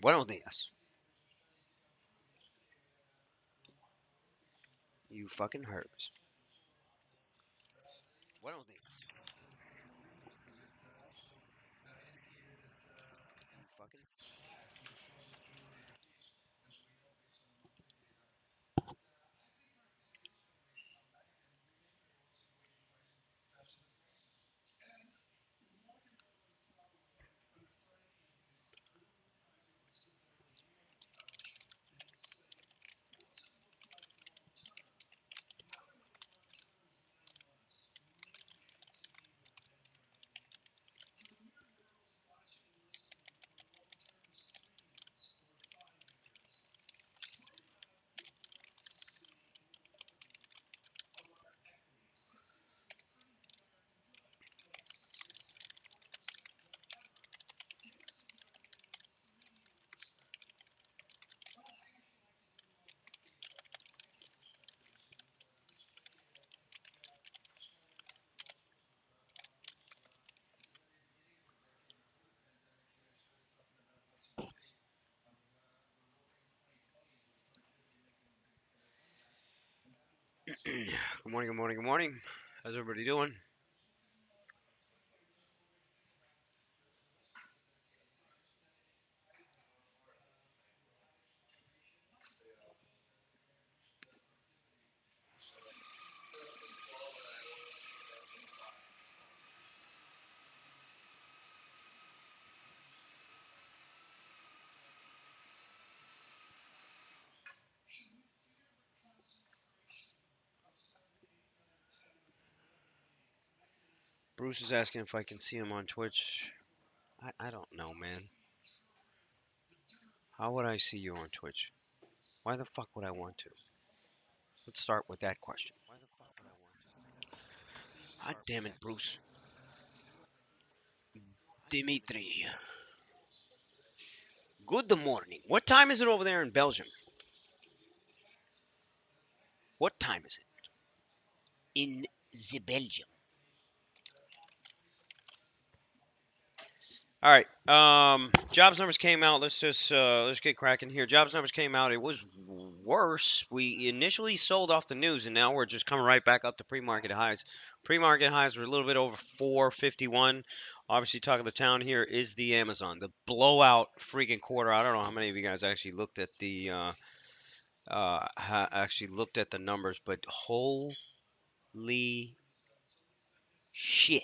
Buenos días. You fucking herbs. Buenos días. You fucking. Good morning, good morning, good morning. How's everybody doing? Bruce is asking if I can see him on Twitch. I don't know, man. How would I see you on Twitch? Why the fuck would I want to? Let's start with that question. Why the fuck would I want to? God damn it, Bruce. Dimitri. Good morning. What time is it over there in Belgium? What time is it? In the Belgium. All right. Jobs numbers came out. Let's get cracking here. Jobs numbers came out. It was worse. We initially sold off the news, and now we're just coming right back up to pre-market highs. Pre-market highs were a little bit over 451. Obviously, talk of the town here is the Amazon, the blowout freaking quarter. I don't know how many of you guys actually looked at the numbers, but holy shit!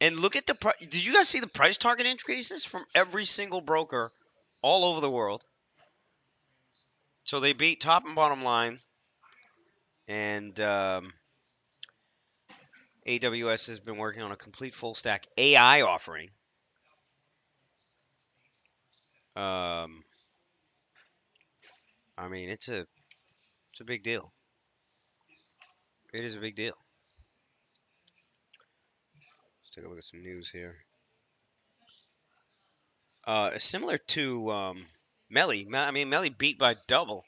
And look at the price. Did you guys see the price target increases from every single broker all over the world? So they beat top and bottom lines, and AWS has been working on a complete full stack AI offering. Um, I mean, it's a big deal. It is a big deal. Let's take a look at some news here. Similar to Melly. I mean, Melly beat by double.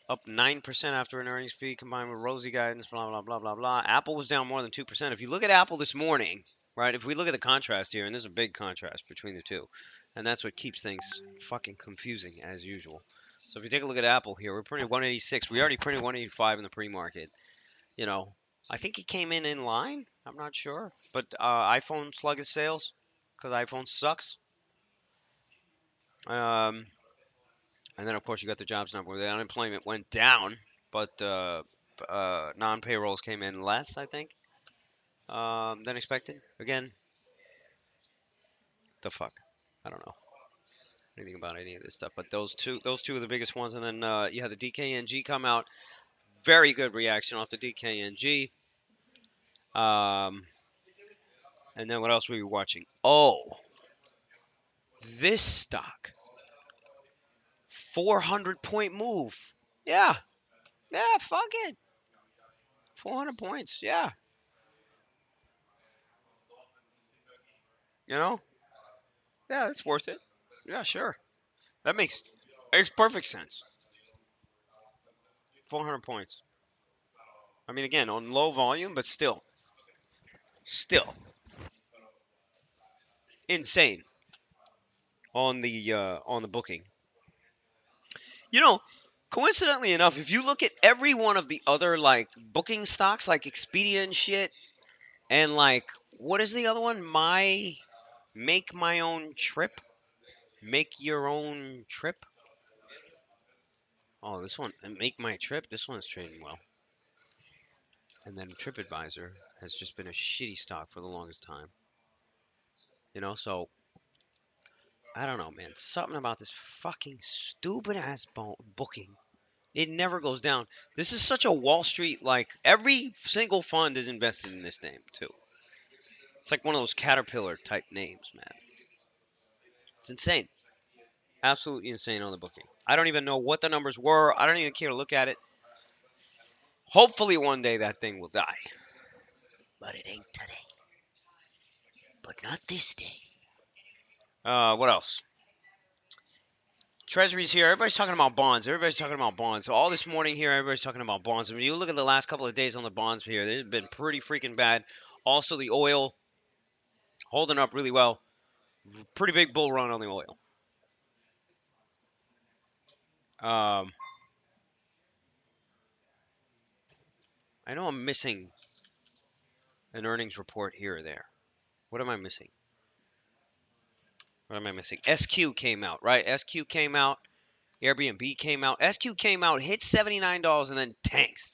Up 9% after an earnings beat combined with rosy guidance, blah, blah, blah, blah, blah. Apple was down more than 2%. If you look at Apple this morning, right, if we look at the contrast here, and there's a big contrast between the two, and that's what keeps things fucking confusing as usual. So if you take a look at Apple here, we're printing 186. We already printed 185 in the pre-market. You know, I think it came in line. I'm not sure. But iPhone sluggish sales because iPhone sucks. And then, of course, you got the jobs number. The unemployment went down, but non-payrolls came in less, I think, than expected. Again, the fuck, I don't know anything about any of this stuff. But those two are the biggest ones. And then you had the DKNG come out. Very good reaction off the DKNG. And then what else were we watching? Oh, this stock, 400-point move. Yeah, yeah, fuck it, 400 points. Yeah, you know, yeah, it's worth it. Yeah, sure. That makes perfect sense. 400 points. I mean, again, on low volume, but still. insane on the booking. You know, coincidentally enough, if you look at every one of the other like booking stocks, like Expedia and shit, and like what is the other one? Make my own trip, make your own trip. Oh, this one, make my trip. This one's trading well. And then TripAdvisor has just been a shitty stock for the longest time. So I don't know, man. Something about this fucking stupid ass booking. It never goes down. This is such a Wall Street, like, every single fund is invested in this name, too. It's like one of those Caterpillar type names, man. It's insane. Absolutely insane on the booking. I don't even know what the numbers were. I don't even care to look at it. Hopefully one day that thing will die. But it ain't today. But not this day. What else? Treasuries here. Everybody's talking about bonds. Everybody's talking about bonds. So all this morning here, everybody's talking about bonds. When you look at the last couple of days on the bonds here, they've been pretty freaking bad. Also, the oil holding up really well. Pretty big bull run on the oil. Um, I know I'm missing an earnings report here or there. What am I missing? What am I missing? SQ came out, right? SQ came out. Airbnb came out. SQ came out, hit $79, and then tanks.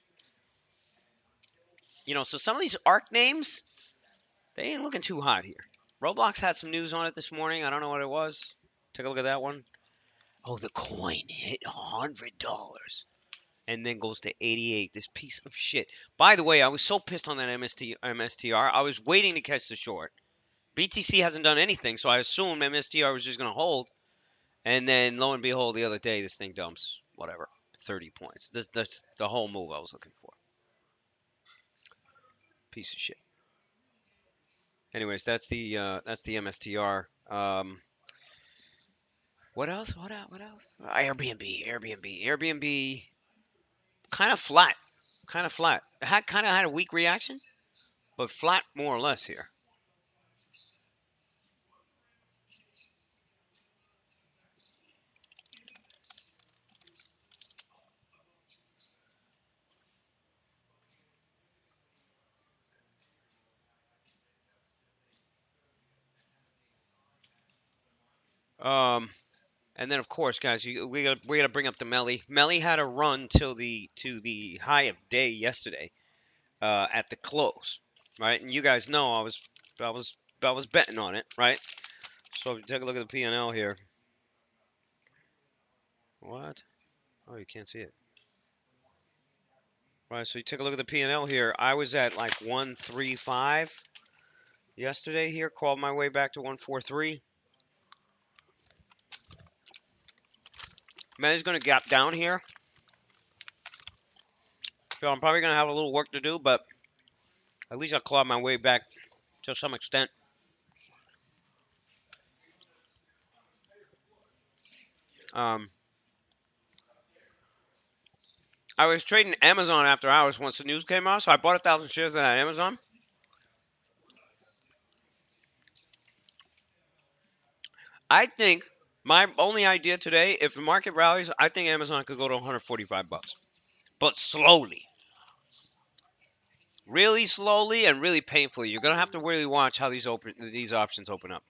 So some of these ARC names, they ain't looking too hot here. Roblox had some news on it this morning. I don't know what it was. Take a look at that one. Oh, the coin hit $100 and then goes to 88. This piece of shit. By the way, I was so pissed on that MSTR. I was waiting to catch the short. BTC hasn't done anything, so I assumed MSTR was just going to hold. And then, lo and behold, the other day, this thing dumps, whatever, 30 points. That's the whole move I was looking for. Piece of shit. Anyways, that's the MSTR. What else? What else? What else? Airbnb. Kind of flat. Kind of flat. It kind of had a weak reaction, but flat more or less here. Um, and then of course, guys, we gotta bring up the Melly. Melly had a run to the high of day yesterday, at the close, right? And you guys know I was betting on it, right? So if you take a look at the P&L here. What? Oh, you can't see it. Right, so you take a look at the P&L here. I was at like 135 yesterday here. Called my way back to 143. Melly's going to gap down here. So I'm probably going to have a little work to do, but at least I clawed my way back to some extent. Um, I was trading Amazon after hours once the news came out, so I bought 1,000 shares of that Amazon. I think my only idea today, if the market rallies, I think Amazon could go to 145 bucks, but slowly, really slowly, and really painfully. You're gonna have to really watch how these options open up.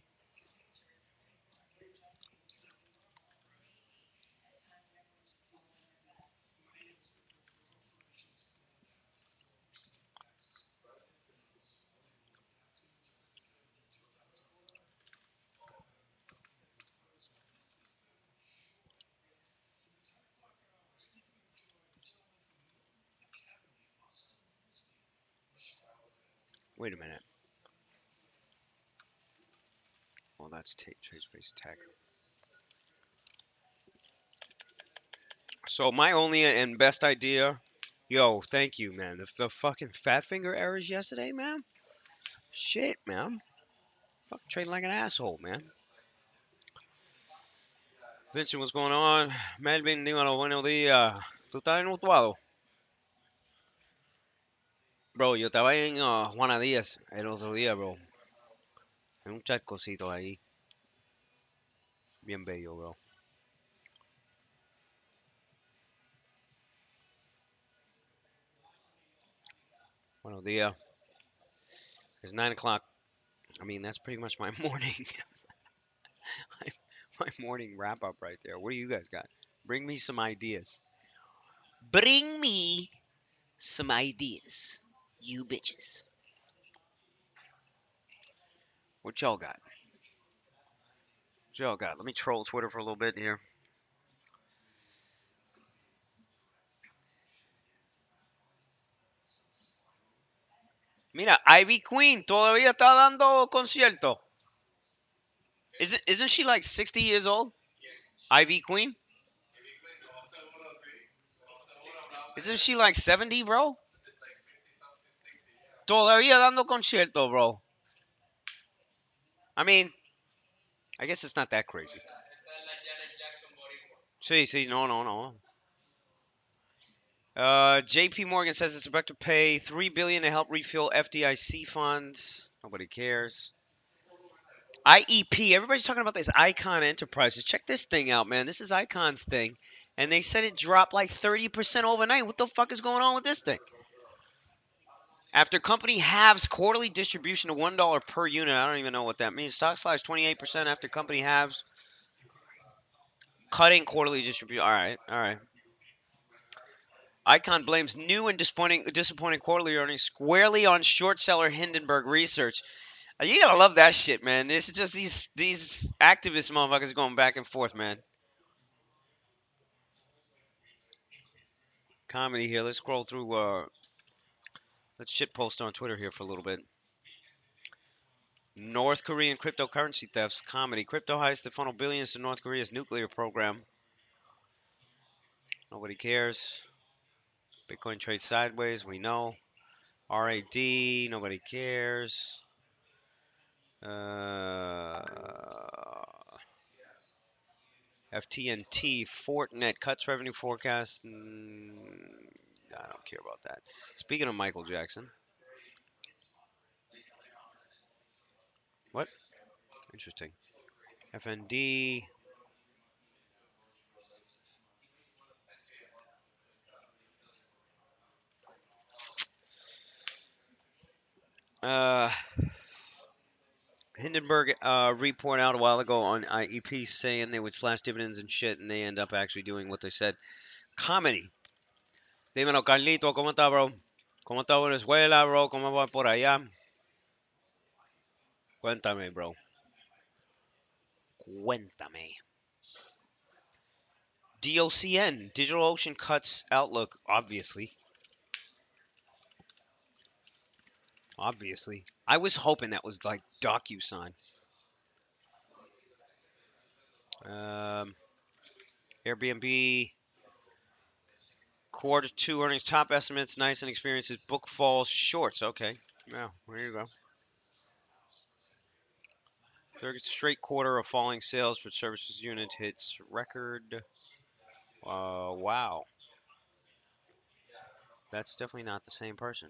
Wait a minute. Well, that's trace-based tech. So my only and best idea, yo, thank you, man. The fucking fat finger errors yesterday, man. Shit, man. Fuck, trading like an asshole, man. Vincent, what's going on? Melvin, dímelo, buenos días. ¿Tú estás en Utuado? Bro, yo estaba en Juana Díaz el otro día, bro. Hay un charcocito ahí. Bien bello, bro. Buenos días. It's 9 o'clock. I mean, that's pretty much my morning. my morning wrap up right there. What do you guys got? Bring me some ideas. Bring me some ideas, you bitches. What y'all got? What y'all got? Let me troll Twitter for a little bit here. Mira, Ivy Queen todavía está dando concierto. Isn't she like 60 years old? Ivy Queen? Isn't she like 70, bro? Todavía dando concierto, bro. I mean, I guess it's not that crazy. Sí, sí, no, no, no. J.P. Morgan says it's about to pay $3 billion to help refill FDIC funds. Nobody cares. IEP. Everybody's talking about this Icon Enterprises. Check this thing out, man. This is Icon's thing, and they said it dropped like 30% overnight. What the fuck is going on with this thing? After company halves quarterly distribution to $1 per unit. I don't even know what that means. Stock slides 28% after company halves cutting quarterly distribution. All right, all right. Icon blames new and disappointing quarterly earnings squarely on short seller Hindenburg Research. You gotta love that shit, man. It's just these activist motherfuckers going back and forth, man. Comedy here. Let's scroll through. Let's shit post on Twitter here for a little bit. North Korean cryptocurrency thefts. Comedy. Crypto heist that funnel billions to North Korea's nuclear program. Nobody cares. Bitcoin trades sideways. We know. RAD. Nobody cares. FTNT. Fortinet cuts revenue forecast. I don't care about that. Speaking of Michael Jackson. What? Interesting. FND. Uh, Hindenburg report out a while ago on IEP saying they would slash dividends and shit, and they end up actually doing what they said. Comedy. Dímelo, Carlito, ¿cómo está, bro? ¿Cómo está Venezuela, bro? ¿Cómo va por allá? Cuéntame, bro. Cuéntame. DOCN. DigitalOcean cuts outlook, obviously. Obviously. I was hoping that was like DocuSign. Airbnb. Quarter two earnings top estimates. Nice and experiences. Book falls shorts. Okay. Yeah, there you go. Third straight quarter of falling sales for services unit hits record. Wow. That's definitely not the same person.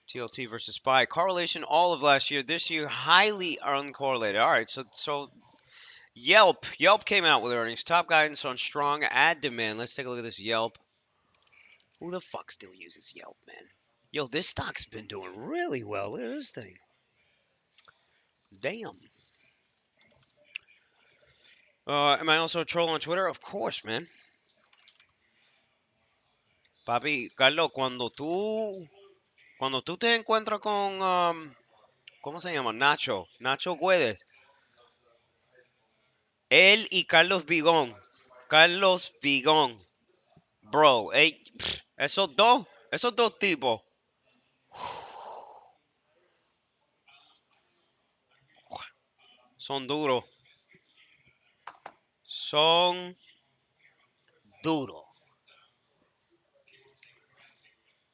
TLT versus SPY. Correlation all of last year. This year, highly uncorrelated. All right, so Yelp. Yelp came out with earnings. Top guidance on strong ad demand. Let's take a look at this Yelp. Who the fuck still uses Yelp, man? Yo, this stock's been doing really well. Look at this thing. Damn. Am I also a troll on Twitter? Of course, man. Papi, Carlos, cuando tú te encuentras con, ¿cómo se llama? Nacho Guedes, él y Carlos Vigón. Carlos Vigón. Bro, esos dos tipos son duros. Son duros.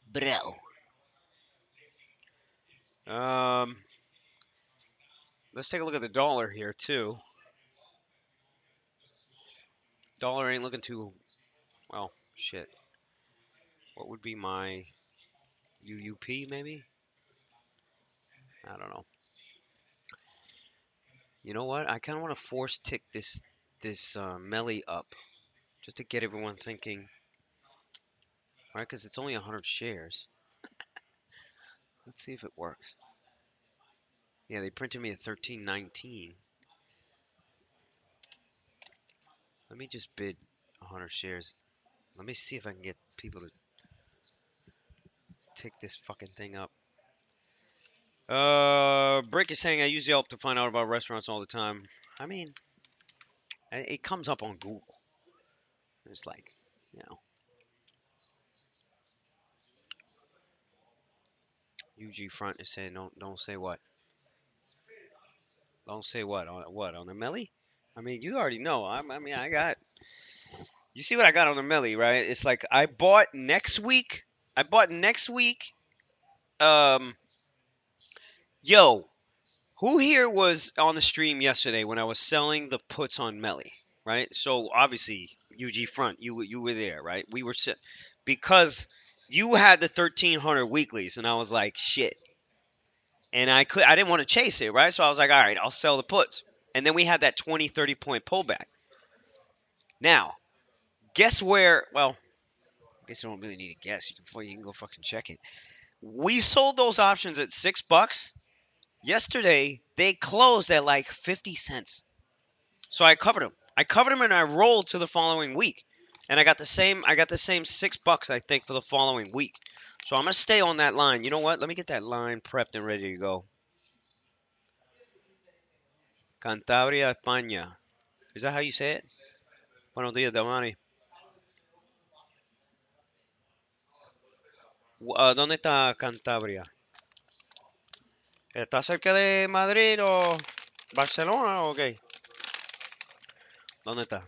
Bro. Um, let's take a look at the dollar here, too. Dollar ain't looking too, well, shit. What would be my UUP, maybe? I don't know. You know what? I kind of want to force tick this Melly up just to get everyone thinking, right? Because it's only 100 shares. Let's see if it works. Yeah, they printed me at 13.19. Let me just bid 100 shares. Let me see if I can get people to tick this fucking thing up. Brick is saying I use Yelp to find out about restaurants all the time. I mean, it comes up on Google. It's like, you know, UG Front is saying don't say what. Don't say what on the Melly. I mean, you already know. I mean, I got. You see what I got on the Melly, right? It's like I bought next week. I bought next week. Um, yo, who here was on the stream yesterday when I was selling the puts on Melly, right? So obviously, UG Front, you were there, right? We were because you had the 1300 weeklies, and I was like, shit. And I didn't want to chase it, right? So I was like, all right, I'll sell the puts. And then we had that 20, 30 point pullback. Now, guess where? Well, I guess you don't really need to guess. You can go fucking check it. We sold those options at $6. Yesterday, they closed at like 50 cents. So I covered them. I covered them and I rolled to the following week. And I got the same $6 I think for the following week. So I'm gonna stay on that line. You know what? Let me get that line prepped and ready to go. Cantabria, España. Is that how you say it? Buenos días, Damani. ¿Dónde está Cantabria? ¿Está cerca de Madrid o Barcelona o qué? ¿Dónde está?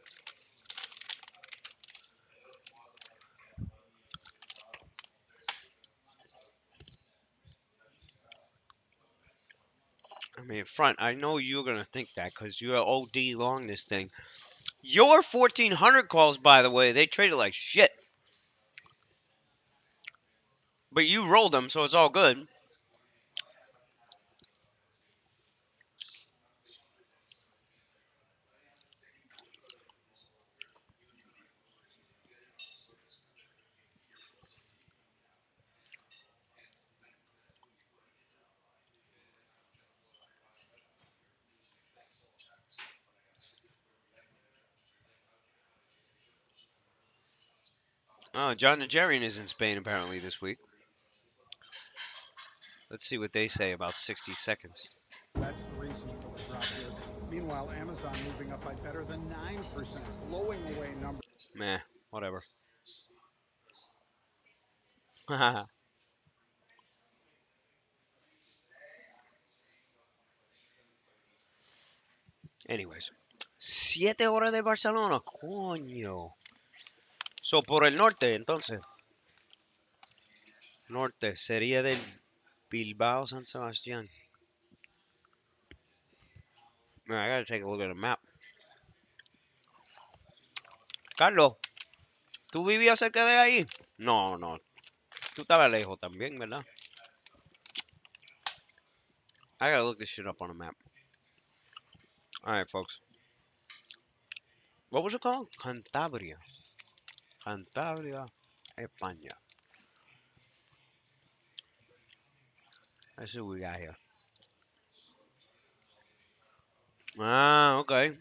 I mean, front. I know you're gonna think that because you're OD long this thing. Your 1400 calls, by the way, they traded like shit, but you rolled them, so it's all good. Oh, John Nigerian is in Spain apparently this week. Let's see what they say about 60 seconds. That's the reason for the drop here. Meanwhile, Amazon moving up by better than 9%, blowing away numbers. Meh, whatever. Anyways, 7 horas de Barcelona, coño. So por el norte, entonces. Norte sería del Bilbao San Sebastián. Man, I gotta take a look at the map. Carlos, ¿tú vivías cerca de ahí? No, no. Tú estabas lejos también, ¿verdad? I gotta look this shit up on a map. Alright, folks. What was it called? Cantabria. Cantabria, España. Let's see what we got here. Ah, okay.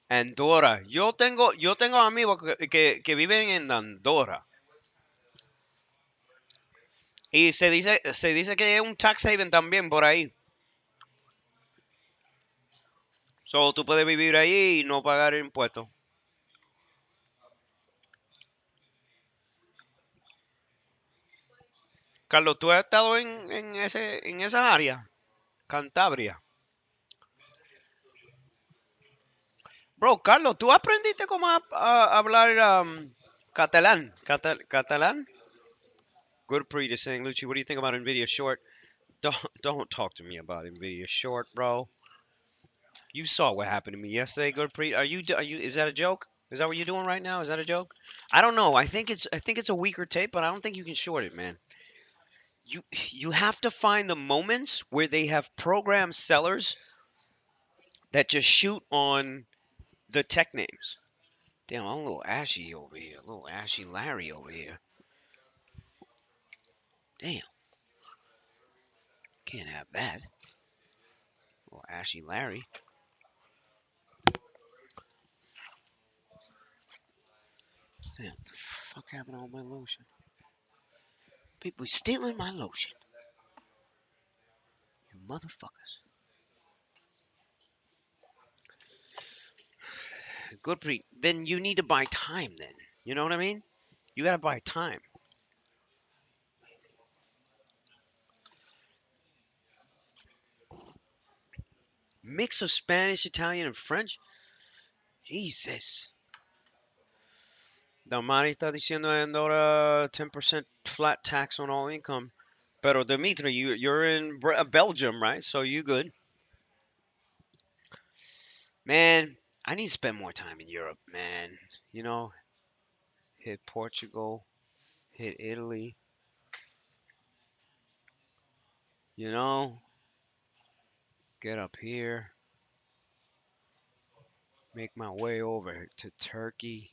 Andorra. Yo tengo amigos que viven en Andorra. Y se dice que es un tax haven también por ahí. So, tú puedes vivir ahí y no pagar impuestos. Carlos, ¿tú has estado en esa área? Cantabria. Bro, Carlos, ¿tú aprendiste cómo a hablar catalán? ¿Catalán? Gurpreet is saying, Lucci, what do you think about Nvidia short? Don't talk to me about Nvidia short, bro. You saw what happened to me yesterday, Gurpreet. Are you? Is that a joke? Is that what you're doing right now? Is that a joke? I don't know. I think it's a weaker tape, but I don't think you can short it, man. You have to find the moments where they have program sellers that just shoot on the tech names. Damn, I'm a little ashy over here. A little ashy Larry over here. Damn, can't have that. Little ashy Larry. Damn, what the fuck happened to all my lotion? People stealing my lotion. You motherfuckers. Good pre. Then you need to buy time then. You know what I mean? You gotta buy time. Mix of Spanish, Italian, and French. Jesus. Damari está diciendo and ahora 10% flat tax on all income. Pero Dimitri, you're in Belgium, right? So you good. Man, I need to spend more time in Europe, man. You know, hit Portugal, hit Italy, you know, get up here, make my way over to Turkey,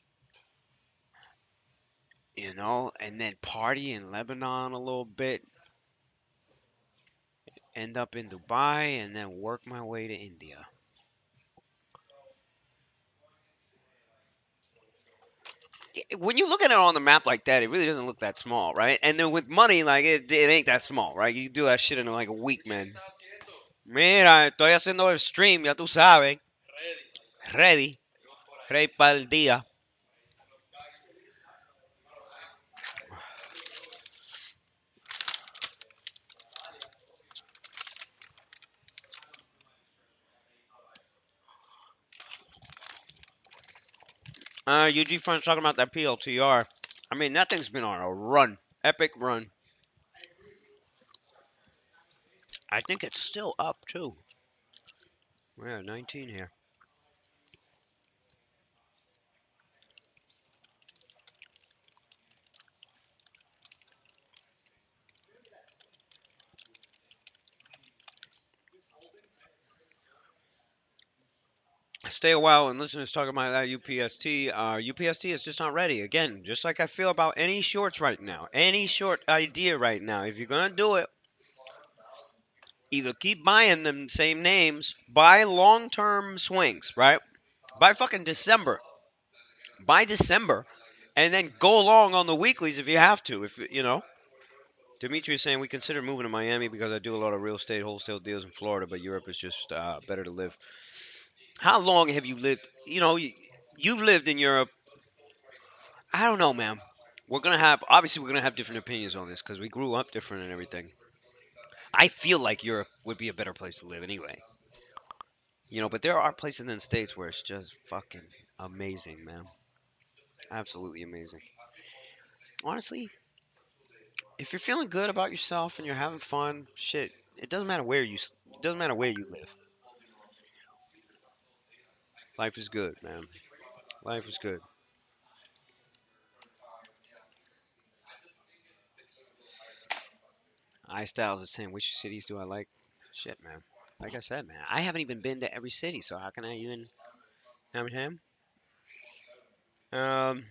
and then party in Lebanon a little bit, end up in Dubai, and then work my way to India. When you look at it on the map like that, it really doesn't look that small, right? And then with money, like it ain't that small, right? You do that shit in like a week, man. Mira, estoy haciendo el stream, ya tú sabes. Ready. Ready para el día. UG Friends talking about that PLTR. I mean, that thing's been on a run. Epic run. I think it's still up, too. We're at 19 here. Stay a while and listen to us talking about that UPST. UPST is just not ready. Again, just like I feel about any shorts right now, any short idea right now. If you're going to do it, either keep buying them same names, buy long term swings, right? By fucking December. By December. And then go long on the weeklies if you have to. If you know. Dimitri is saying we consider moving to Miami because I do a lot of real estate wholesale deals in Florida, but Europe is just better to live. How long have you lived? You've lived in Europe. I don't know, man. We're gonna have different opinions on this because we grew up different and everything. I feel like Europe would be a better place to live anyway. But there are places in the states where it's just fucking amazing, man. Absolutely amazing. Honestly, if you're feeling good about yourself and you're having fun, shit, it doesn't matter it doesn't matter where you live. Life is good, man. Life is good. iStyles is saying, which cities do I like? Shit, man. Like I said, man, I haven't even been to every city, so how can I even have him? Um,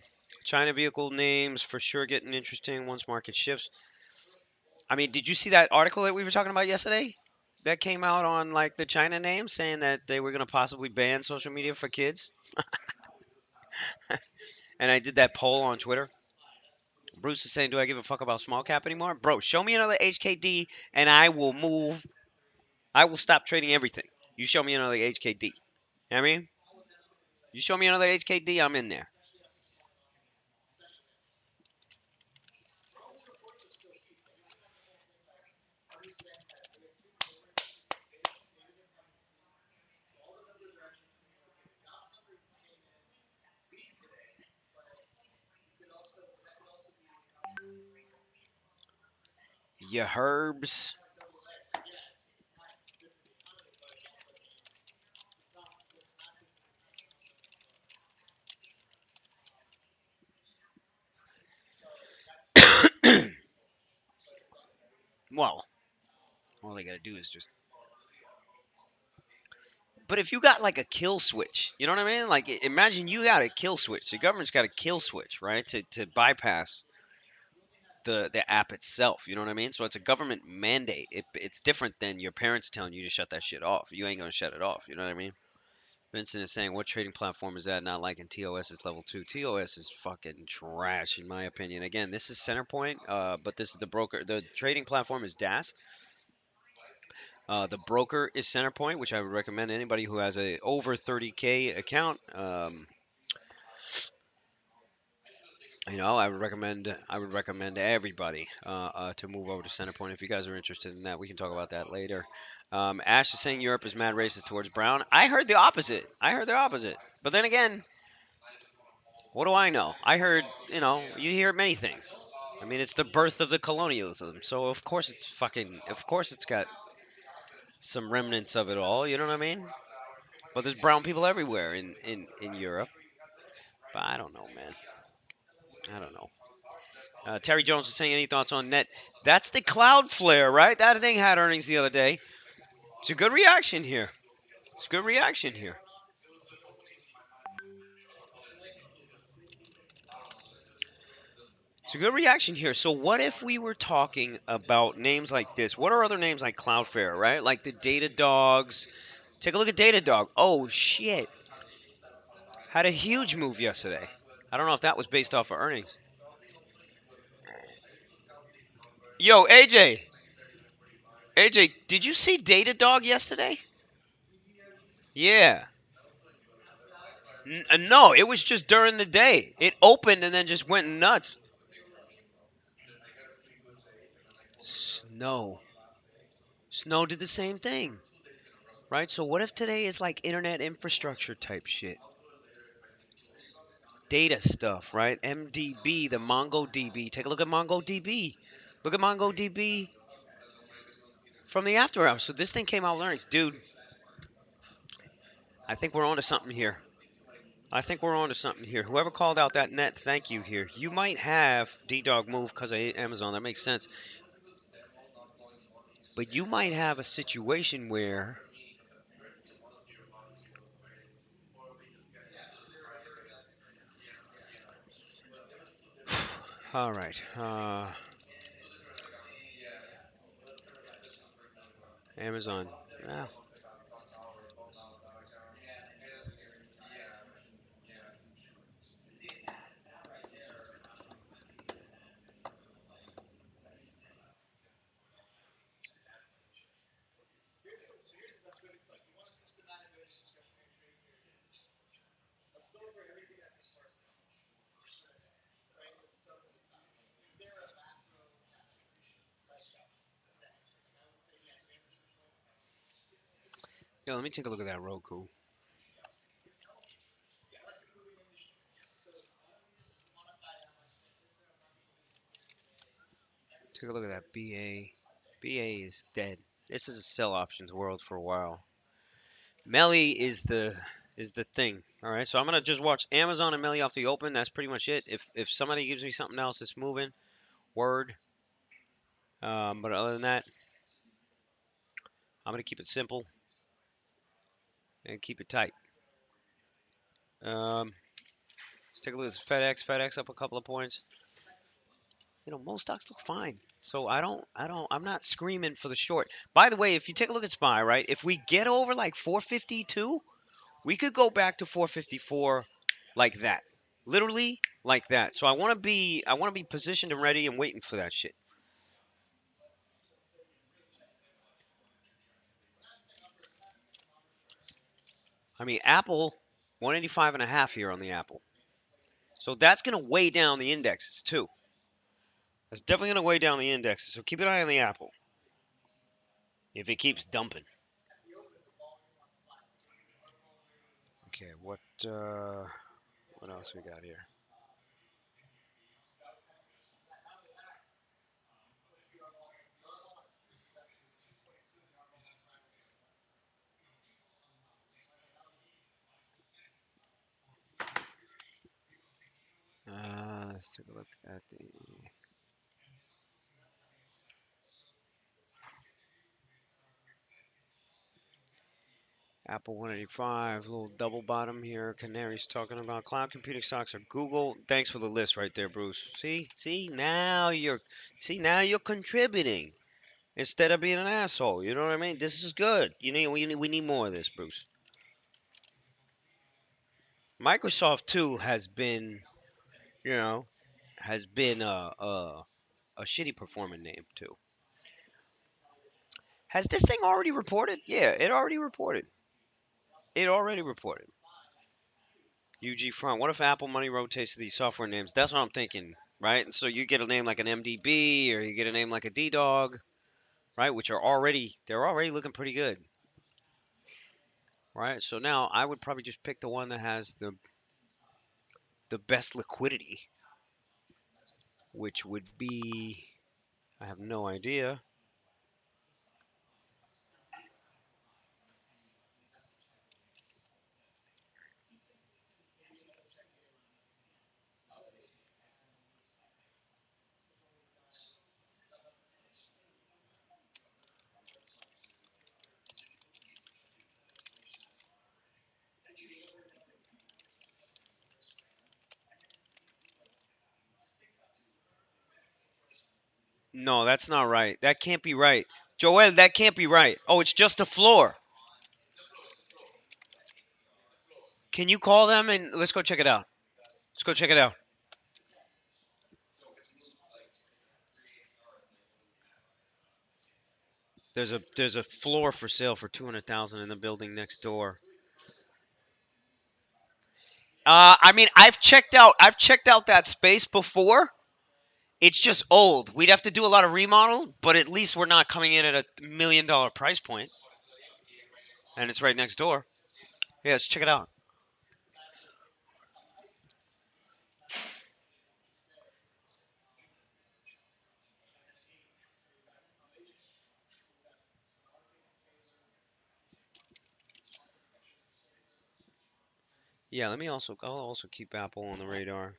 China vehicle names for sure getting interesting once market shifts. I mean, did you see that article that we were talking about yesterday? That came out on like the China names saying that they were going to possibly ban social media for kids. And I did that poll on Twitter. Bruce is saying, "Do I give a fuck about small cap anymore?" Bro, show me another HKD and I will move. I will stop trading everything. You show me another HKD. You know what I mean? You show me another HKD, I'm in there. Ya herbs. Well, all they got to do is just. But if you got like a kill switch, you know what I mean? Like imagine you got a kill switch. The government's got a kill switch, right? To bypass the app itself. You know what I mean? So it's a government mandate. It's different than your parents telling you to shut that shit off. You ain't gonna shut it off. You know what I mean? Vincent is saying, what trading platform is that? Not liking TOS is level two. TOS is fucking trash, in my opinion. Again, this is Centerpoint, but this is the broker. The trading platform is DAS. The broker is Centerpoint, which I would recommend anybody who has a over 30K account. I would recommend everybody to move over to Centerpoint. If you guys are interested in that, we can talk about that later. Ash is saying Europe is mad racist towards Brown. I heard the opposite. I heard the opposite. But then again, what do I know? I heard, you hear many things. I mean, it's the birth of the colonialism. So of course it's got some remnants of it all. You know what I mean? But there's brown people everywhere in Europe. But I don't know, man. I don't know. Terry Jones is saying, any thoughts on net? That's the Cloudflare, right? That thing had earnings the other day. It's a good reaction here. It's a good reaction here. It's a good reaction here. So what if we were talking about names like this? What are other names like Cloudflare, right? Like the Data Dogs. Take a look at Data Dog. Oh shit. Had a huge move yesterday. I don't know if that was based off of earnings. Yo, AJ. AJ, did you see Data Dog yesterday? Yeah. No, it was just during the day. It opened and then just went nuts. Snow. Snow did the same thing, right? So what if today is like internet infrastructure type shit? Data stuff, right? MDB, the MongoDB. Take a look at MongoDB. Look at MongoDB from the after hours. So this thing came out with earnings. Dude, I think we're on to something here. I think we're on to something here. Whoever called out that net, thank you here. You might have D-Dog move because of Amazon. That makes sense. But you might have a situation where all right. Amazon. Yeah. Yeah, let me take a look at that Roku. Take a look at that BA. BA is dead. This is a sell options world for a while. Melly is the thing. All right, so I'm gonna just watch Amazon and Melly off the open. That's pretty much it. If somebody gives me something else that's moving, word. But other than that, I'm gonna keep it simple and keep it tight. Let's take a look at this FedEx. FedEx up a couple of points. Most stocks look fine. So I'm not screaming for the short. By the way, if you take a look at SPY, right, if we get over like 452, we could go back to 454 like that. Literally like that. So I want to be positioned and ready and waiting for that shit. I mean, Apple 185 and a half here on the Apple. So that's going to weigh down the indexes too. That's definitely going to weigh down the indexes. So keep an eye on the Apple if it keeps dumping. Okay, what else we got here? Let's take a look at the. Apple 185, little double bottom here. Canary's talking about cloud computing stocks are Google. Thanks for the list right there, Bruce. See now you're contributing instead of being an asshole. You know what I mean? This is good. We need more of this, Bruce. Microsoft too you know, has been a shitty performing name too. Has this thing already reported? Yeah, it already reported. It already reported. UG Front. What if Apple money rotates to these software names? That's what I'm thinking, right? And so you get a name like an MDB or you get a name like a D Dog, right? Which they're already looking pretty good, right? So now I would probably just pick the one that has the best liquidity, which would be I have no idea. No, that's not right. That can't be right. Joel, that can't be right. Oh, it's just a floor. Can you call them and let's go check it out? Let's go check it out. There's a floor for sale for 200,000 in the building next door. I mean, I've checked out that space before. It's just old. We'd have to do a lot of remodel, but at least we're not coming in at a $1 million price point, and it's right next door. Yeah, let's check it out. Yeah, I'll also keep Apple on the radar.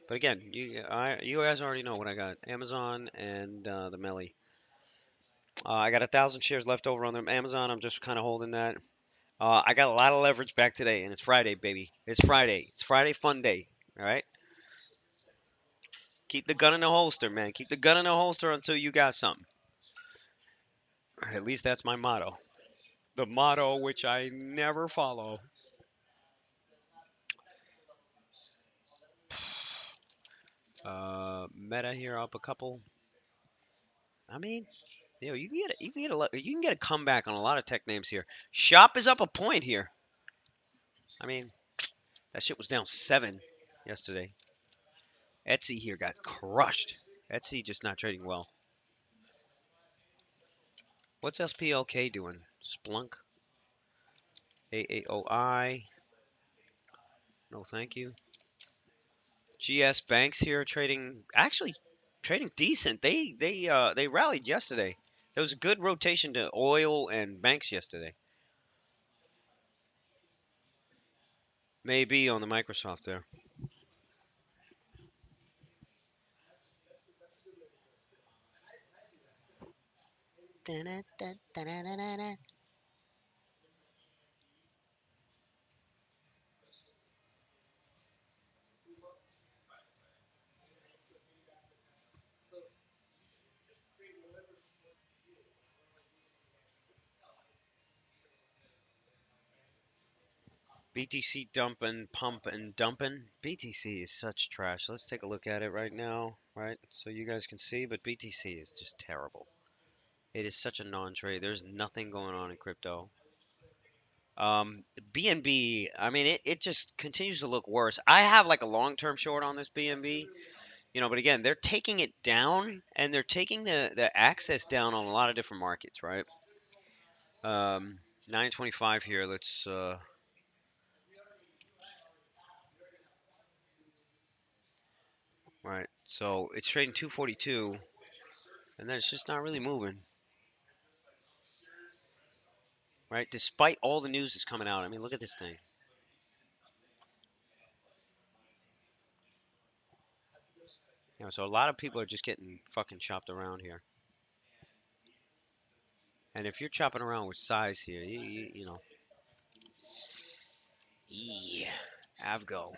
But again, you guys already know what I got: Amazon and the Melly. I got 1,000 shares left over on the Amazon. I'm just kind of holding that. I got a lot of leverage back today, and it's Friday, baby. It's Friday. It's Friday fun day. All right. Keep the gun in the holster, man. Keep the gun in the holster until you got something. At least that's my motto. The motto which I never follow. Meta here up a couple. I mean, you can get a comeback on a lot of tech names here. Shop is up a point here. I mean, that shit was down 7 yesterday. Etsy here got crushed. Etsy just not trading well. What's SPLK doing? Splunk, AAOI. No, thank you. GS Banks here trading decent. They rallied yesterday. There was a good rotation to oil and banks yesterday. Maybe on the Microsoft there. BTC dumping, pump and dumping. BTC is such trash. Let's take a look at it right now, right? So you guys can see, but BTC is just terrible. It is such a non-trade. There's nothing going on in crypto. BNB, I mean, it just continues to look worse. I have like a long-term short on this BNB, but again, they're taking it down and they're taking the access down on a lot of different markets, right? 925 here. Let's right. So it's trading 242, and then it's just not really moving, right? Despite all the news that's coming out. I mean, look at this thing. So a lot of people are just getting fucking chopped around here. And if you're chopping around with size here, you know, Yeah. Avgo.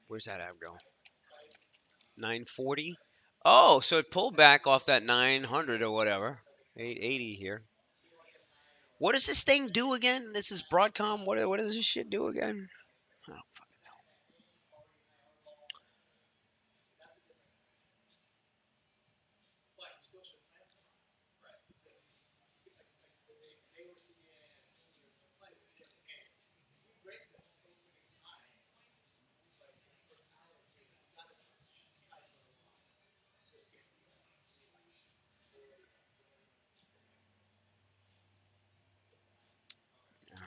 Where's that Avgo? 940. Oh, so it pulled back off that 900 or whatever. 880 here. What does this thing do again? This is Broadcom. What does this shit do again? Oh, fuck.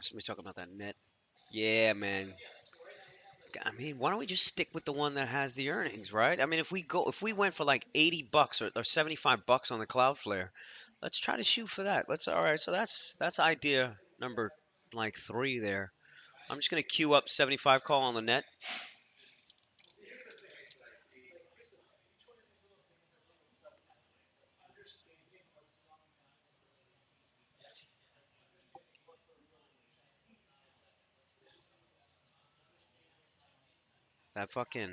Somebody's talking about that net. Yeah, man. I mean, why don't we just stick with the one that has the earnings, right? I mean, if we went for like 80 bucks or 75 bucks on the Cloudflare, let's try to shoot for that. All right. So that's idea number like 3 there. I'm just gonna queue up 75 call on the net. That fucking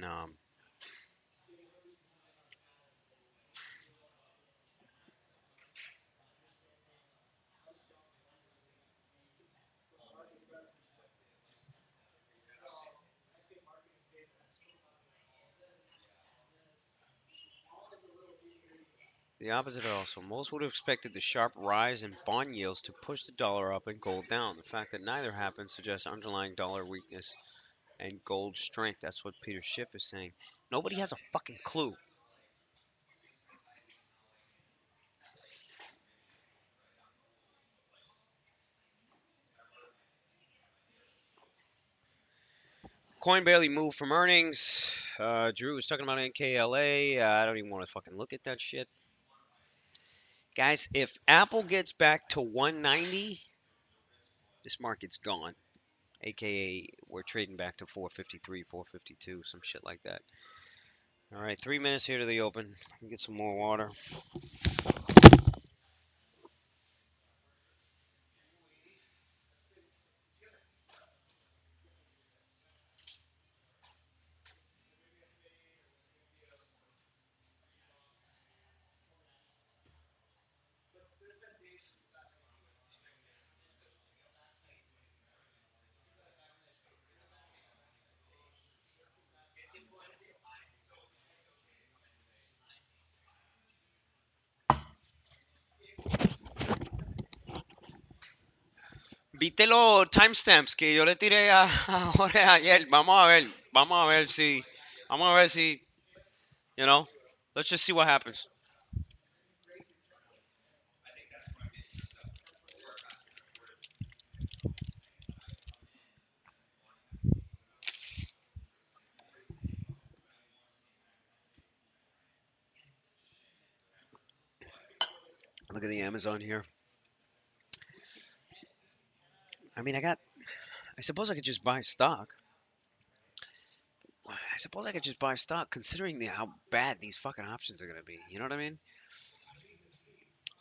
the opposite also. Most would have expected the sharp rise in bond yields to push the dollar up and gold down. The fact that neither happened suggests underlying dollar weakness and gold strength. That's what Peter Schiff is saying. Nobody has a fucking clue. Coin barely moved from earnings. Drew was talking about NKLA. I don't even want to fucking look at that shit. Guys, if Apple gets back to 190, this market's gone. AKA, we're trading back to 453, 452, some shit like that. All right, 3 minutes here to the open. Let me get some more water. Viste los timestamps que yo le tiré a Jorge ayer. Vamos a ver si, you know, let's just see what happens. Look at the Amazon here. I mean, I suppose I could just buy stock. I suppose I could just buy stock considering how bad these fucking options are going to be. You know what I mean?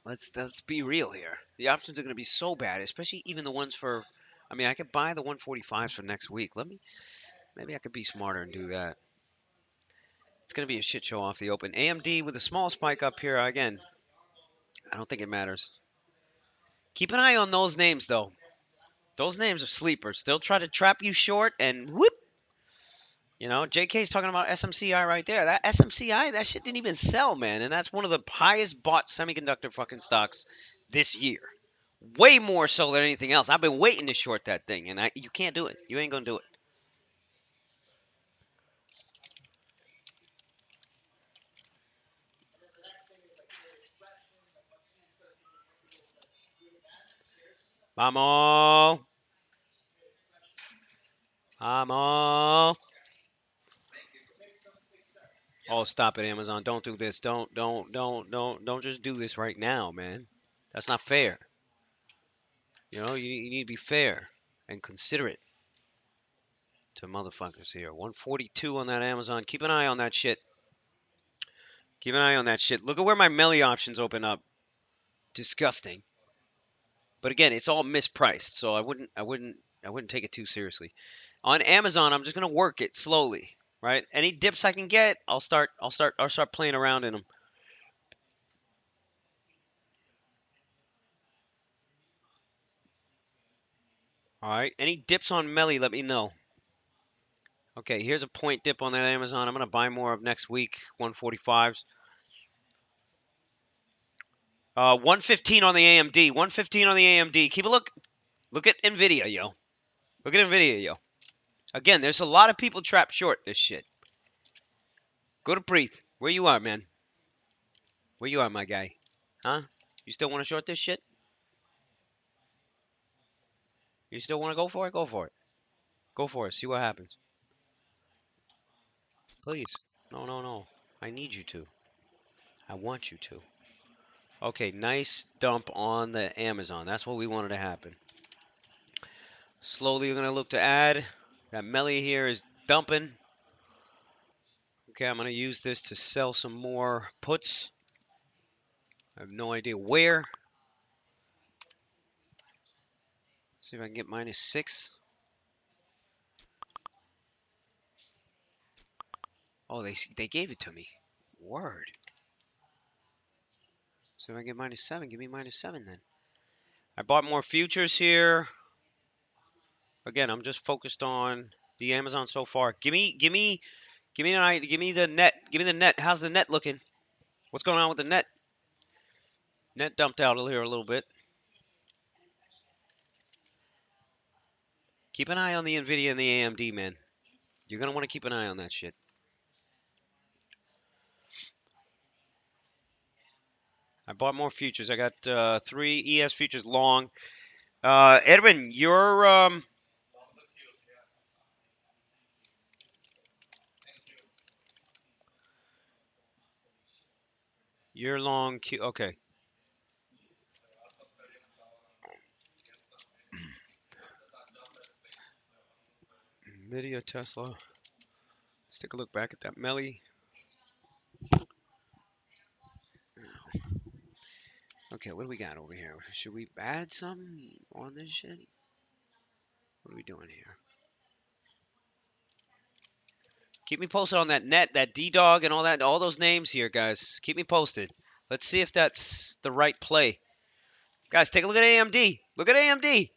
Let's be real here. The options are going to be so bad, especially even the ones for. I mean, I could buy the 145s for next week. Maybe I could be smarter and do that. It's going to be a shit show off the open. AMD with a small spike up here again. I don't think it matters. Keep an eye on those names though. Those names are sleepers. They'll try to trap you short and whoop. You know, JK's talking about SMCI right there. That SMCI, that shit didn't even sell, man. And that's one of the highest bought semiconductor fucking stocks this year. Way more so than anything else. I've been waiting to short that thing, and you can't do it. You ain't gonna do it. Vamos, vamos. Oh, stop it, Amazon. Don't do this. Don't just do this right now, man. That's not fair. You know, you need to be fair and considerate to motherfuckers here. 142 on that Amazon. Keep an eye on that shit. Keep an eye on that shit. Look at where my Melly options open up. Disgusting. But again, it's all mispriced, so I wouldn't take it too seriously. On Amazon, I'm just gonna work it slowly, right? Any dips I can get, I'll start playing around in them. All right. Any dips on Melly, let me know. Okay, here's a point dip on that Amazon. I'm gonna buy more of next week. 145s. 115 on the AMD. 115 on the AMD. Keep a look. Look at Nvidia, yo. Look at Nvidia, yo. Again, there's a lot of people trapped short this shit. Go to breathe. Where you are, man? Where you are, my guy? Huh? You still want to short this shit? You still want to go for it? Go for it. Go for it. See what happens. Please. No, no, no. I need you to. I want you to. Okay, nice dump on the Amazon. That's what we wanted to happen. Slowly, we're going to look to add. That Melly here is dumping. Okay, I'm going to use this to sell some more puts. I have no idea where. See if I can get -6. Oh, they gave it to me. Word. So if I get -7, give me -7 then. I bought more futures here. Again, I'm just focused on the Amazon so far. Give me the net. Give me the net. How's the net looking? What's going on with the net? Net dumped out here a little bit. Keep an eye on the Nvidia and the AMD, man. You're gonna want to keep an eye on that shit. I bought more futures. I got 3 ES futures long. Edwin, you're long. Okay. Nvidia, Tesla. Let's take a look back at that Melly. Okay, what do we got over here? Should we add some on this shit? What are we doing here? Keep me posted on that net, that D-Dog, and all those names here, guys. Keep me posted. Let's see if that's the right play. Guys, take a look at AMD. Look at AMD.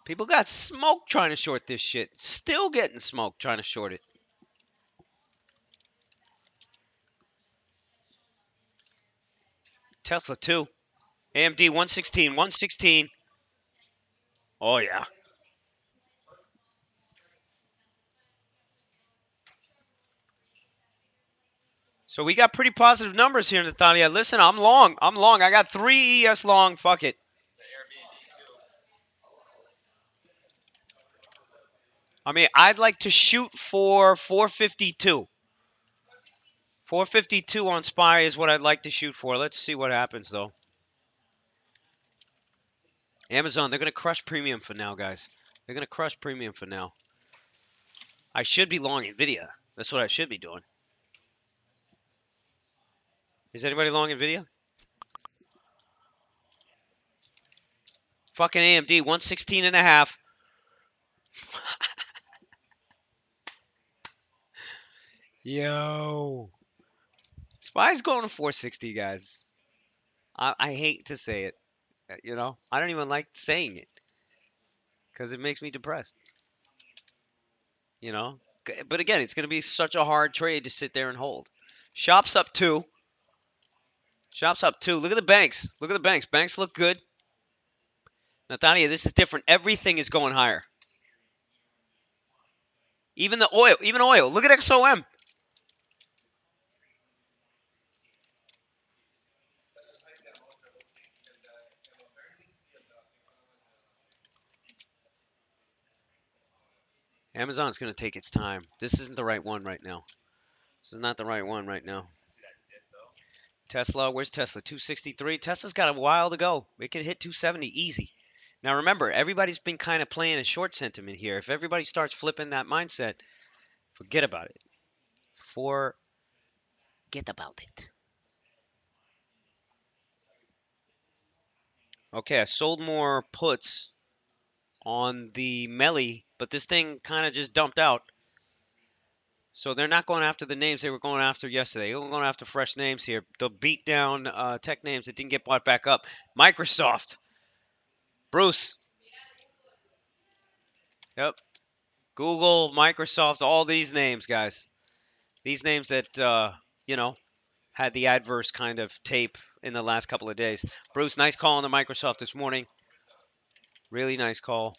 People got smoked trying to short this shit. Still getting smoked trying to short it. Tesla, too. AMD, 116, 116. Oh, yeah. So we got pretty positive numbers here, Natalia. Listen, I'm long. I'm long. I got 3 ES long. Fuck it. I mean, I'd like to shoot for 452. 452 on SPY is what I'd like to shoot for. Let's see what happens, though. Amazon, they're going to crush premium for now, guys. They're going to crush premium for now. I should be long NVIDIA. That's what I should be doing. Is anybody long NVIDIA? Fucking AMD, 116 and a half. Yo. SPY's going to 460, guys. I hate to say it. You know, I don't even like saying it because it makes me depressed. You know, but again, it's going to be such a hard trade to sit there and hold. Shop's up 2. Shop's up 2. Look at the banks. Look at the banks. Banks look good. Natalia, this is different. Everything is going higher. Even the oil. Even oil. Look at XOM. Amazon's going to take its time. This isn't the right one right now. This is not the right one right now. Tesla, where's Tesla? 263. Tesla's got a while to go. It could hit 270 easy. Now remember, everybody's been kind of playing a short sentiment here. If everybody starts flipping that mindset, forget about it. Forget about it. Okay, I sold more puts on the Melly, but this thing kind of just dumped out. So they're not going after the names they were going after yesterday. They're going after fresh names here. They'll beat down tech names that didn't get bought back up. Microsoft, Bruce. Yep. Google, Microsoft, all these names, guys. These names that you know had the adverse kind of tape in the last couple of days. Bruce, nice call on the Microsoft this morning. Really nice call.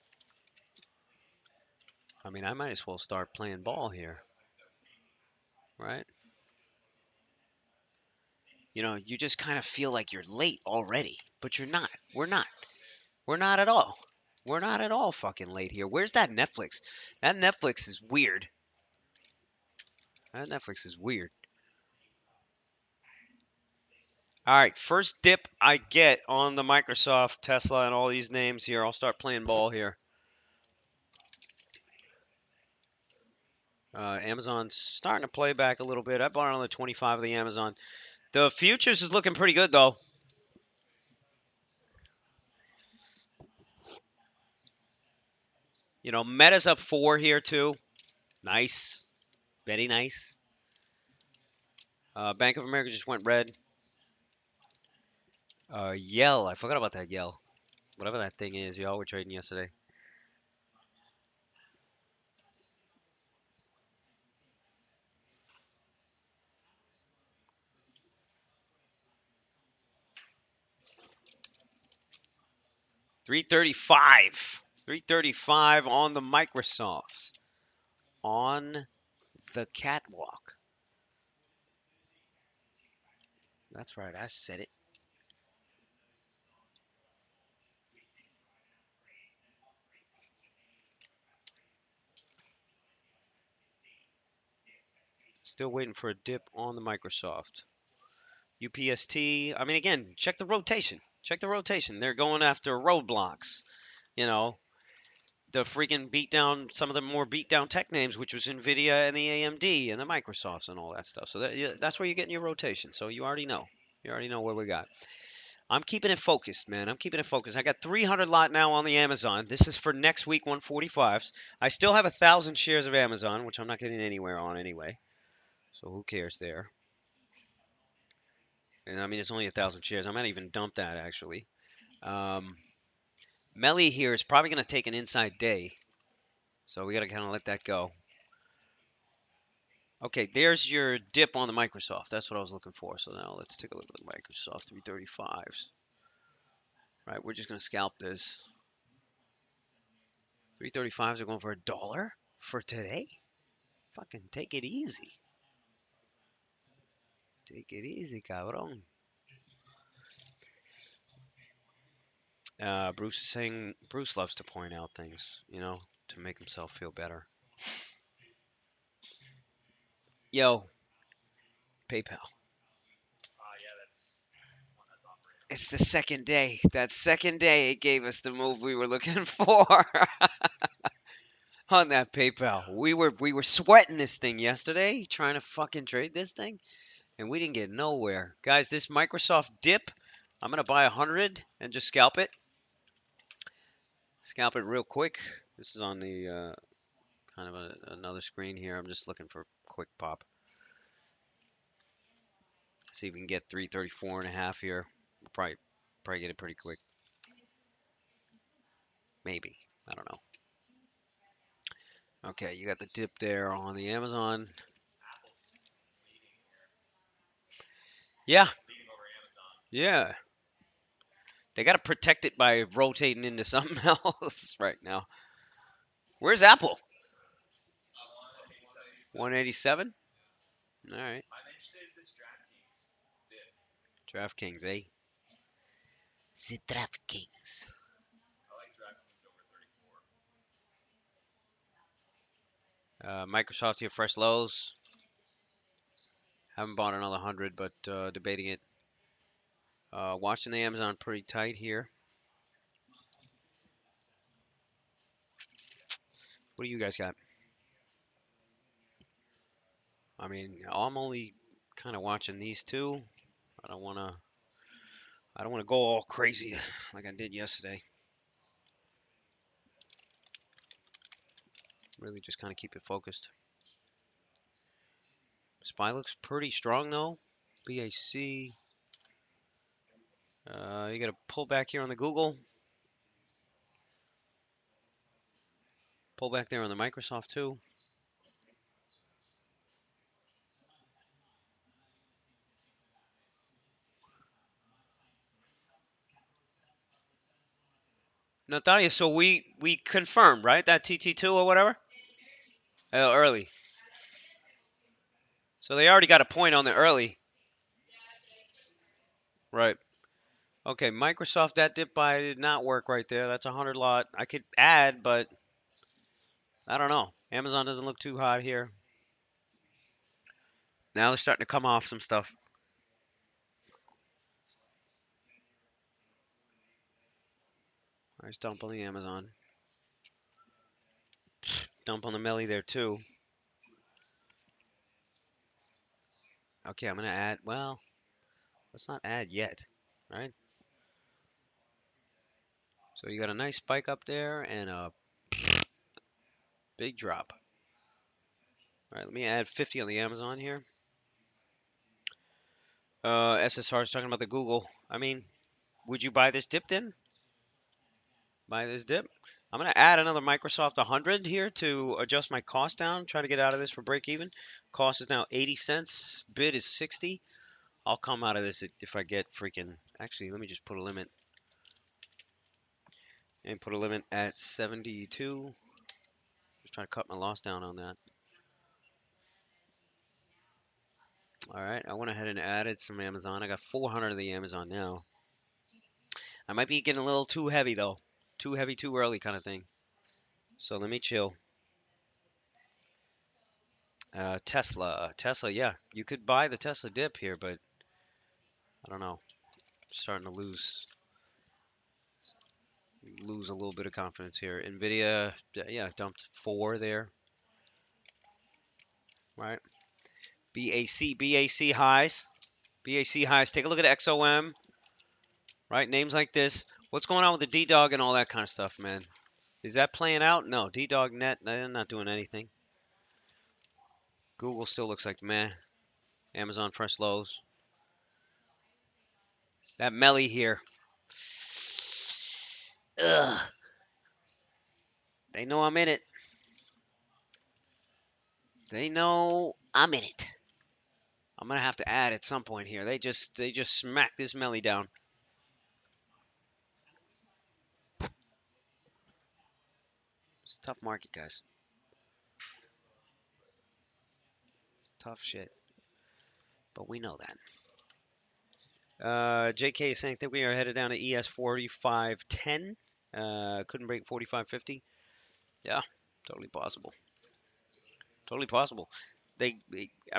I mean, I might as well start playing ball here, right? You just kind of feel like you're late already, but you're not. We're not. We're not at all. We're not at all fucking late here. Where's that Netflix? That Netflix is weird. That Netflix is weird. All right, first dip I get on the Microsoft, Tesla, and all these names here. I'll start playing ball here. Amazon's starting to play back a little bit. I bought another 25 of the Amazon. The futures is looking pretty good though. Meta's up 4 here too. Nice, very nice. Bank of America just went red. Yell, I forgot about that Yell. Whatever that thing is, y'all were trading yesterday. $335. $335 on the Microsofts. On the catwalk. That's right, I said it. Still waiting for a dip on the Microsoft. UPST. I mean, again, check the rotation. Check the rotation. They're going after roadblocks. You know, the freaking beat down some of the more beat down tech names, which was Nvidia and the AMD and the Microsofts and all that stuff. So that's where you're getting your rotation. So you already know. You already know where we got. I'm keeping it focused, man. I'm keeping it focused. I got 300 lot now on the Amazon. This is for next week 145s. I still have 1,000 shares of Amazon, which I'm not getting anywhere on anyway. So who cares there? And I mean, it's only 1,000 shares. I might even dump that actually. Um, Melly here is probably going to take an inside day. So we got to kind of let that go. Okay, there's your dip on the Microsoft. That's what I was looking for. So now let's take a look at the Microsoft 335s. Right, we're just going to scalp this. 335s are going for $1 for today? Fucking take it easy. Take it easy, cabrón. Bruce is saying Bruce loves to point out things, to make himself feel better. Yo, PayPal. It's the second day. That second day it gave us the move we were looking for on that PayPal. We were sweating this thing yesterday, trying to fucking trade this thing, and we didn't get nowhere. Guys, this Microsoft dip, I'm gonna buy 100 and just scalp it. Scalp it real quick. This is on the kind of another screen here. I'm just looking for quick pop. See if we can get 334 and a half here. We'll probably get it pretty quick. Maybe. I don't know. Okay, you got the dip there on the Amazon. Yeah. Yeah. They got to protect it by rotating into something else right now. Where's Apple? 187? All right. DraftKings, eh? The DraftKings. Microsoft here, fresh lows. Haven't bought another 100, but debating it. Watching the Amazon pretty tight here. What do you guys got? I mean, I'm only kind of watching these two. I don't want to. I don't want to go all crazy like I did yesterday. Really just kind of keep it focused. SPY looks pretty strong though. BAC. You got to pull back here on the Google. Pull back there on the Microsoft too. Natalia, so we confirmed, right? That TT2 or whatever? Early. So they already got a point on the early. Right. Okay, Microsoft, that dip buy did not work right there. That's a 100 lot. I could add, but I don't know. Amazon doesn't look too hot here. Now they're starting to come off some stuff. Nice dump on the Amazon. Dump on the Melly there too. Okay, I'm going to add. Well, let's not add yet, right? So you got a nice spike up there and a big drop. All right, let me add 50 on the Amazon here. SSR is talking about the Google. I mean, would you buy this dip then? Buy this dip? I'm going to add another Microsoft 100 here to adjust my cost down. Try to get out of this for break even. Cost is now 80 cents. Bid is 60. I'll come out of this if I get freaking. Actually, let me just put a limit. And put a limit at 72. Just try to cut my loss down on that. All right, I went ahead and added some Amazon. I got 400 of the Amazon now. I might be getting a little too heavy though. Too heavy, too early kind of thing. So let me chill. Tesla, yeah, you could buy the Tesla dip here, but I don't know. Starting to lose a little bit of confidence here. Nvidia, yeah, dumped 4 there, right? BAC highs, BAC highs. Take a look at XOM, right? Names like this. What's going on with the D-Dog and all that kind of stuff, man? Is that playing out? No, D-Dog net, they're not doing anything. Google still looks like meh. Amazon fresh lows. That Melly here. Ugh. They know I'm in it. They know I'm in it. I'm gonna have to add at some point here. They just smacked this Melly down. It's a tough market, guys. It's tough shit. But we know that. JK is saying, I think we are headed down to ES 4510. Couldn't break 4550. Yeah, totally possible. Totally possible. I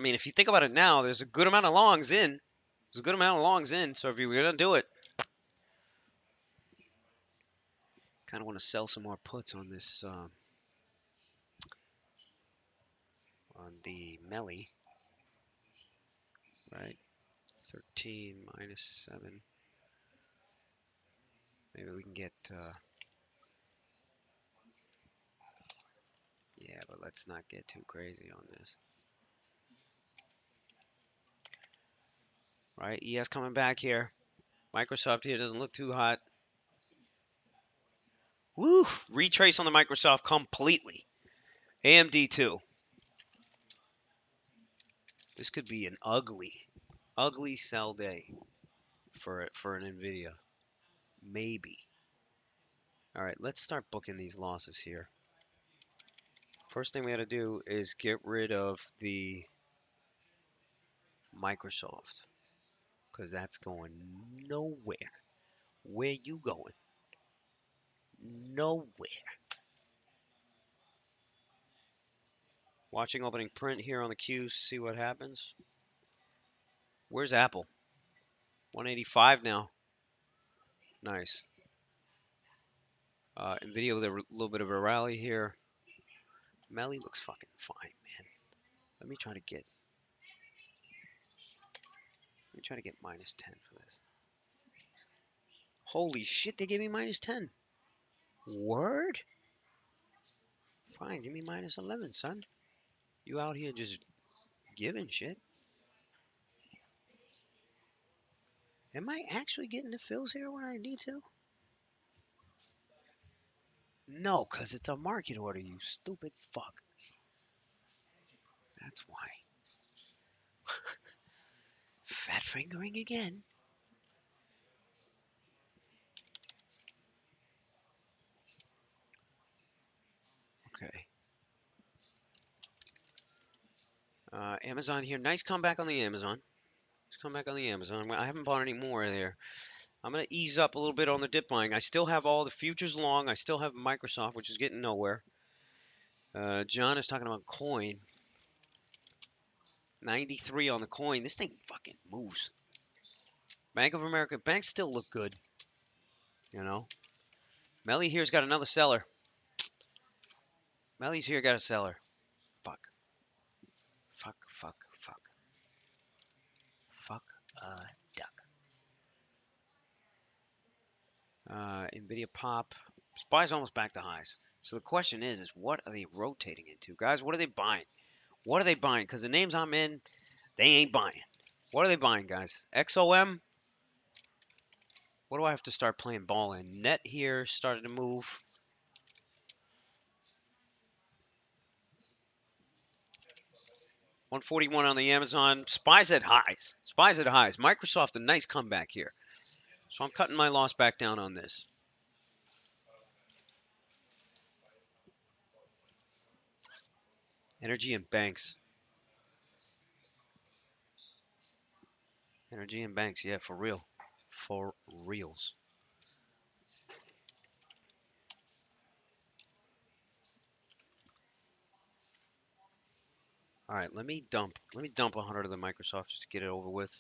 mean, if you think about it now, there's a good amount of longs in. There's a good amount of longs in. So if you were gonna do it, kind of want to sell some more puts on this, on the Melly, right? 13 minus 7. Maybe we can get, yeah, but let's not get too crazy on this. Right, ES coming back here. Microsoft here doesn't look too hot. Woo! Retrace on the Microsoft completely. AMD too. This could be an ugly sell day for an Nvidia. Maybe. All right, let's start booking these losses here. First thing we got to do is get rid of the Microsoft because that's going nowhere. Where you going? Nowhere. Watching opening print here on the Qs, see what happens. Where's Apple? 185 now. Nice. Nvidia with a little bit of a rally here. Melly looks fucking fine, man. Let me try to get. Let me try to get minus 10 for this. Holy shit! They gave me minus 10. Word? Fine, give me minus 11, son. You out here just giving shit. Am I actually getting the fills here when I need to? No, because it's a market order, you stupid fuck. That's why. Fat fingering again. Okay. Amazon here. Nice comeback on the Amazon. Nice comeback on the Amazon. I haven't bought any more there. I'm going to ease up a little bit on the dip buying. I still have all the futures long. I still have Microsoft, which is getting nowhere. John is talking about coin. 93 on the coin. This thing fucking moves. Bank of America. Banks still look good. You know. Melly here's got another seller. Melly's here got a seller. Fuck. Fuck, fuck, fuck. Fuck a duck. Nvidia pop. SPY's almost back to highs. So the question is what are they rotating into? Guys, what are they buying? What are they buying? Because the names I'm in, they ain't buying. What are they buying, guys? XOM? What do I have to start playing ball in? Net here started to move. $141 on the Amazon. SPY's at highs. SPY's at highs. Microsoft, a nice comeback here. So I'm cutting my loss back down on this. Energy and banks. Energy and banks, yeah, for real. For reals. All right, let me dump 100 of the Microsoft just to get it over with.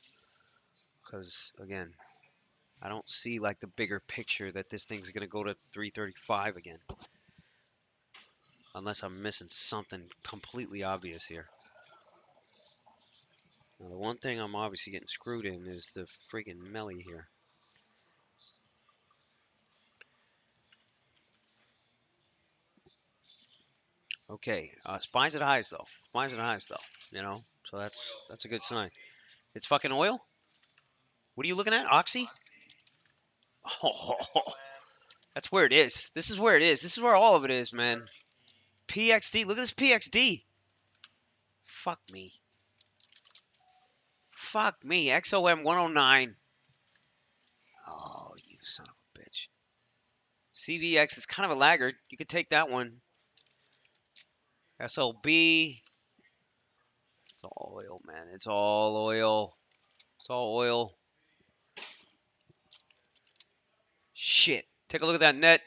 Because again, I don't see like the bigger picture that this thing's gonna go to 335 again. Unless I'm missing something completely obvious here. Now, the one thing I'm obviously getting screwed in is the freaking Melly here. Okay, SPY's at highs though. SPY's at highs though. You know, so that's a good sign. It's fucking oil. What are you looking at? Oxy? Oh, that's where it is. This is where it is. This is where all of it is, man. PXD. Look at this PXD. Fuck me. Fuck me. XOM 109. Oh, you son of a bitch. CVX is kind of a laggard. You could take that one. SLB. It's all oil, man. It's all oil. It's all oil. Shit. Take a look at that net.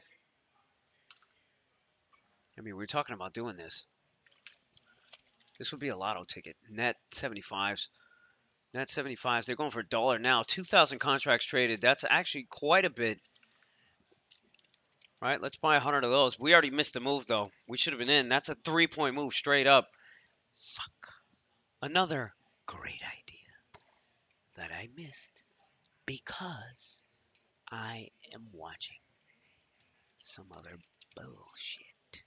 I mean, we were talking about doing this. This would be a lotto ticket. Net 75s. Net 75s. They're going for $1 now. 2,000 contracts traded. That's actually quite a bit. Right, let's buy 100 of those. We already missed the move, though. We should have been in. That's a 3-point move straight up. Fuck. Another great idea that I missed because I am watching some other bullshit.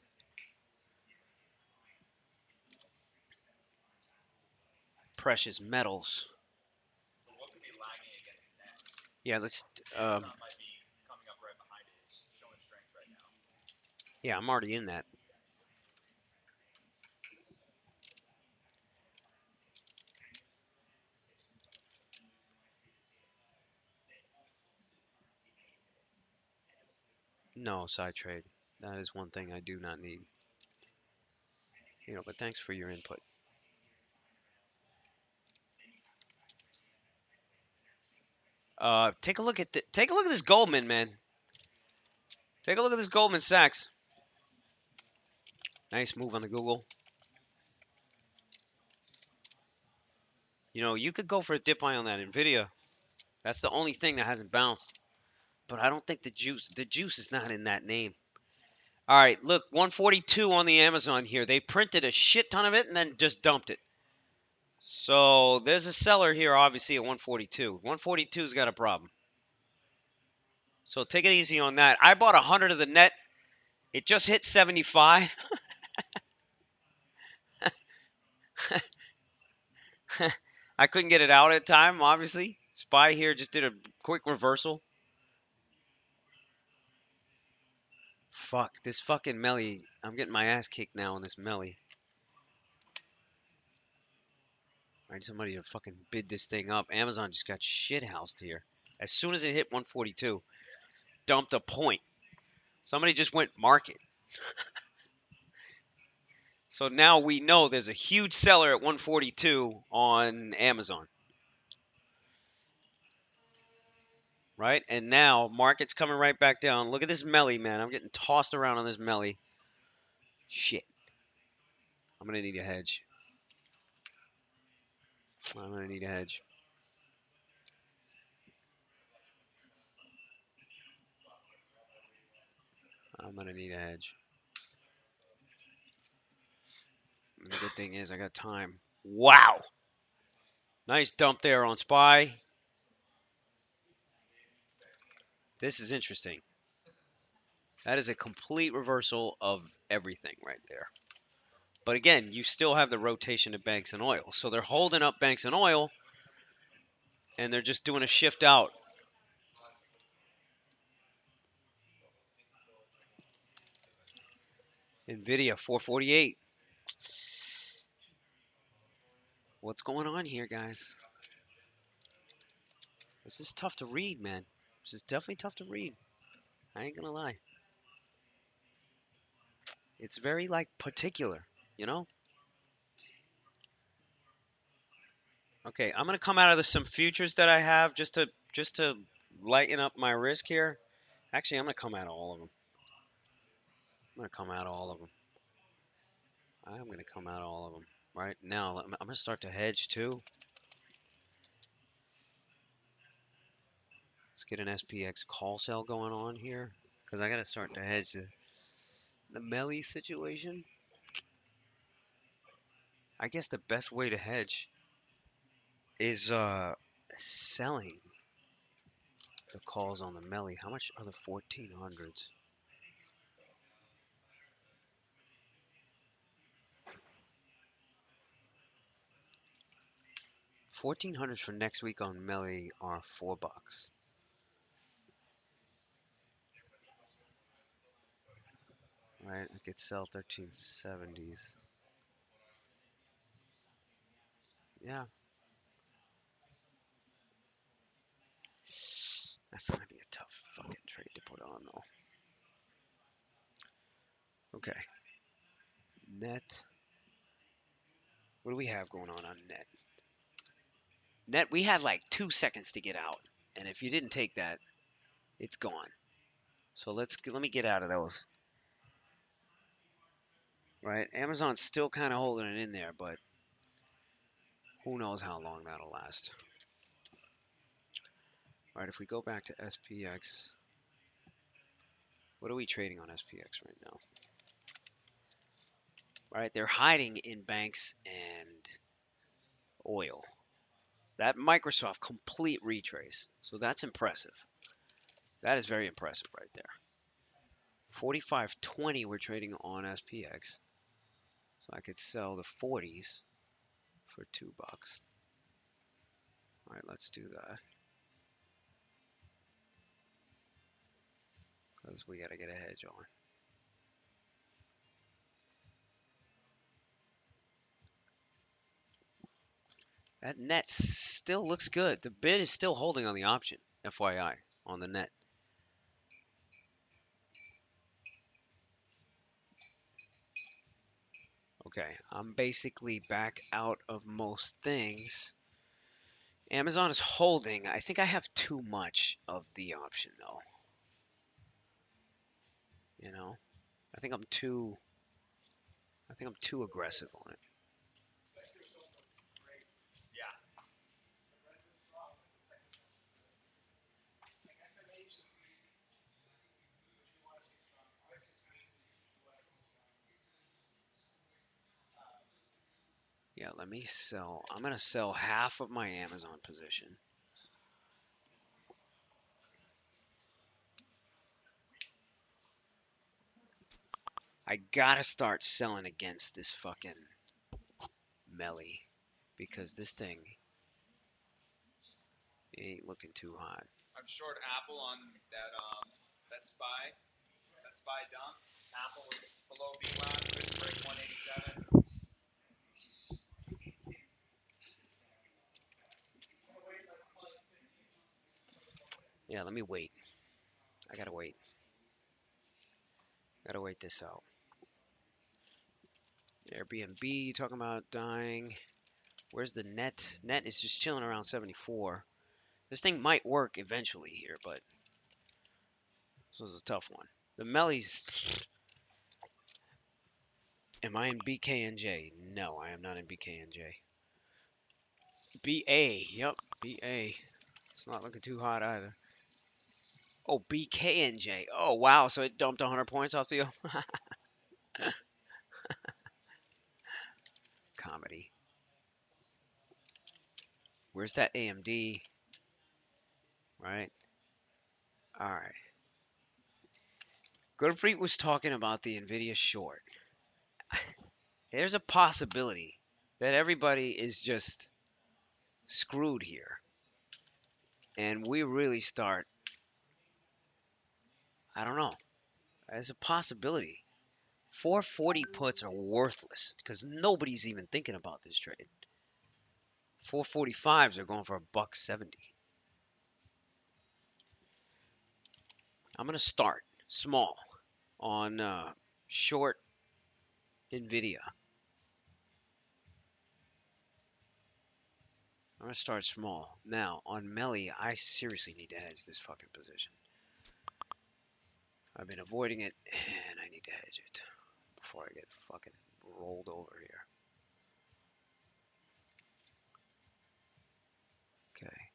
Precious metals. Yeah, let's. Yeah, I'm already in that. No, side trade. That is one thing I do not need. You know, but thanks for your input. Take a look at this Goldman, man. Take a look at this Goldman Sachs. Nice move on the Google. You know, you could go for a dip buy on that Nvidia. That's the only thing that hasn't bounced. But I don't think the juice is not in that name. All right, look, 142 on the Amazon here. They printed a shit ton of it and then just dumped it. So there's a seller here, obviously, at 142. 142's got a problem. So take it easy on that. I bought 100 of the net. It just hit 75. I couldn't get it out at time, obviously. Spy here just did a quick reversal. Fuck, this fucking Melly. I'm getting my ass kicked now on this Melly. I need somebody to fucking bid this thing up. Amazon just got shithoused here. As soon as it hit 142, dumped a point. Somebody just went market. So now we know there's a huge seller at 142 on Amazon. Right? And now market's coming right back down. Look at this Melly, man. I'm getting tossed around on this Melly. Shit. I'm going to need a hedge. I'm going to need a hedge. I'm going to need a hedge. And the good thing is I got time. Wow. Nice dump there on SPY. This is interesting. That is a complete reversal of everything right there. But again, you still have the rotation of banks and oil. So they're holding up banks and oil, and they're just doing a shift out. NVIDIA 448. What's going on here, guys? This is tough to read, man. This is definitely tough to read. I ain't gonna lie. It's very like particular, you know? Okay, I'm gonna come out of some futures that I have just to lighten up my risk here. Actually, I'm gonna come out of all of them. I'm gonna come out of all of them. I'm gonna come out of all of them. Right now, I'm gonna start to hedge too. Let's get an SPX call sell going on here because I gotta start to hedge the Melly situation. I guess the best way to hedge is selling the calls on the Melly. How much are the 1400s? 1400s for next week on Melly are $4. Right, I could sell 1370s. Yeah, that's gonna be a tough fucking trade to put on though. Okay, net. What do we have going on net? Net, we had like 2 seconds to get out, and if you didn't take that, it's gone. So let me get out of those. Right, Amazon's still kind of holding it in there, but who knows how long that'll last. All right, if we go back to SPX, what are we trading on SPX right now? All right, they're hiding in banks and oil. That Microsoft complete retrace, so that's impressive. That is very impressive right there. 45.20 we're trading on SPX. So I could sell the 40s for $2. All right, let's do that. Because we got to get a hedge on. That net still looks good. The bid is still holding on the option, FYI, on the net. Okay, I'm basically back out of most things. Amazon is holding. I think I have too much of the option though. You know, I think I'm too aggressive on it. Yeah, let me sell. I'm going to sell half of my Amazon position. I got to start selling against this fucking Melly because this thing ain't looking too hot. I'm short Apple on that spy dump. Apple was below B last, couldn't break 187. Yeah, let me wait. I gotta wait. Gotta wait this out. Airbnb, you talking about dying? Where's the net? Net is just chilling around 74. This thing might work eventually here, but this was a tough one. The Mellies. Am I in BKNJ? No, I am not in BKNJ. BA. Yep, BA. It's not looking too hot either. Oh, BKNJ. Oh, wow. So it dumped 100 points off the comedy. Where's that AMD? Right. All right. Goodfried was talking about the Nvidia short. There's a possibility that everybody is just screwed here. And we really start, I don't know. There's a possibility. 440 puts are worthless because nobody's even thinking about this trade. 445s are going for a buck 70. I'm going to start small on short Nvidia. I'm going to start small. Now, on Melly, I seriously need to hedge this fucking position. I've been avoiding it, and I need to hedge it before I get fucking rolled over here. Okay.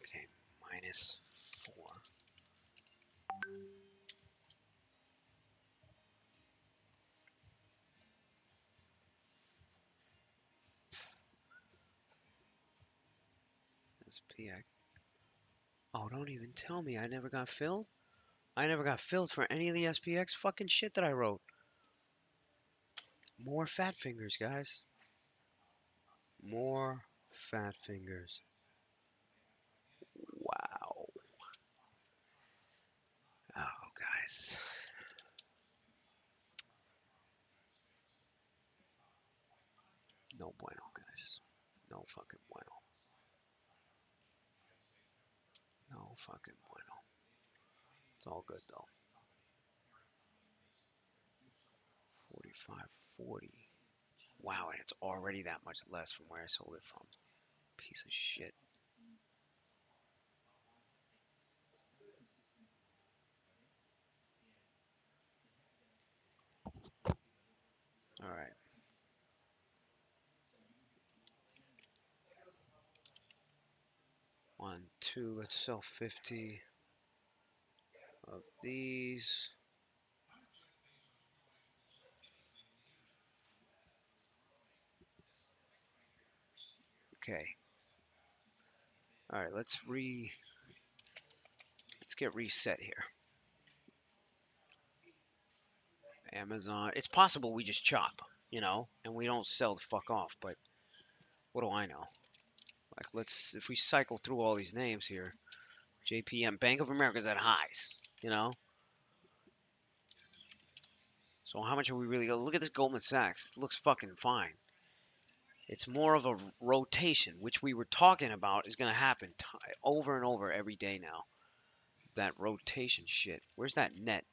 Okay, -4. SPX. Oh, don't even tell me I never got filled. I never got filled for any of the SPX fucking shit that I wrote. More fat fingers, guys. More fat fingers. Wow. Oh, guys. No bueno, guys. No fucking bueno. No fucking bueno. It's all good, though. 45, 40. Wow, and it's already that much less from where I sold it from. Piece of shit. All right. 1, 2, let's sell 50 of these. Okay. All right, let's get reset here. Amazon. It's possible we just chop, and we don't sell the fuck off, but what do I know? Like, if we cycle through all these names here, JPM, Bank of America's at highs, you know? So how much are we really going to look at this Goldman Sachs? It looks fucking fine. It's more of a rotation, which we were talking about is going to happen over and over every day now. That rotation shit. Where's that net?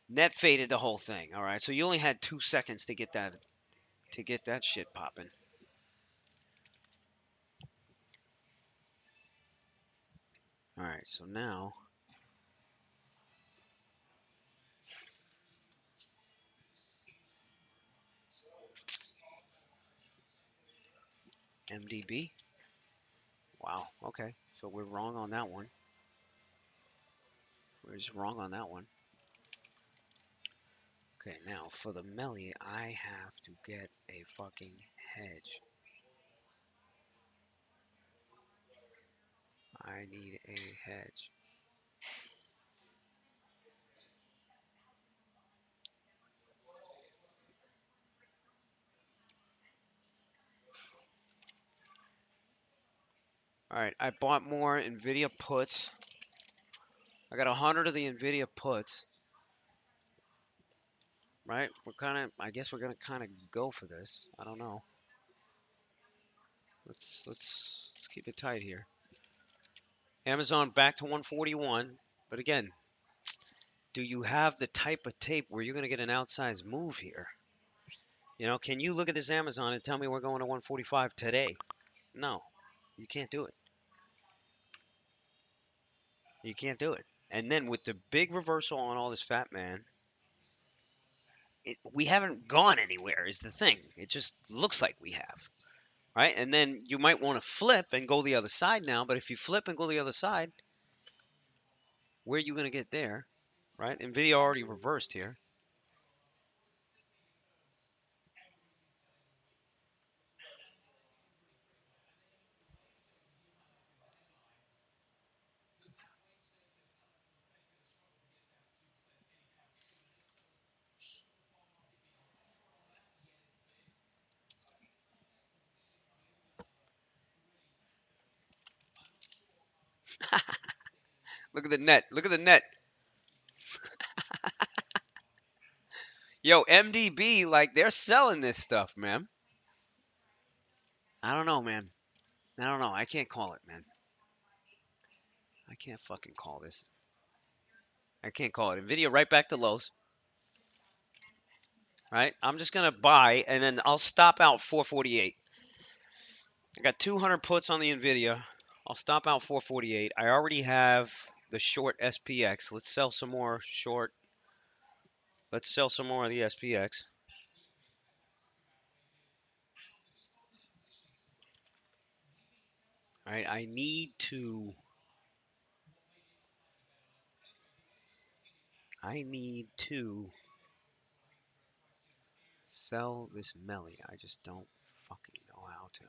Net faded the whole thing. All right, so you only had 2 seconds to get that shit popping. All right, so now MDB. Wow. Okay, so we're wrong on that one. We're just wrong on that one. Okay, now for the Melly, I have to get a fucking hedge. I need a hedge. All right, I bought more NVIDIA puts. I got 100 of the NVIDIA puts. Right? I guess we're gonna kind of go for this. I don't know. Let's keep it tight here. Amazon back to 141, but again, do you have the type of tape where you're gonna get an outsized move here? Can you look at this Amazon and tell me we're going to 145 today? No, you can't do it. You can't do it. And then with the big reversal on all this fat man, we haven't gone anywhere. Is the thing. It just looks like we have. Right? And then you might want to flip and go the other side now. But if you flip and go the other side, where are you going to get there? Right? NVIDIA already reversed here. Look at the net. Look at the net. Yo, MDB, like they're selling this stuff, man. I don't know, man. I don't know. I can't call it, man. I can't fucking call this. I can't call it. NVIDIA right back to lows. Right? I'm just gonna buy and then I'll stop out 448. I got 200 puts on the NVIDIA. I'll stop out 448. I already have the short SPX. Let's sell some more short. Let's sell some more of the SPX. All right, I need to sell this Melly. I just don't fucking know how to.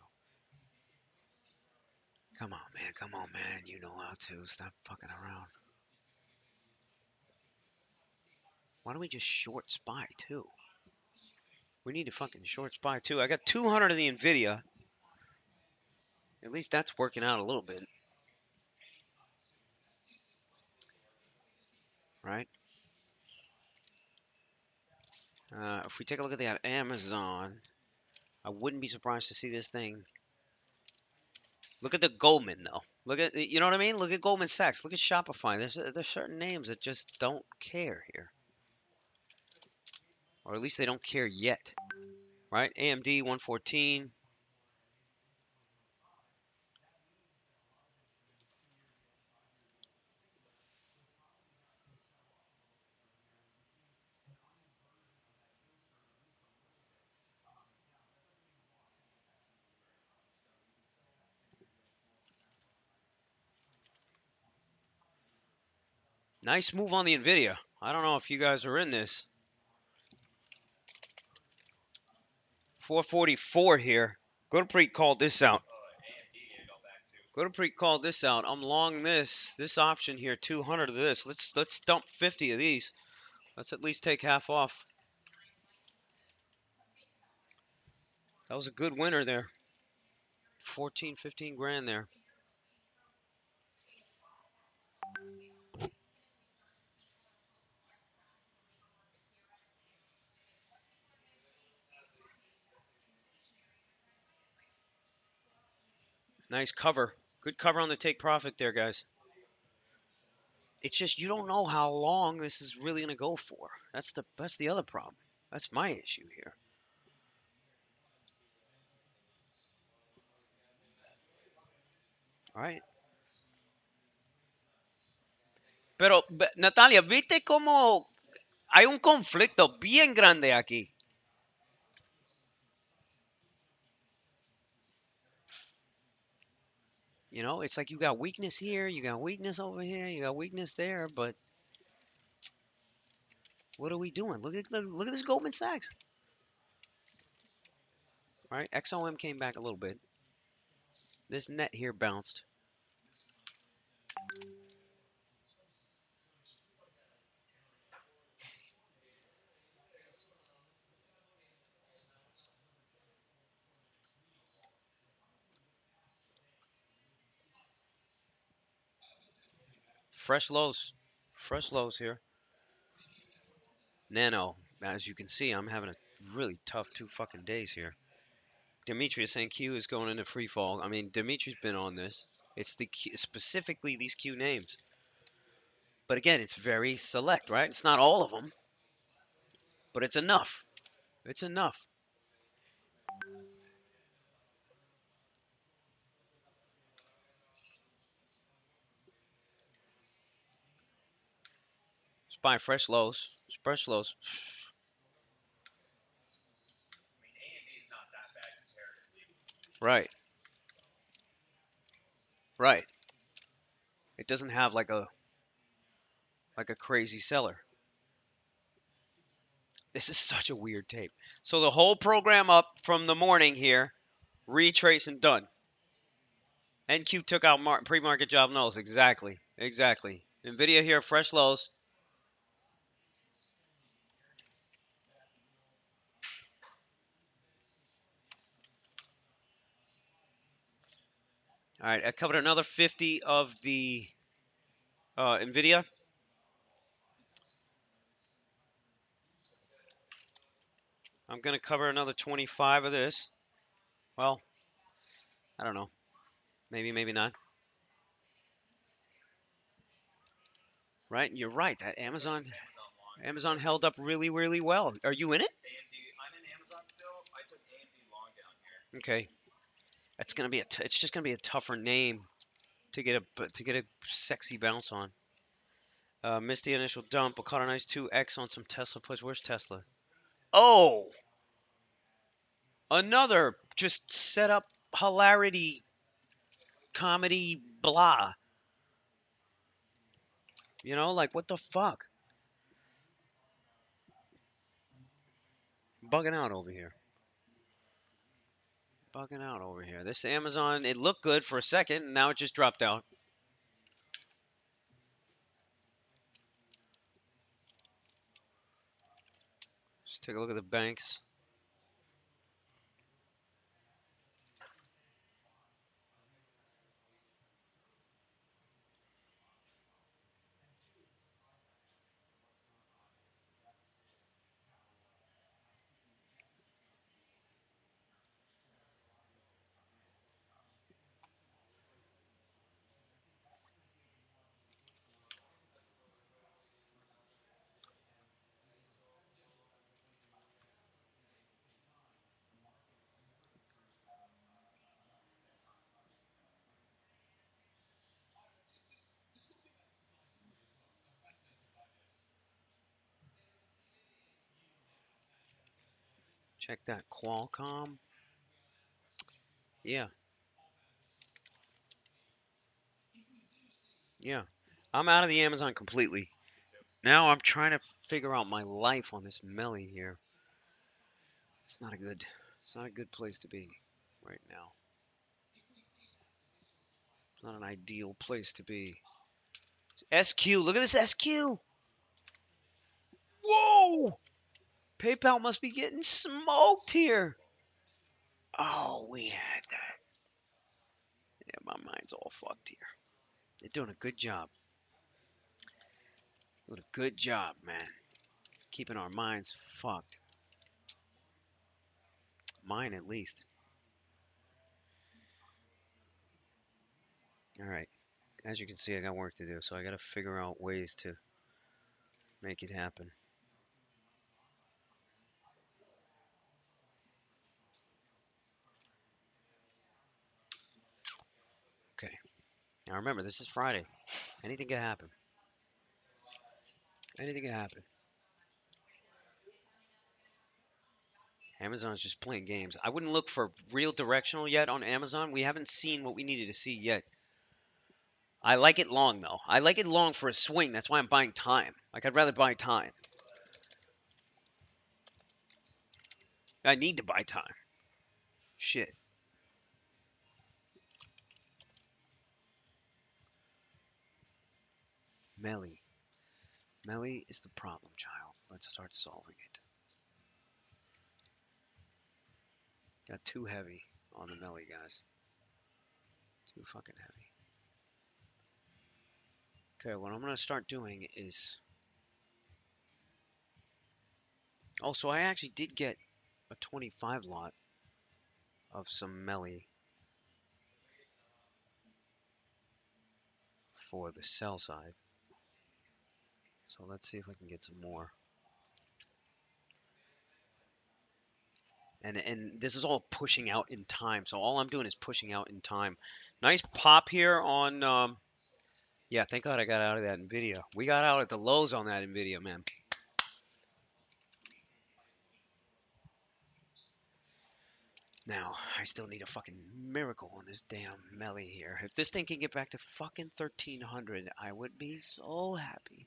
Come on, man. Come on, man. You know how to. Stop fucking around. Why don't we just short SPY too? We need to fucking short SPY too. I got 200 of the NVIDIA. At least that's working out a little bit. Right? If we take a look at that Amazon, I wouldn't be surprised to see this thing. Look at the Goldman though. Look at you know what I mean. Look at Goldman Sachs. Look at Shopify. There's certain names that just don't care here, or at least they don't care yet. Right? AMD 114. Nice move on the Nvidia. I don't know if you guys are in this. 444 here. Gurpreet called this out. Gurpreet called this out. I'm long this option here. 200 of this. Let's dump 50 of these. Let's at least take half off. That was a good winner there. 14, 15 grand there. Nice cover. Good cover on the take profit there, guys. It's just you don't know how long this is really going to go for. That's the other problem. That's my issue here. All right. Pero, Natalia, ¿viste cómo hay un conflicto bien grande aquí? It's like you got weakness here, you got weakness over here, you got weakness there, but what are we doing? Look at this Goldman Sachs. All right, XOM came back a little bit. This net here bounced. Fresh lows. Fresh lows here. Nano. As you can see, I'm having a really tough 2 fucking days here. Demetrius NQ is going into free fall. I mean, Dimitri's been on this. It's the Q, specifically these Q names. But again, it's very select, right? It's not all of them, but it's enough. It's enough. Just buy fresh lows. Fresh lows. I mean, A&D's not that bad comparatively. Right. Right. It doesn't have like a crazy seller. This is such a weird tape. So the whole program up from the morning here, retrace and done. NQ took out pre-market job nulls. Exactly. Exactly. Nvidia here, fresh lows. All right, I covered another 50 of the Nvidia. I'm going to cover another 25 of this. Well, I don't know. Maybe, maybe not. Right? You're right. That Amazon held up really, really well. Are you in it? AMD, I'm in Amazon still. I took AMD long down here. Okay. That's going to be it's just going to be a tougher name to get a sexy bounce on. Missed the initial dump, but caught a nice 2x on some Tesla puts. Where's Tesla? Oh, another just set up hilarity comedy blah. You know, like what the fuck? Bugging out over here. Bugging out over here. This Amazon, it looked good for a second, and now it just dropped out. Just take a look at the banks. Check that Qualcomm. Yeah, yeah. I'm out of the Amazon completely. Now I'm trying to figure out my life on this Melly here. It's not a good, it's not a good place to be right now. It's not an ideal place to be. SQ, look at this SQ. Whoa! PayPal must be getting smoked here. Oh, we had that. Yeah, my mind's all fucked here. They're doing a good job. Doing a good job, man. Keeping our minds fucked. Mine, at least. All right. As you can see, I got work to do, so I got to figure out ways to make it happen. Okay. Now remember, this is Friday. Anything can happen. Anything can happen. Amazon's just playing games. I wouldn't look for real directional yet on Amazon. We haven't seen what we needed to see yet. I like it long, though. I like it long for a swing. That's why I'm buying time. Like, I'd rather buy time. I need to buy time. Shit. Melly. Melly is the problem, child. Let's start solving it. Got too heavy on the Melly, guys. Too fucking heavy. Okay, what I'm gonna start doing is. Oh, so I actually did get a 25 lot of some Melly for the sell side. So let's see if I can get some more. And this is all pushing out in time. So all I'm doing is pushing out in time. Nice pop here on. Yeah, thank God I got out of that Nvidia. We got out at the lows on that Nvidia, man. Now, I still need a fucking miracle on this damn Melly here. If this thing can get back to fucking 1300, I would be so happy.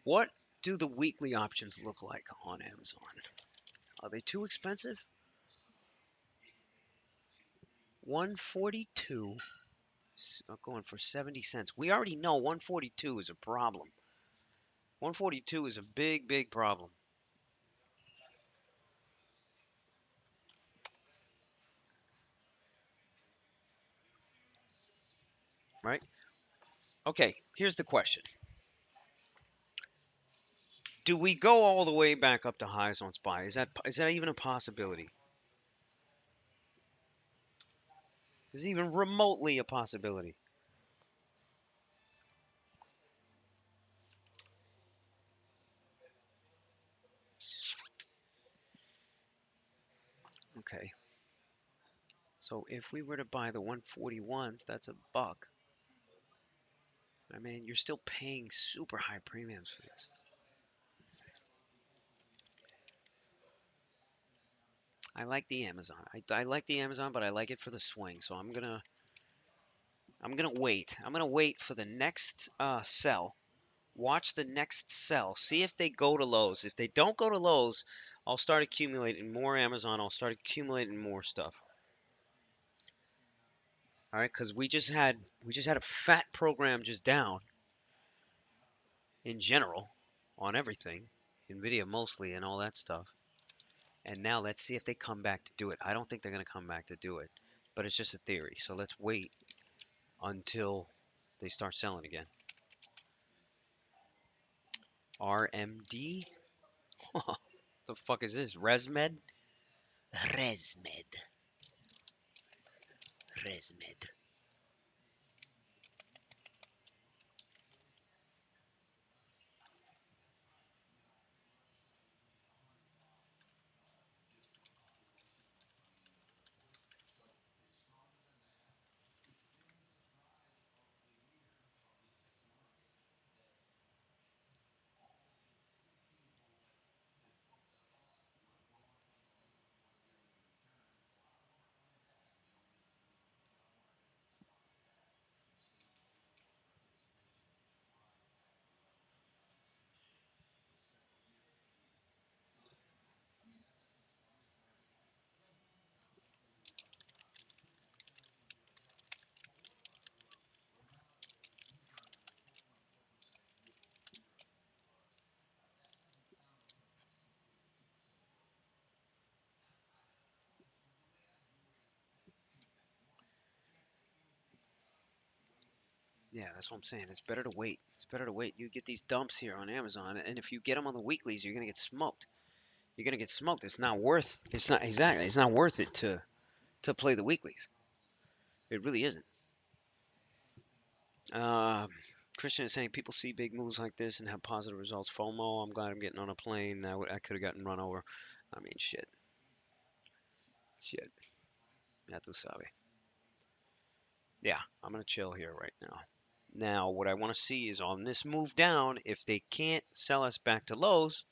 What do the weekly options look like on Amazon? Are they too expensive? 142. Going for 70 cents. We already know 142 is a problem. 142 is a big, big problem. Right? Okay, here's the question. Do we go all the way back up to highs on SPY? Is that even a possibility? Is it even remotely a possibility? Okay. So if we were to buy the 141s, that's a buck. I mean, you're still paying super high premiums for this. I like the Amazon. I like the Amazon, but I like it for the swing. So I'm gonna wait. I'm gonna wait for the next sell. Watch the next sell. See if they go to lows. If they don't go to lows, I'll start accumulating more Amazon. I'll start accumulating more stuff. All right, because we just had a fat program just down in general on everything, Nvidia mostly and all that stuff. And now let's see if they come back to do it. I don't think they're gonna come back to do it, but it's just a theory. So let's wait until they start selling again. RMD? The fuck is this? ResMed? ResMed. ResMed. Yeah, that's what I'm saying. It's better to wait. It's better to wait. You get these dumps here on Amazon, and if you get them on the weeklies, you're gonna get smoked. You're gonna get smoked. It's not worth. It's not exactly. It's not worth it to play the weeklies. It really isn't. Uh, Christian is saying people see big moves like this and have positive results. FOMO. I'm glad I'm getting on a plane. I could have gotten run over. I mean, shit, shit. Ya tu sabe. Yeah, I'm gonna chill here right now. Now, what I want to see is on this move down, if they can't sell us back to lows,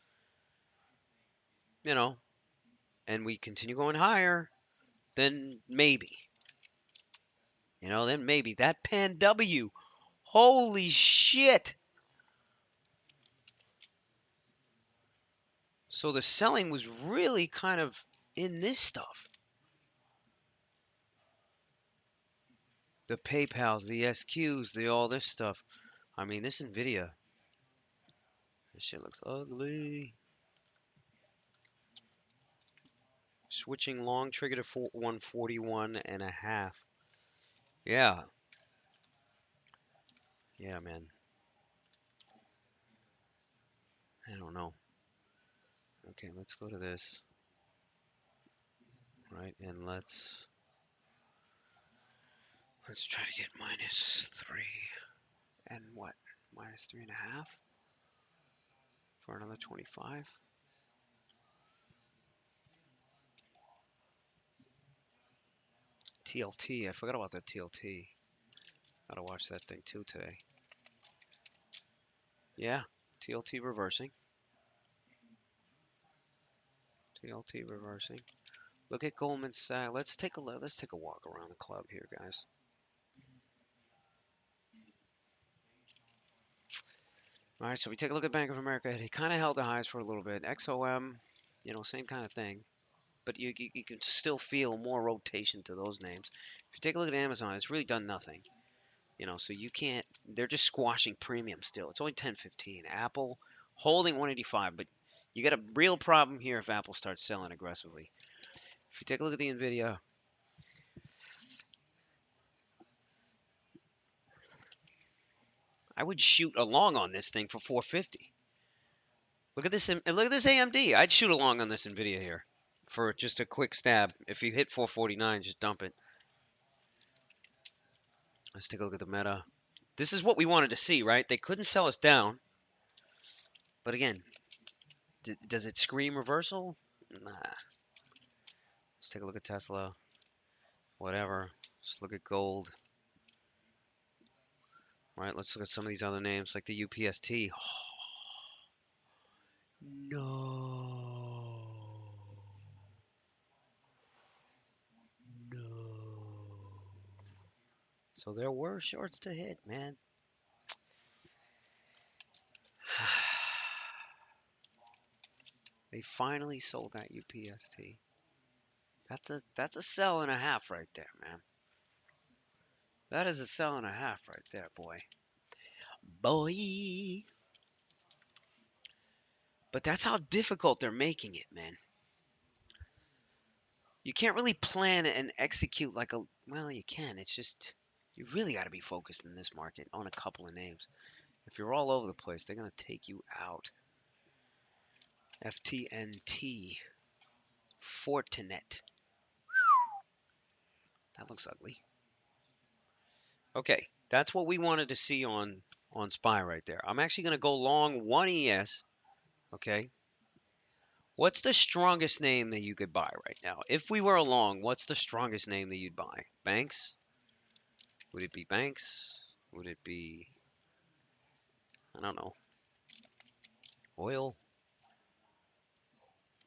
you know, and we continue going higher, then maybe, then maybe that pan W. Holy shit! So the selling was really kind of in this stuff. The PayPal's, the SQs, the all this stuff. I mean, this Nvidia, this shit looks ugly. Switching long trigger to 141 and a half. Yeah, yeah, man. I don't know. Okay, let's go to this, right? And let's try to get -3 and what? -3.5 for another 25. TLT. I forgot about that TLT. Gotta watch that thing too today. Yeah, TLT reversing. TLT reversing. Look at Goldman Sachs. Let's take a walk around the club here, guys. All right, so we take a look at Bank of America. It kind of held the highs for a little bit. XOM, same kind of thing. But you can still feel more rotation to those names. If you take a look at Amazon, it's really done nothing. So you can't. They're just squashing premium still. It's only 10.15. Apple holding 185, but you got a real problem here if Apple starts selling aggressively. If you take a look at the Nvidia, I would shoot along on this thing for 450. Look at this. Look at this AMD. I'd shoot along on this Nvidia here for just a quick stab. If you hit 449, just dump it. Let's take a look at the meta. This is what we wanted to see, right? They couldn't sell us down. But again, does it scream reversal? Nah. Let's take a look at Tesla. Whatever. Let's look at gold. Right, let's look at some of these other names like the UPST. No. No. So there were shorts to hit, man. They finally sold that UPST. That's a sell and a half right there, man. That is a sell and a half right there, boy. Boy. But that's how difficult they're making it, man. You can't really plan and execute like a well, you can. It's just you really got to be focused in this market on a couple of names. If you're all over the place, they're going to take you out. FTNT, Fortinet. That looks ugly. Okay, that's what we wanted to see on SPY right there. I'm actually going to go long 1ES. Okay. What's the strongest name that you could buy right now? If we were along, what's the strongest name that you'd buy? Banks? Would it be Banks? Would it be, I don't know, oil?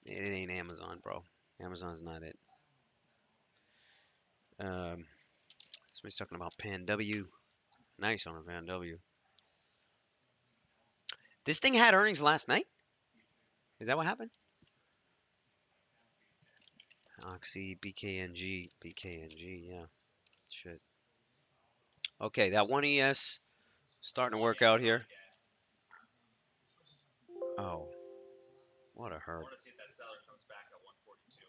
It ain't Amazon, bro. Amazon's not it. Um, Somebody's talking about Pan W. Nice on a Pan W. This thing had earnings last night? Is that what happened? Oxy, BKNG, yeah. Shit. Okay, that 1ES starting to work out here. Oh, what a herb. I want to see if that seller comes back at 142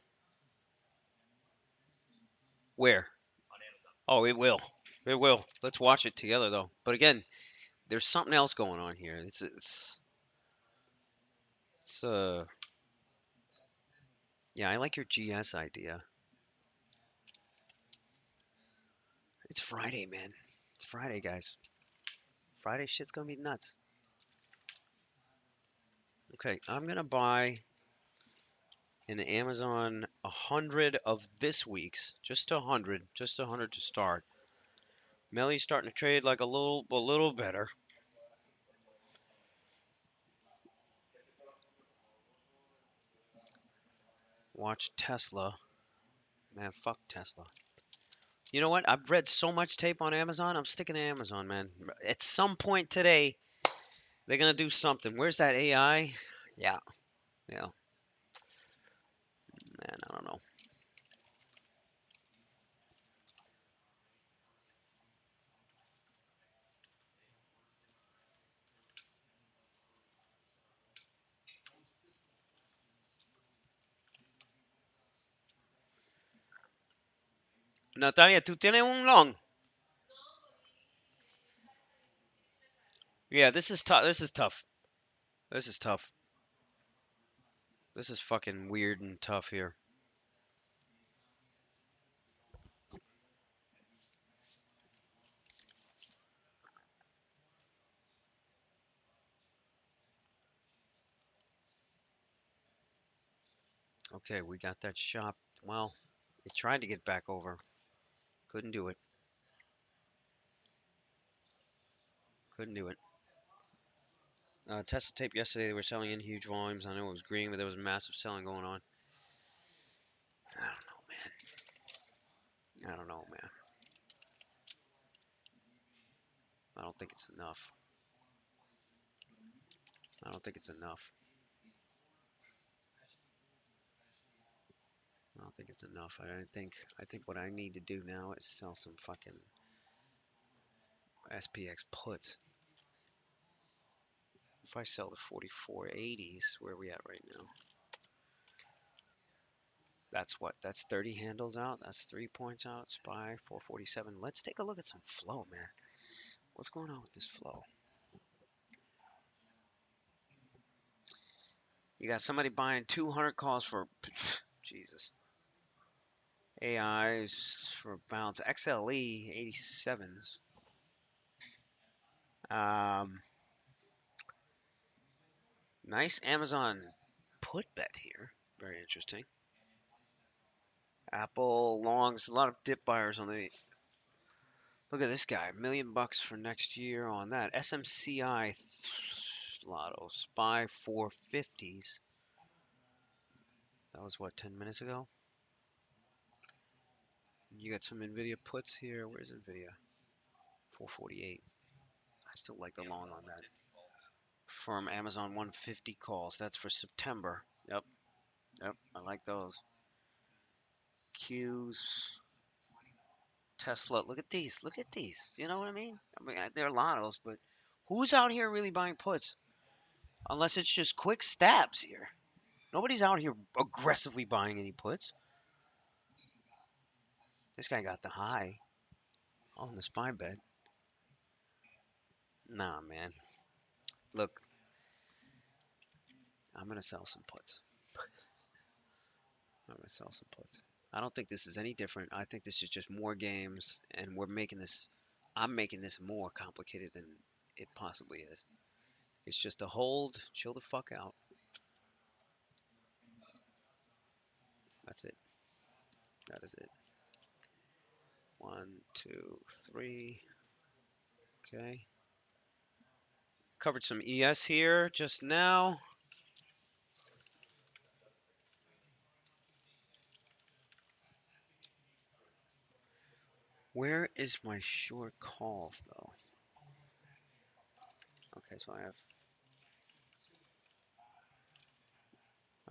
Where? on Amazon. Oh, it will. It will. Let's watch it together, though. But again, there's something else going on here. It's yeah, I like your GS idea. It's Friday, man. It's Friday, guys. Friday shit's gonna be nuts. Okay, I'm gonna buy in Amazon 100 of this week's, just 100, just 100 to start. Melly's starting to trade like a little better. Watch Tesla. Man, fuck Tesla. You know what? I've read so much tape on Amazon. I'm sticking to Amazon, man. At some point today, they're gonna do something. Where's that AI? Yeah, yeah. Man, I don't know. Natalia, tú tienes un long. Yeah, this is tough. This is tough. This is tough. This is fucking weird and tough here. Okay, we got that shop. Well, it tried to get back over. Couldn't do it. Couldn't do it. Tesla tape yesterday, they were selling in huge volumes. I know it was green, but there was massive selling going on. I don't know, man. I don't know, man. I don't think it's enough. I don't think it's enough. I don't think it's enough. I think what I need to do now is sell some fucking SPX puts. If I sell the 4480s, where are we at right now? That's what? That's 30 handles out. That's 3 points out. SPY 447. Let's take a look at some flow, man. What's going on with this flow? You got somebody buying 200 calls for Jesus. AIs for bounce. XLE 87s. Nice Amazon put bet here. Very interesting. Apple longs. A lot of dip buyers on the. Look at this guy. $1,000,000 for next year on that. SMCI Lotto. SPY 450s. That was what, 10 minutes ago? You got some Nvidia puts here. Where's Nvidia? 448. I still like the long on that. From Amazon 150 calls. That's for September. Yep. Yep. I like those. Qs. Tesla. Look at these. Look at these. You know what I mean? They're lottos, but who's out here really buying puts? Unless it's just quick stabs here. Nobody's out here aggressively buying any puts. This guy got the high on the SPY bet. Nah, man. Look, I'm gonna sell some puts. I'm gonna sell some puts. I don't think this is any different. I think this is just more games, and we're making this. I'm making this more complicated than it possibly is. It's just a hold, chill the fuck out. That's it. That is it. 1, 2, 3. Okay. Covered some ES here just now. Where is my short calls though? Okay, so I have.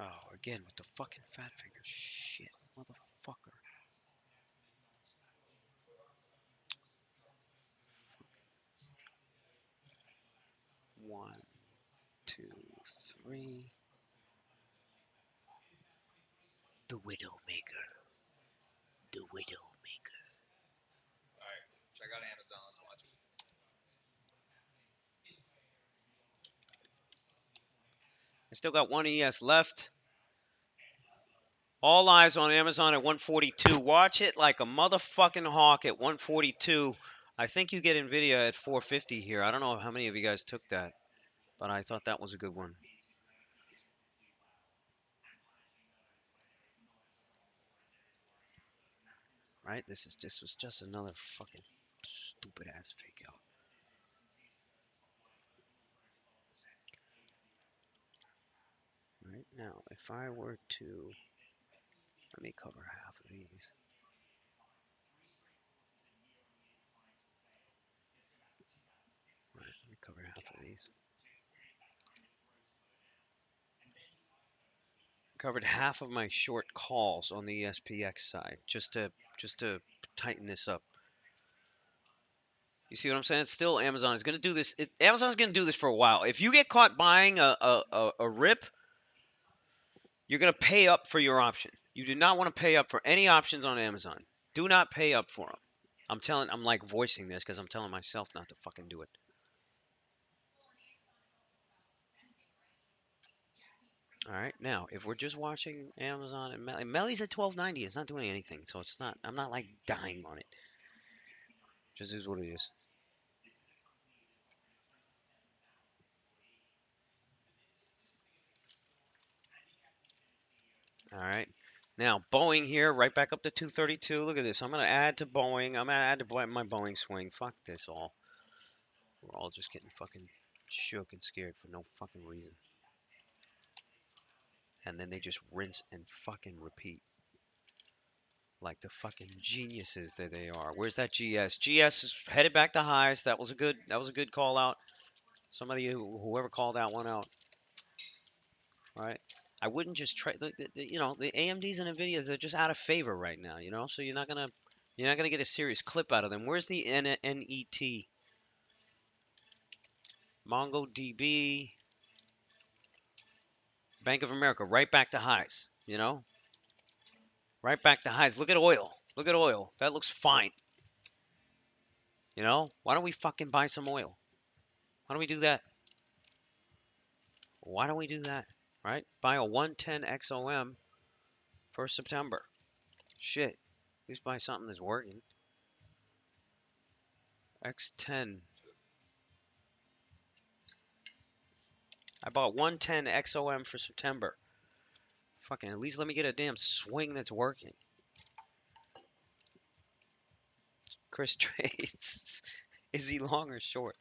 Oh, again with the fucking fat finger. Shit, motherfucker. 1, 2, 3. The Widowmaker. The Widowmaker. Alright, check out Amazon. Let's watch it. I still got one ES left. All eyes on Amazon at 142. Watch it like a motherfucking hawk at 142. I think you get Nvidia at 450 here. I don't know how many of you guys took that, but I thought that was a good one. Right? This was just another fucking stupid ass fake out. Right now, if I were to let me cover half of these. Right, let me cover half of these. Covered half of my short calls on the SPX side just to tighten this up. You see what I'm saying? Still, Amazon is going to do this. Amazon's going to do this for a while. If you get caught buying a rip, you're going to pay up for your option. You do not want to pay up for any options on Amazon. Do not pay up for them. I'm like voicing this because I'm telling myself not to fucking do it. All right, now if we're just watching Amazon and Melly's at 12.90, it's not doing anything, so it's not. I'm not like dying on it. Just is what it is. All right. Now Boeing here, right back up to 232. Look at this. I'm gonna add to Boeing. I'm gonna add to my Boeing swing. Fuck this all. We're all just getting fucking shook and scared for no fucking reason. And then they just rinse and fucking repeat like the fucking geniuses that they are. Where's that GS? GS is headed back to highs. That was a good call out. Somebody whoever called that one out, right? I wouldn't just try the AMDs and Nvidias, they're just out of favor right now, so you're not gonna get a serious clip out of them. Where's the NET? MongoDB, Bank of America, right back to highs. Right back to highs. Look at oil. Look at oil. That looks fine. Why don't we fucking buy some oil? Why don't we do that? Why don't we do that? Right? Buy a 110 XOM for September. Shit. At least buy something that's working. X10. I bought 110 XOM for September. Fucking at least let me get a damn swing that's working. Chris trades. Is he long or short?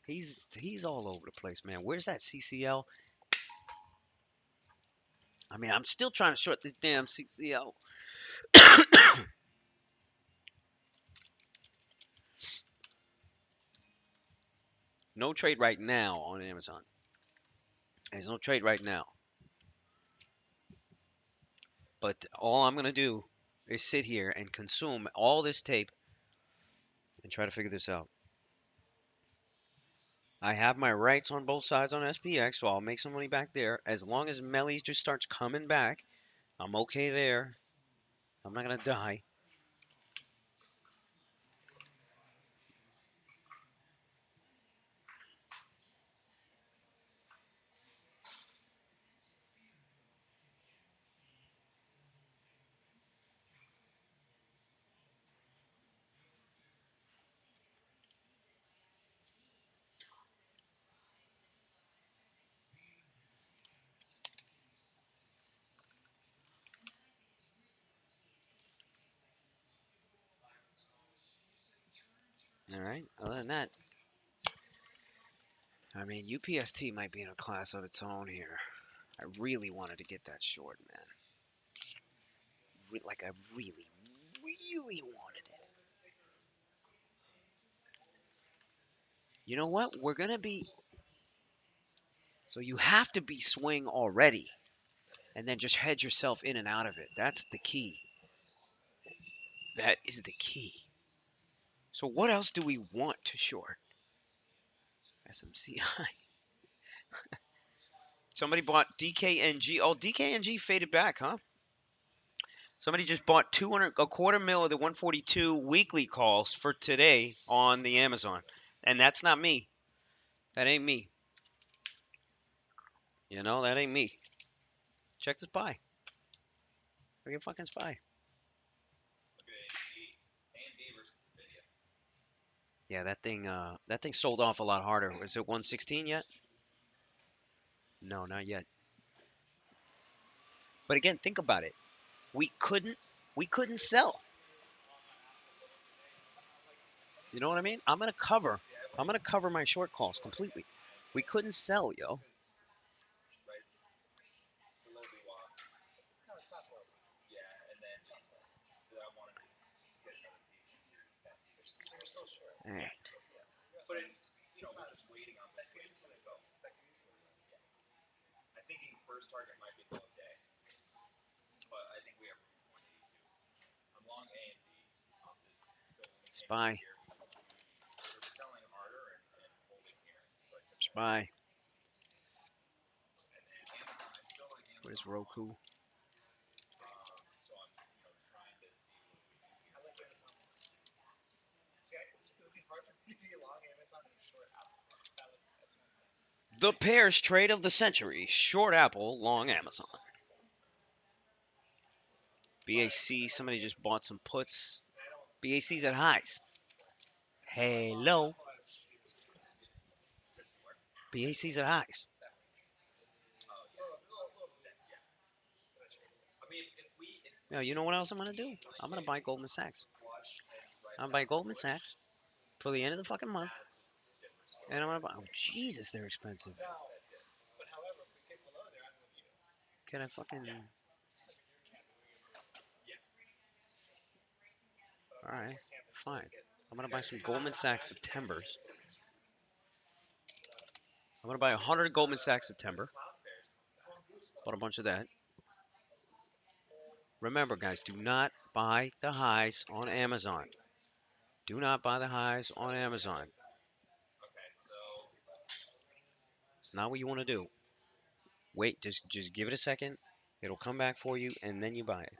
He's all over the place, man. Where's that CCL? I mean, I'm still trying to short this damn CCL. No trade right now on Amazon. There's no trade right now. But all I'm going to do is sit here and consume all this tape and try to figure this out. I have my rights on both sides on SPX, so I'll make some money back there. As long as Melly just starts coming back, I'm okay there. I'm not going to die. All right. Other than that, I mean, UPST might be in a class of its own here. I really wanted to get that short, man. Like, I really, really wanted it. You know what? We're going to be. So you have to be swing already and then just hedge yourself in and out of it. That's the key. That is the key. So what else do we want to short? SMCI. Somebody bought DKNG. Oh, DKNG faded back, huh? Somebody just bought 200, a quarter mil of the 142 weekly calls for today on the Amazon. And that's not me. That ain't me. That ain't me. Check the spy. Look at fucking spy. Look at AMD versus Nvidia. Yeah, that thing sold off a lot harder. Is it 116 yet? No, not yet. But again, think about it. We couldn't we couldn't sell. You know what I mean? I'm gonna cover my short calls completely. We couldn't sell, yo. Below BWAP. No, it's not below. Yeah, and then just I wanted to get another piece into that piece. So you're still short. All right. But it's we're just waiting on this wave to go. Yeah. I'm thinking first target might be below day, but I think we have room for 182. I'm long AMD on this, so when we came Spy. here, we're selling harder and holding here. So I took that. Spy. And then Amazon, I still like Where's Amazon a lot. Roku? So I'm trying to see what we do here. The pairs trade of the century: short Apple, long Amazon. BAC, somebody just bought some puts. BAC's at highs. Hello. BAC's at highs. Now, you know what else I'm going to do? I'm going to buy Goldman Sachs. I'm going to buy Goldman Sachs till the end of the fucking month. And I'm going to buy. Oh, Jesus, they're expensive. Can I fucking. Alright, fine. I'm going to buy some Goldman Sachs Septembers. I'm going to buy 100 Goldman Sachs September. Bought a bunch of that. Remember, guys, do not buy the highs on Amazon. Do not buy the highs on Amazon. It's not what you want to do. Wait, just give it a second. It'll come back for you, and then you buy it.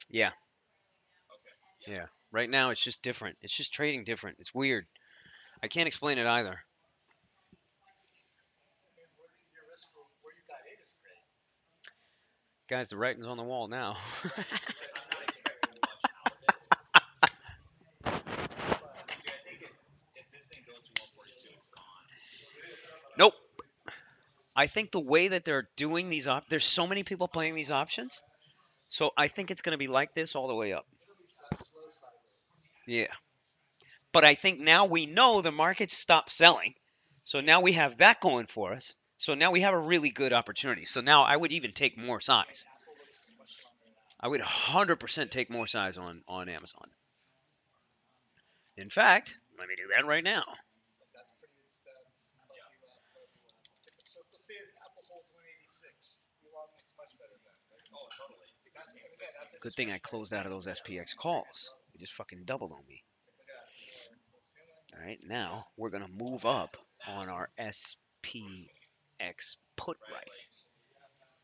Yeah, yeah. Right now, it's just different. It's just trading different. It's weird. I can't explain it either. Guys, the writing's on the wall now. Nope. I think the way that they're doing these there's so many people playing these options. So I think it's going to be like this all the way up. Yeah. But I think now we know the market stopped selling. So now we have that going for us. So now we have a really good opportunity. So now I would even take more size. I would 100% take more size on Amazon. In fact, let me do that right now. Good thing I closed out of those SPX calls. They just fucking doubled on me. All right, now we're going to move up on our SPX put right.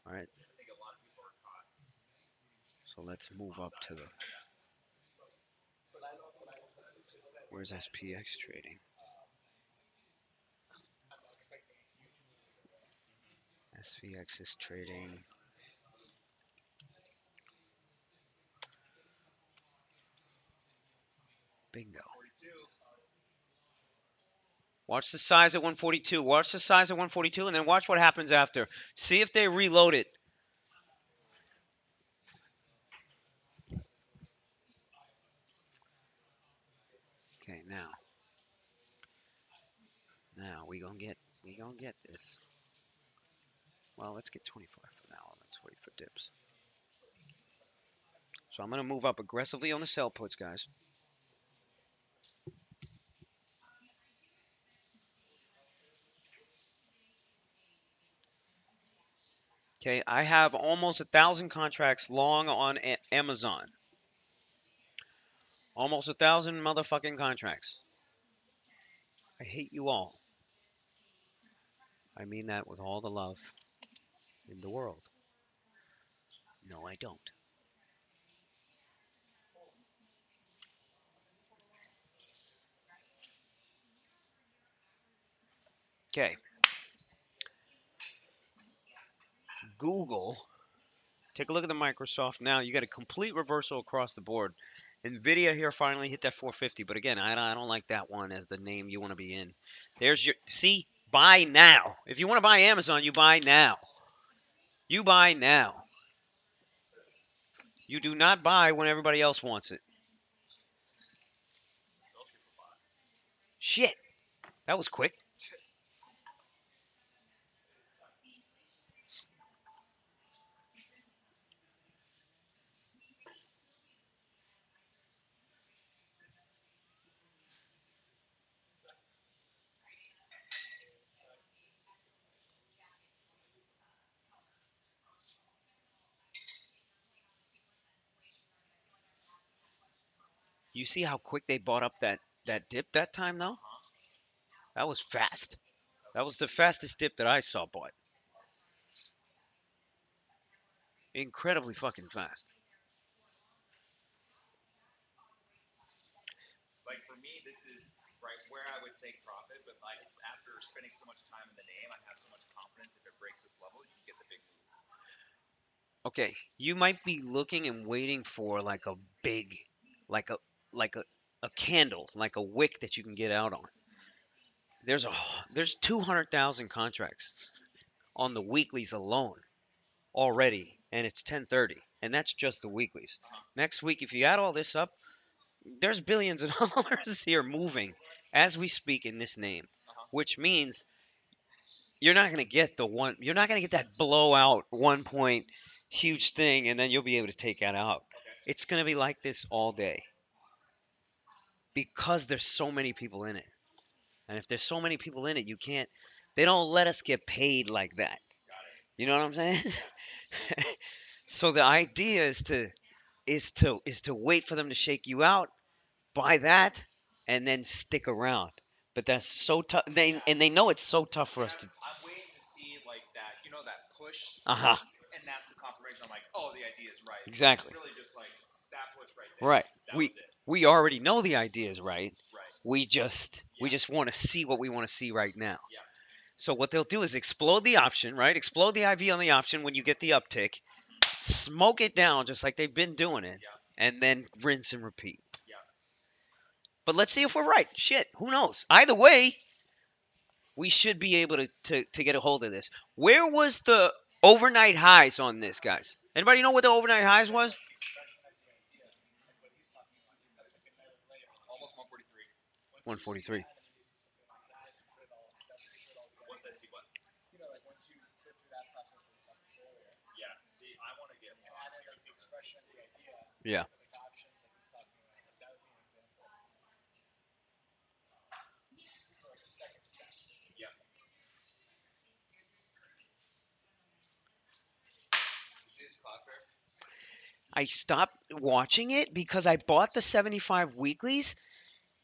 All right. So let's move up to the. Where's SPX trading? SPX is trading. Bingo. Watch the size at 142. Watch the size at 142, and then watch what happens after. See if they reload it. Okay, now we gonna get this. Well, let's get 25 for now. Let's wait for dips. So I'm gonna move up aggressively on the sell puts, guys. Okay, I have almost 1,000 contracts long on Amazon. Almost 1,000 motherfucking contracts. I hate you all. I mean that with all the love in the world. No, I don't. Okay. Google. Take a look at the Microsoft now. You got a complete reversal across the board. Nvidia here finally hit that 450, but again, I don't like that one as the name you want to be in. There's your see. Buy now. If you want to buy Amazon, you buy now. You buy now. You do not buy when everybody else wants it. Shit. That was quick. You see how quick they bought up that dip that time though? That was fast. That was the fastest dip that I saw bought. Incredibly fucking fast. like for me, this is right where I would take profit, but like after spending so much time in the name, I have so much confidence if it breaks this level, you can get the big move. Okay, you might be looking and waiting for like a big, like a like a candle, like a wick that you can get out on. There's 200,000 contracts on the weeklies alone already, and it's 10:30, and that's just the weeklies. Uh huh. Next week, if you add all this up, there's billions of dollars here moving as we speak in this name, Uh huh. which means you're not going to get that blowout 1 point huge thing and then you'll be able to take that out. Okay. It's going to be like this all day because there's so many people in it. And if there's so many people in it, they don't let us get paid like that. Got it. You know what I'm saying? So the idea is to wait for them to shake you out, buy that, and then stick around. But that's so tough. They know it's so tough for Yeah, us to. I'm waiting to see like that, that push, Uh huh. and that's the confirmation. I'm like, oh, the idea is right. But it's Exactly. really just like that push right there. Right. That We was it. we already know the idea is right. Right. We Yeah. just want to see what we want to see right now. Yeah. So what they'll do is explode the option, right? Explode the IV on the option when you get the uptick, smoke it down just like they've been doing it, Yeah. and then rinse and repeat. Yeah. But let's see if we're right. Shit, who knows? Either way, we should be able to get a hold of this. Where was the overnight highs on this, guys? Anybody know what the overnight highs was? Almost 143. 143. Once I see what? Yeah. See, I want to get more. Yeah. Yeah. You see this Cloudflare? I stopped watching it because I bought the 75 weeklies.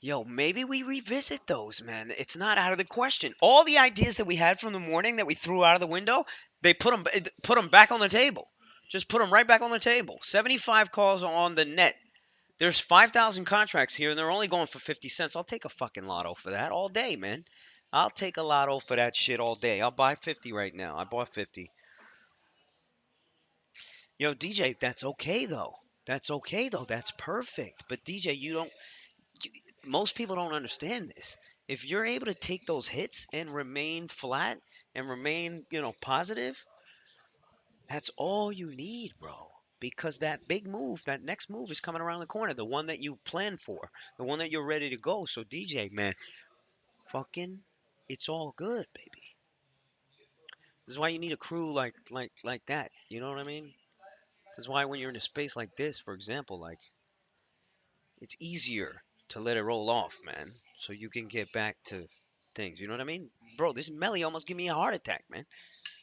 Yo, maybe we revisit those, man. It's not out of the question. All the ideas that we had from the morning that we threw out of the window, they put them back on the table. Just put them right back on the table. 75 calls on the net. There's 5,000 contracts here, and they're only going for 50 cents. I'll take a fucking lotto for that all day, man. I'll take a lotto for that shit all day. I'll buy 50 right now. I bought 50. Yo, DJ, that's okay though. That's okay though. That's perfect. But DJ, most people don't understand this. If you're able to take those hits and remain flat and remain, positive, that's all you need, bro. Because that big move, that next move is coming around the corner, the one that you planned for, the one that you're ready to go. So DJ, man, fucking, it's all good, baby. This is why you need a crew like that. You know what I mean? This is why when you're in a space like this, for example, like it's easier to let it roll off, man, so you can get back to things. You know what I mean? Bro, this Melly almost gave me a heart attack, man,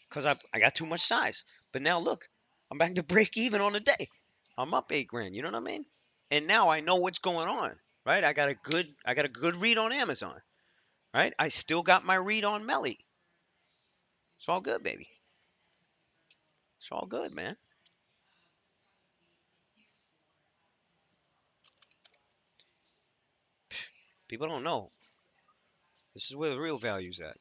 because I got too much size. But now look, I'm back to break even on the day. I'm up 8 grand. You know what I mean? And now I know what's going on, right? I got a good read on Amazon, right? I still got my read on Melly. It's all good, baby. It's all good, man. People don't know. This is where the real value's at.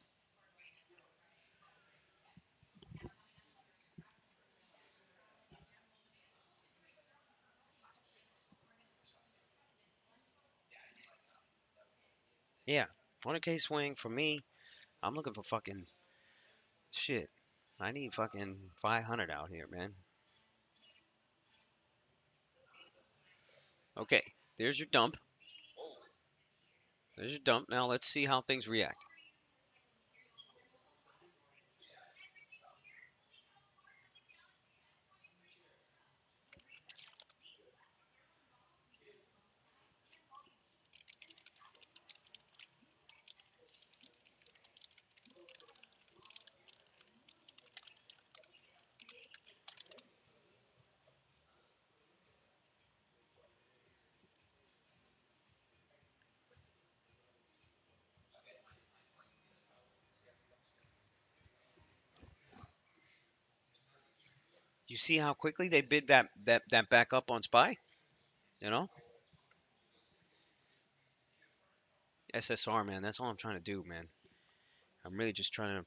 Yeah, 100K swing for me. I'm looking for fucking shit. I need fucking 500 out here, man. Okay, there's your dump. There's your dump. Now let's see how things react. You see how quickly they bid that back up on SPY? You know? SSR, man. That's all I'm trying to do, man. I'm really just trying to,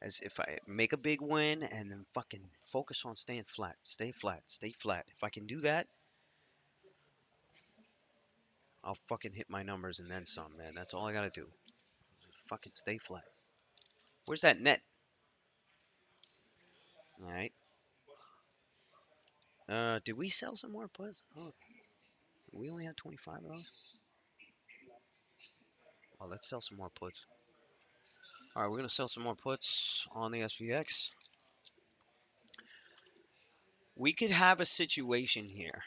as if I make a big win and then fucking focus on staying flat, stay flat, stay flat. If I can do that, I'll fucking hit my numbers and then some, man. That's all I gotta do. Fucking stay flat. Where's that net? All right. Did we sell some more puts? Oh, we only had 25 of those. Oh, let's sell some more puts. All right, we're gonna sell some more puts on the SPX. We could have a situation here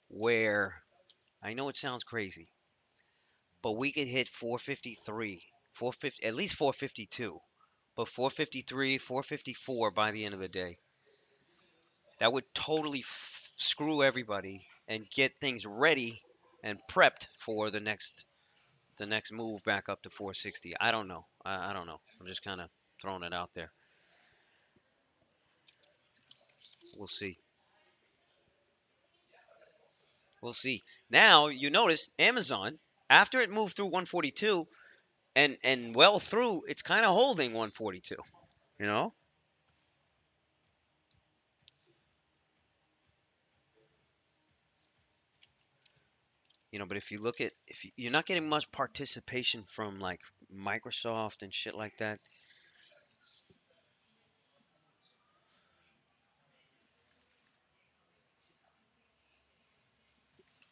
where I know it sounds crazy, but we could hit 453, 450, at least 452, but 453, 454 by the end of the day. That would totally screw everybody and get things ready and prepped for the next move back up to 460. I don't know. I don't know. I'm just kind of throwing it out there. We'll see. We'll see. Now you notice Amazon after it moved through 142 and well through, it's kind of holding 142. You know. But if you look at if you're not getting much participation from like Microsoft and shit like that.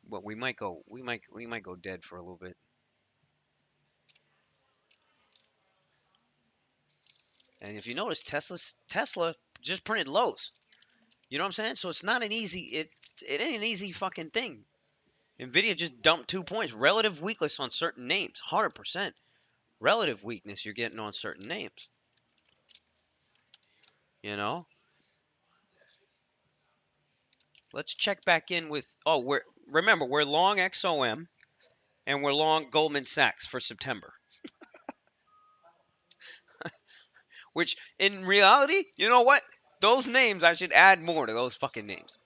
Well, we might go dead for a little bit. And if you notice, Tesla just printed lows. You know what I'm saying? So it's not an easy it ain't an easy fucking thing. Nvidia just dumped 2 points. Relative weakness on certain names, 100%. Relative weakness you're getting on certain names. You know. Let's check back in with. Oh, we're long XOM and we're long Goldman Sachs for September. Which in reality, you know what? Those names I should add more to those fucking names.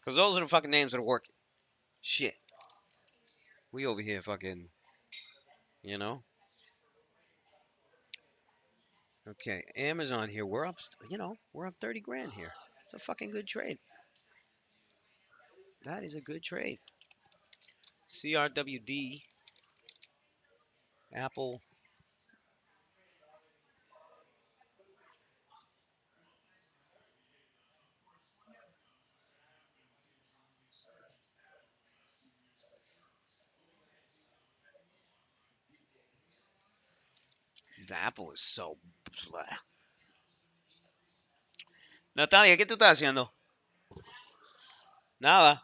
Because those are the fucking names that are working. Shit. We over here fucking, you know? Okay, Amazon here. We're up 30 grand here. It's a fucking good trade. That is a good trade. CRWD, Apple. The Apple is so. Blah. Natalia, ¿qué tú estás haciendo? Nada.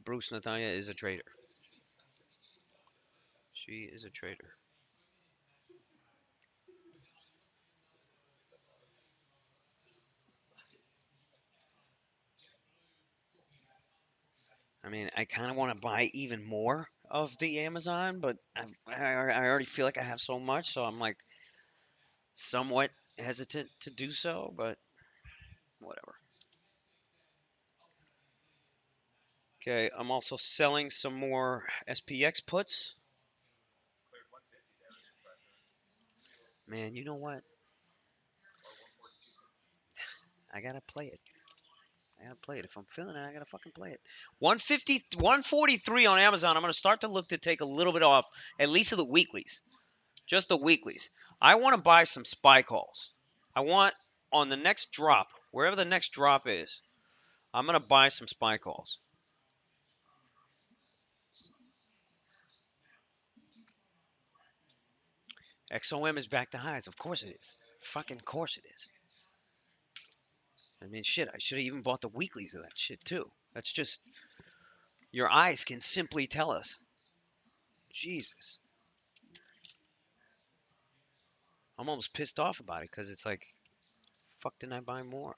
Bruce, Natalia is a trader. She is a trader. I mean, I kind of want to buy even more of the Amazon, but I already feel like I have so much, so I'm like somewhat hesitant to do so, but whatever. Okay, I'm also selling some more SPX puts. Cleared 150 there with some pressure. Man, you know what? Or 142. I gotta play it. I gotta play it. If I'm feeling it, I gotta fucking play it. 150, 143 on Amazon. I'm gonna start to look to take a little bit off, at least of the weeklies. Just the weeklies. I want to buy some spy calls. I want on the next drop, wherever the next drop is, I'm gonna buy some spy calls. XOM is back to highs. Of course it is. Fucking course it is. I mean, shit. I should have even bought the weeklies of that shit too. That's just your eyes can simply tell us. Jesus, I'm almost pissed off about it because it's like fuck didn't I buy more?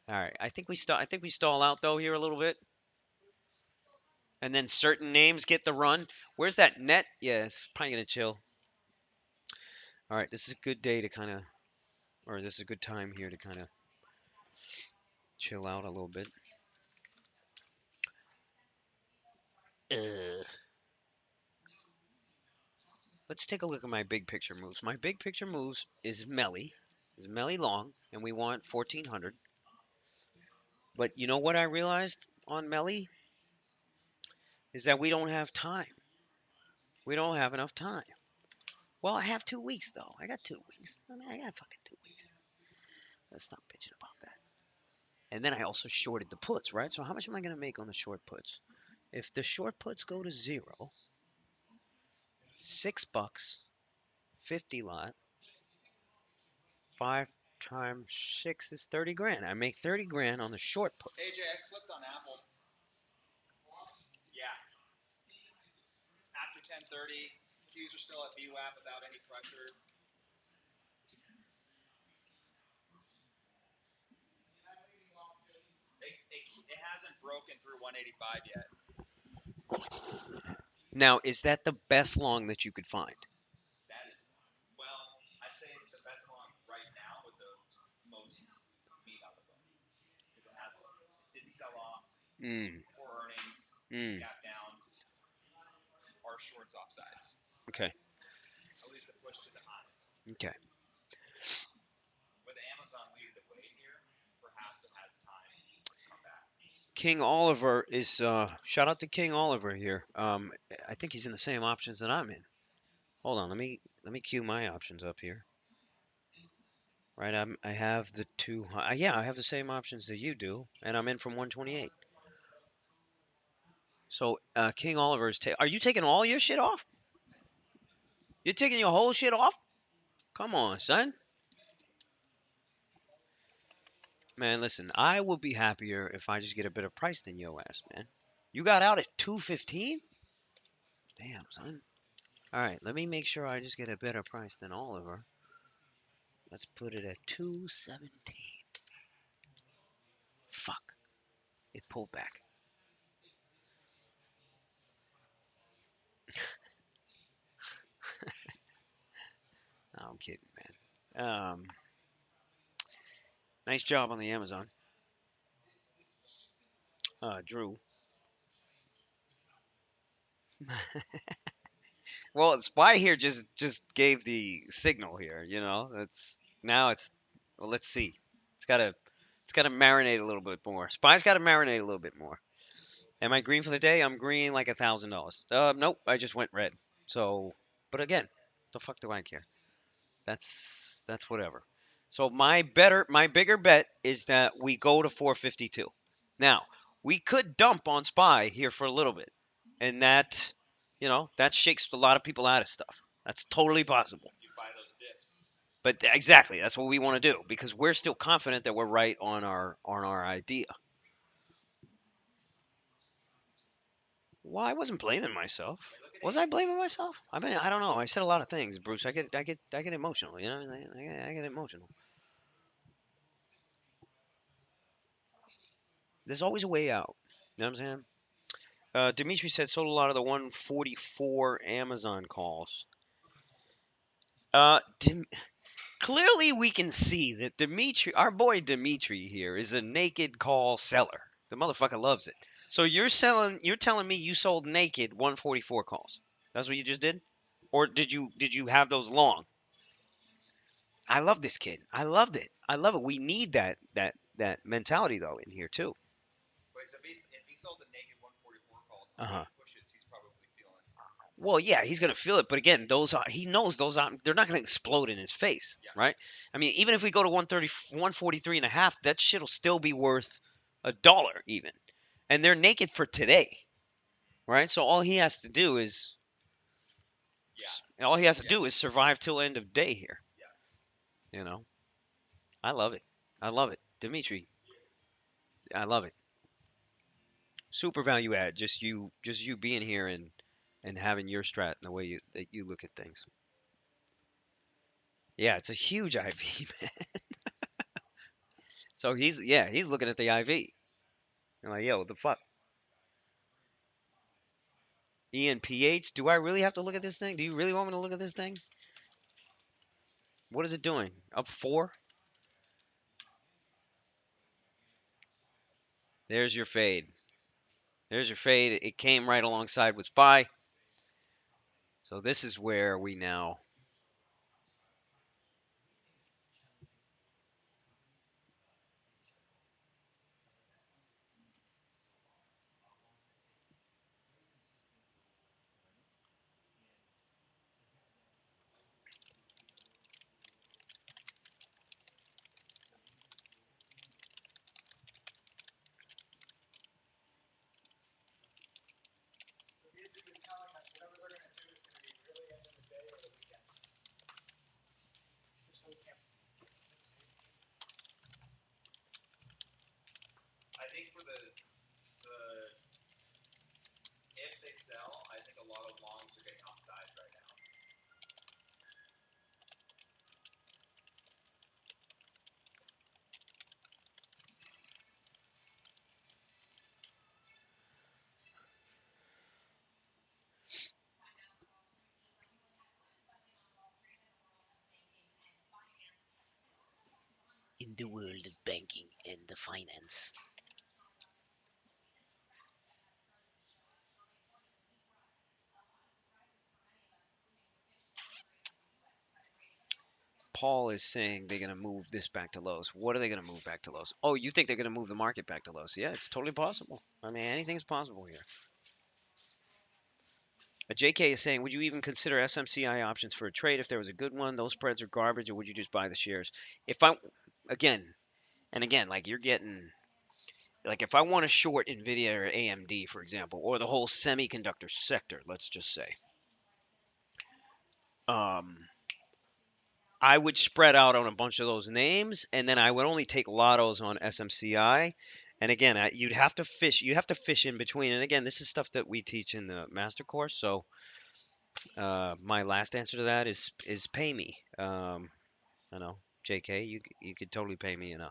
All right, I think we stall out though here a little bit, and then certain names get the run. Where's that net? Yeah, it's probably gonna chill. All right, this is a good day to kind of, or this is a good time here to kind of chill out a little bit. Ugh. Let's take a look at my big picture moves. My big picture moves is Melly long, and we want 1400. But you know what I realized on Melly is that we don't have time. We don't have enough time. Well, I have 2 weeks though. I got 2 weeks. I mean, I got fucking 2 weeks. Let's stop bitching about that. And then I also shorted the puts, right? So how much am I gonna make on the short puts? If the short puts go to zero, $6, 50 lot, 5 times 6 is 30 grand. I make 30 grand on the short put. AJ, I flipped on Apple. Yeah. After 10:30, Qs are still at VWAP without any pressure. It hasn't broken through 185 yet. Now, is that the best long that you could find? That is, well, I'd say it's the best long right now with the most meat on the bone. Because it didn't sell off, Mm, poor earnings, mm, gap down, our shorts offsides. okay, At least the push to the highs. okay. With Amazon leading the way here, perhaps it has time to come back. King Oliver is shout out to King Oliver here. I think he's in the same options that I'm in. Hold on, let me cue my options up here. Right, I have the two. Yeah, I have the same options that you do, and I'm in from 128. So King Oliver is. Are you taking all your shit off? You're taking your whole shit off? Come on, son. Man, listen, I would be happier if I just get a better price than your ass, man. You got out at 215? Damn, son. All right, let me make sure I just get a better price than Oliver. Let's put it at 217. Fuck. It pulled back. No, I'm kidding, man. Nice job on the Amazon. Drew. Well, Spy here just gave the signal here, you know. That's now it's well, let's see. It's gotta marinate a little bit more. Spy's gotta marinate a little bit more. Am I green for the day? I'm green like $1,000. Nope, I just went red. So, but again, the fuck do I care? That's whatever. So my bigger bet is that we go to 452. Now, we could dump on Spy here for a little bit, and that shakes a lot of people out of stuff. That's totally possible. You buy those dips. But exactly, that's what we want to do because we're still confident that we're right on our idea. Well, I wasn't blaming myself. Was I blaming myself? I mean, I don't know. I said a lot of things, Bruce. I get emotional. You know, I get emotional. There's always a way out. You know what I'm saying? Dimitri said sold a lot of the 144 Amazon calls. Dim- Clearly we can see that Dimitri, our boy Dimitri here, is a naked call seller. The motherfucker loves it. So you're telling me you sold naked 144 calls. That's what you just did? Or did you have those long? I love this kid. I loved it. I love it. We need that mentality though in here too. Wait, so if he sold the naked 144 calls on Uh-huh. those pushes, he's probably feeling. Well, yeah, he's gonna feel it, but again, he knows those are they're not gonna explode in his face, Yeah. right? I mean, even if we go to 130, 143 and a half, that shit'll still be worth $1 even, and they're naked for today, right? So Yeah. all he has to Yeah. do is survive till end of day here. Yeah. You know, I love it. I love it, Dimitri. I love it. Super value add. Just you being here and having your strat and the way that you look at things. Yeah, it's a huge IV, man. So he's looking at the IV. I'm like, yo, what the fuck? ENPH? Do I really have to look at this thing? Do you really want me to look at this thing? What is it doing? Up four? There's your fade. There's your fade. It came right alongside with SPY. So this is where we now. They're basically telling us whatever they're going to do is going to be really end of the day or the weekend. Just so we can't participate. I think for the if they sell, I think a lot of longs are getting offsides right now. In the world of banking and the finance. Paul is saying they're going to move this back to lows. What are they going to move back to lows? Oh, you think they're going to move the market back to lows? Yeah, it's totally possible. I mean, anything's possible here. JK is saying, would you even consider SMCI options for a trade if there was a good one? Those spreads are garbage, or would you just buy the shares? If I, again, and again, like you're getting, like if I want to short Nvidia or AMD, for example, or the whole semiconductor sector, let's just say, um, I would spread out on a bunch of those names, and then I would only take lottos on SMCI. And again, you'd have to fish. You have to fish in between. And again, this is stuff that we teach in the master course. So my last answer to that is pay me. I know, JK, you could totally pay me, and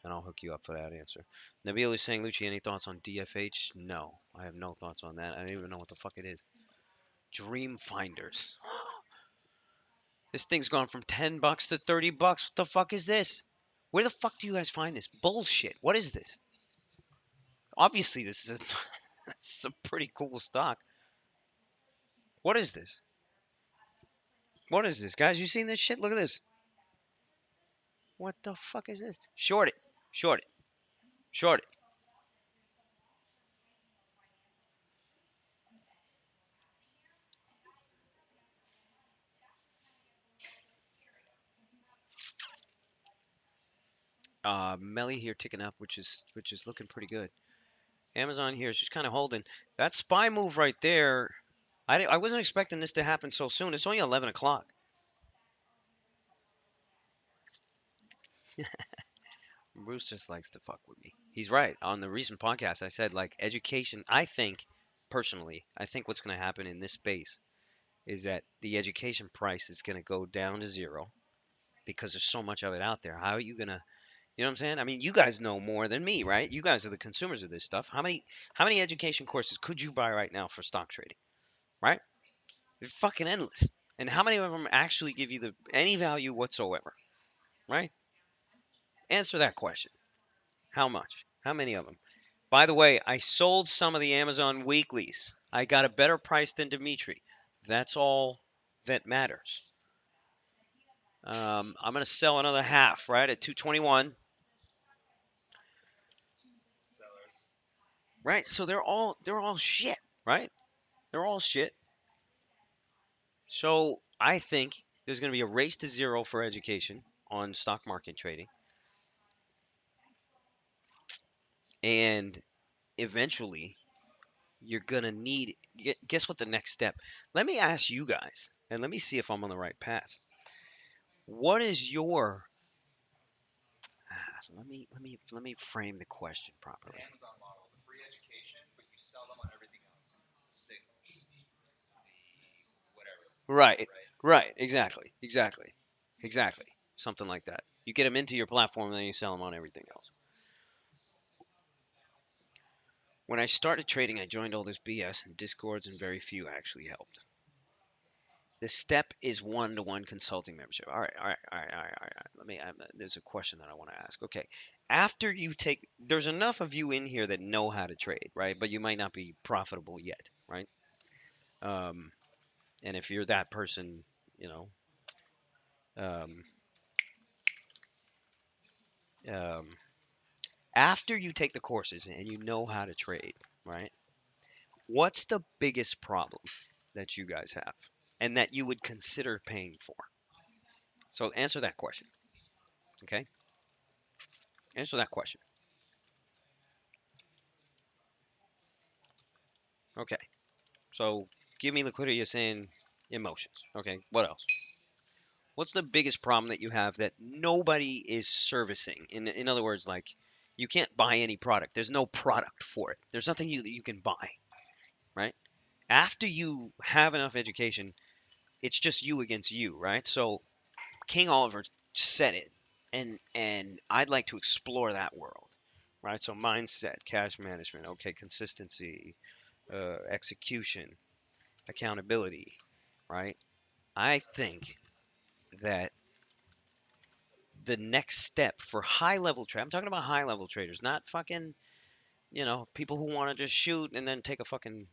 I'll hook you up for that answer. Nabil is saying, Lucci, any thoughts on DFH? No, I have no thoughts on that. I don't even know what the fuck it is. Dream Finders. This thing's gone from $10 to $30. What the fuck is this? Where the fuck do you guys find this bullshit? What is this? Obviously, this is a, this is a pretty cool stock. What is this? What is this, guys? You seen this shit? Look at this. What the fuck is this? Short it. Short it. Short it. Melly here ticking up, which is looking pretty good. Amazon here is just kind of holding. That SPY move right there. I wasn't expecting this to happen so soon. It's only 11 o'clock. Bruce just likes to fuck with me. He's right. On the recent podcast, I said, like, education, I think, personally, I think what's going to happen in this space is that the education price is going to go down to zero because there's so much of it out there. How are you going to, you know what I'm saying? I mean, you guys know more than me, right? You guys are the consumers of this stuff. How many education courses could you buy right now for stock trading, right? They're fucking endless. And how many of them actually give you any value whatsoever, right? Answer that question. How much? How many of them? By the way, I sold some of the Amazon weeklies. I got a better price than Dimitri. That's all that matters. I'm going to sell another half, right, at 221. Sellers. Right? So they're all shit, right? They're all shit. So I think there's going to be a race to zero for education on stock market trading, and eventually you're going to need. Guess what the next step? Let me ask you guys, and let me see if I'm on the right path. What is your let me frame the question The properly. Amazon model, the free education, but you sell them on everything else. The signals, the whatever, Right, right? right, exactly, exactly. Exactly. Something like that. You get them into your platform, and then you sell them on everything else. When I started trading, I joined all this BS and discords, and very few actually helped. The step is one-to-one consulting membership. All right, all right, all right, all right, all right. Let me. There's a question that I want to ask. Okay, after you take, there's enough of you in here that know how to trade, right? But you might not be profitable yet, right? Um, and if you're that person, you know, um, um, after you take the courses and you know how to trade, right? What's the biggest problem that you guys have, and that you would consider paying for? So answer that question. Okay, answer that question. Okay. So give me liquidity. You're saying emotions. Okay. What else? What's the biggest problem that you have that nobody is servicing? In other words, like you can't buy any product. There's no product for it. There's nothing you can buy, right? After you have enough education, it's just you against you, right? So King Oliver said it, and I'd like to explore that world, right? So mindset, cash management, okay, consistency, execution, accountability, right? I think that the next step for high level trade, I'm talking about high level traders, not fucking, people who want to just shoot and then take a fucking,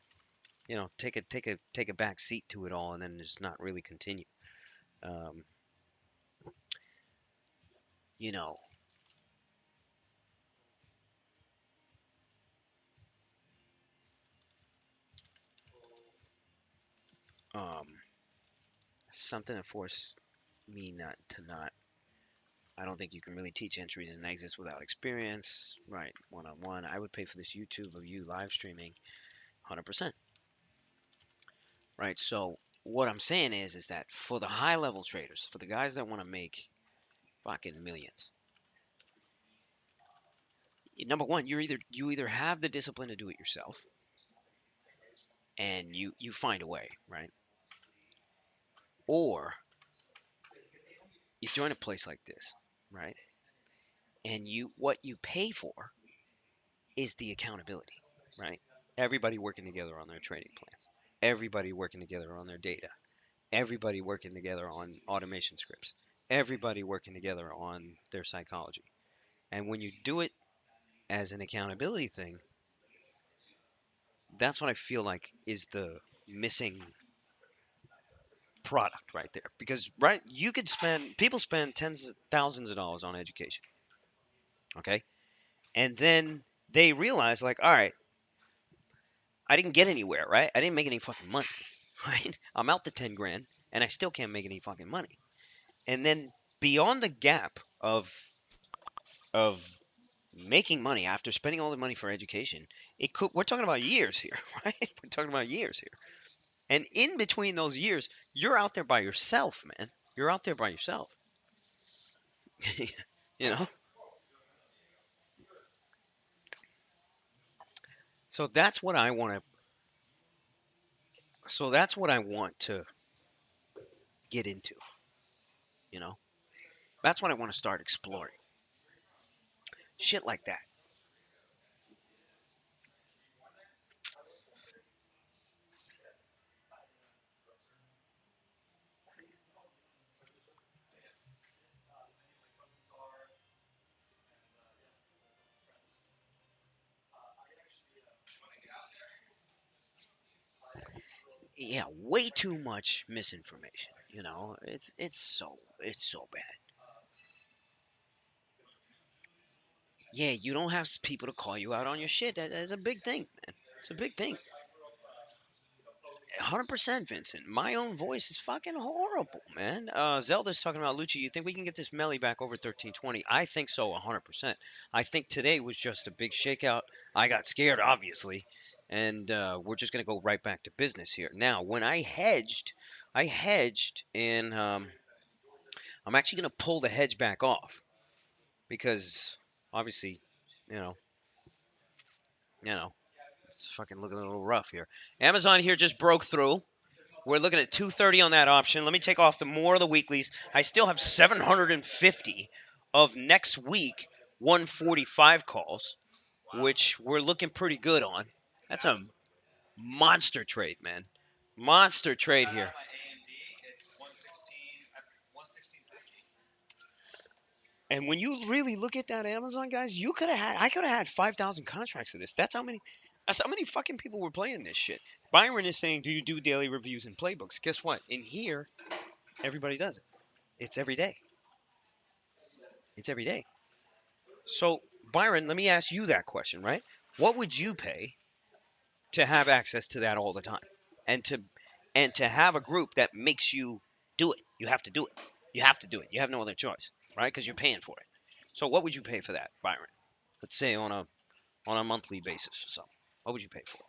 take a back seat to it all and then just not really continue. Um, you know, um, something that forced me not to not. I don't think you can really teach entries and exits without experience, right? One on one. I would pay for this YouTube of you live streaming, 100%. Right? So what I'm saying is that for the high level traders, for the guys that want to make fucking millions, number one, you either have the discipline to do it yourself, and you find a way, right? Or you join a place like this, right? And what you pay for is the accountability, right? Everybody working together on their trading plans, everybody working together on their data, everybody working together on automation scripts, everybody working together on their psychology. And when you do it as an accountability thing, that's what I feel like is the missing product right there. Because right, you could spend people spend tens of thousands of dollars on education, okay, and then they realize like, all right, I didn't get anywhere, right? I didn't make any fucking money, right? I'm out to 10 grand, and I still can't make any fucking money. And then beyond the gap of making money after spending all the money for education, we're talking about years here, right? We're talking about years here. And in between those years, you're out there by yourself, man. You're out there by yourself. you know? So that's what I want to that's what I want to get into, you know? That's what I want to start exploring. Shit like that. Yeah, way too much misinformation, you know? It's so bad. Yeah, you don't have people to call you out on your shit. That's a big thing, man. It's a big thing. 100% Vincent. My own voice is fucking horrible, man. Zelda's talking about Lucci. You think we can get this Melly back over 1320? I think so, 100%. I think today was just a big shakeout. I got scared, obviously, and we're just gonna go right back to business here. Now, when I hedged, and I'm actually gonna pull the hedge back off because obviously, you know, you know, it's fucking looking a little rough here. Amazon here just broke through. We're looking at 230 on that option. Let me take off the more of the weeklies. I still have 750 of next week 145 calls, which we're looking pretty good on. That's a monster trade, man. Monster trade here. AMD, it's 116 at 116.50. And when you really look at that Amazon, guys, I could have had 5,000 contracts of this. That's how many fucking people were playing this shit. Byron is saying, do you do daily reviews and playbooks? Guess what? In here, everybody does it. It's every day. It's every day. So, Byron, let me ask you that question, right? What would you pay to have access to that all the time? And to have a group that makes you do it. You have to do it. You have to do it. You have no other choice, right? Because you're paying for it. So what would you pay for that, Byron? Let's say on a monthly basis or something. What would you pay for it?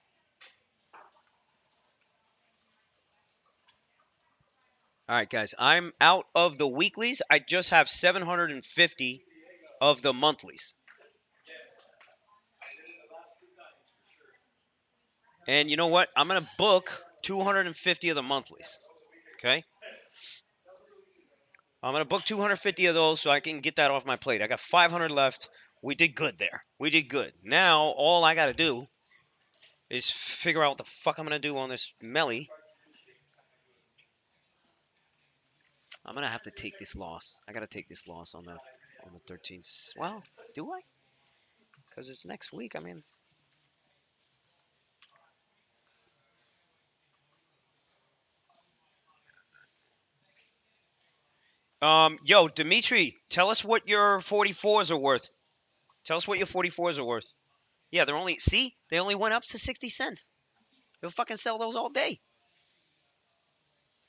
All right, guys. I'm out of the weeklies. I just have 750 of the monthlies. And you know what? I'm going to book 250 of the monthlies. Okay? I'm going to book 250 of those so I can get that off my plate. I got 500 left. We did good there. We did good. Now, all I got to do is figure out what the fuck I'm going to do on this Melly. I'm going to have to take this loss. I got to take this loss on the 13th. Well, do I? Because it's next week. I mean, yo, Dimitri, tell us what your 44s are worth. Tell us what your 44s are worth. Yeah, they only went up to 60 cents. You'll fucking sell those all day.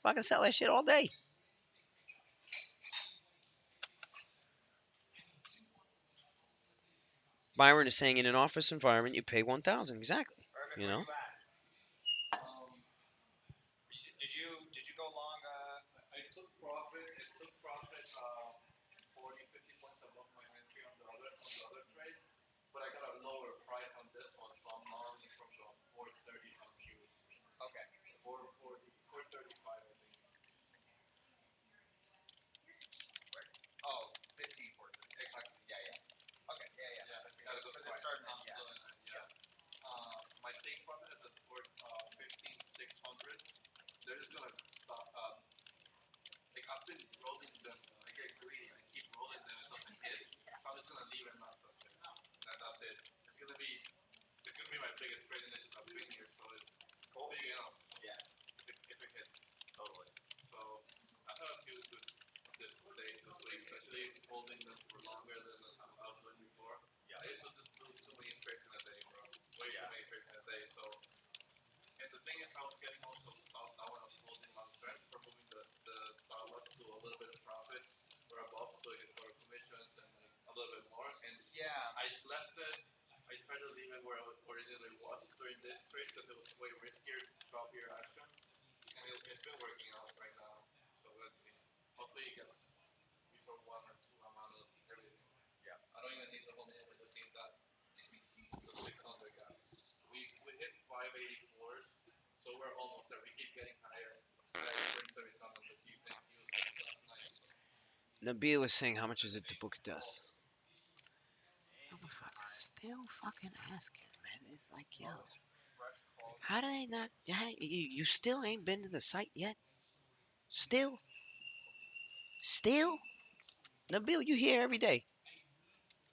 Fucking sell that shit all day. Byron is saying in an office environment, you pay 1,000. Exactly. Irvin, You where know? you at? Did you go long? I took profit. It took profit 40, 50 points above my entry on the other trade, but I got a lower price on this one, so I'm longing from the 430 some cues. Okay. 440, 435, I think. Where? Oh, 15 forces. Exactly. Yeah, yeah. Okay. Yeah, yeah. Yeah, got a good Because it's price. starting. I'm Yeah. doing it. Yeah. Yeah. My take profit is at 15 600s. They're just gonna stop. Like I've been rolling them. I get greedy. I keep rolling them. It doesn't hit. So I'm just gonna leave it and not touch it. That's it. It's gonna be my biggest trading issue I've been here. So it's big enough Yeah. if it hits. Totally. So I had a few good days this week, especially holding them for longer than I was doing before. Yeah. I used to just do too many trades in a day, bro. Way too Yeah. many trades in a day. So and the thing is, I was getting also stopped out when I was holding long stretch for moving the stop loss to a little bit of profit or above so I could cover commissions and like a little bit more. And Yeah. I left it. I tried to leave it where it originally was during this trade because it was way riskier, choppier action, and it's been working out right now. So let's see. Hopefully it gets before one or two. I'm out of everything. Yeah. I don't even need the whole move. I just need that the 600 gap. We hit 584s, so we're almost there. We keep getting higher. Higher prints every time on the NQs. That's nice. Nabil is saying, how much is it to book a dust? Motherfucker, still fucking asking, man. It's like, yo, Fresh call. how do they not? You still ain't been to the site yet? Still? Still? Nabil, you here every day.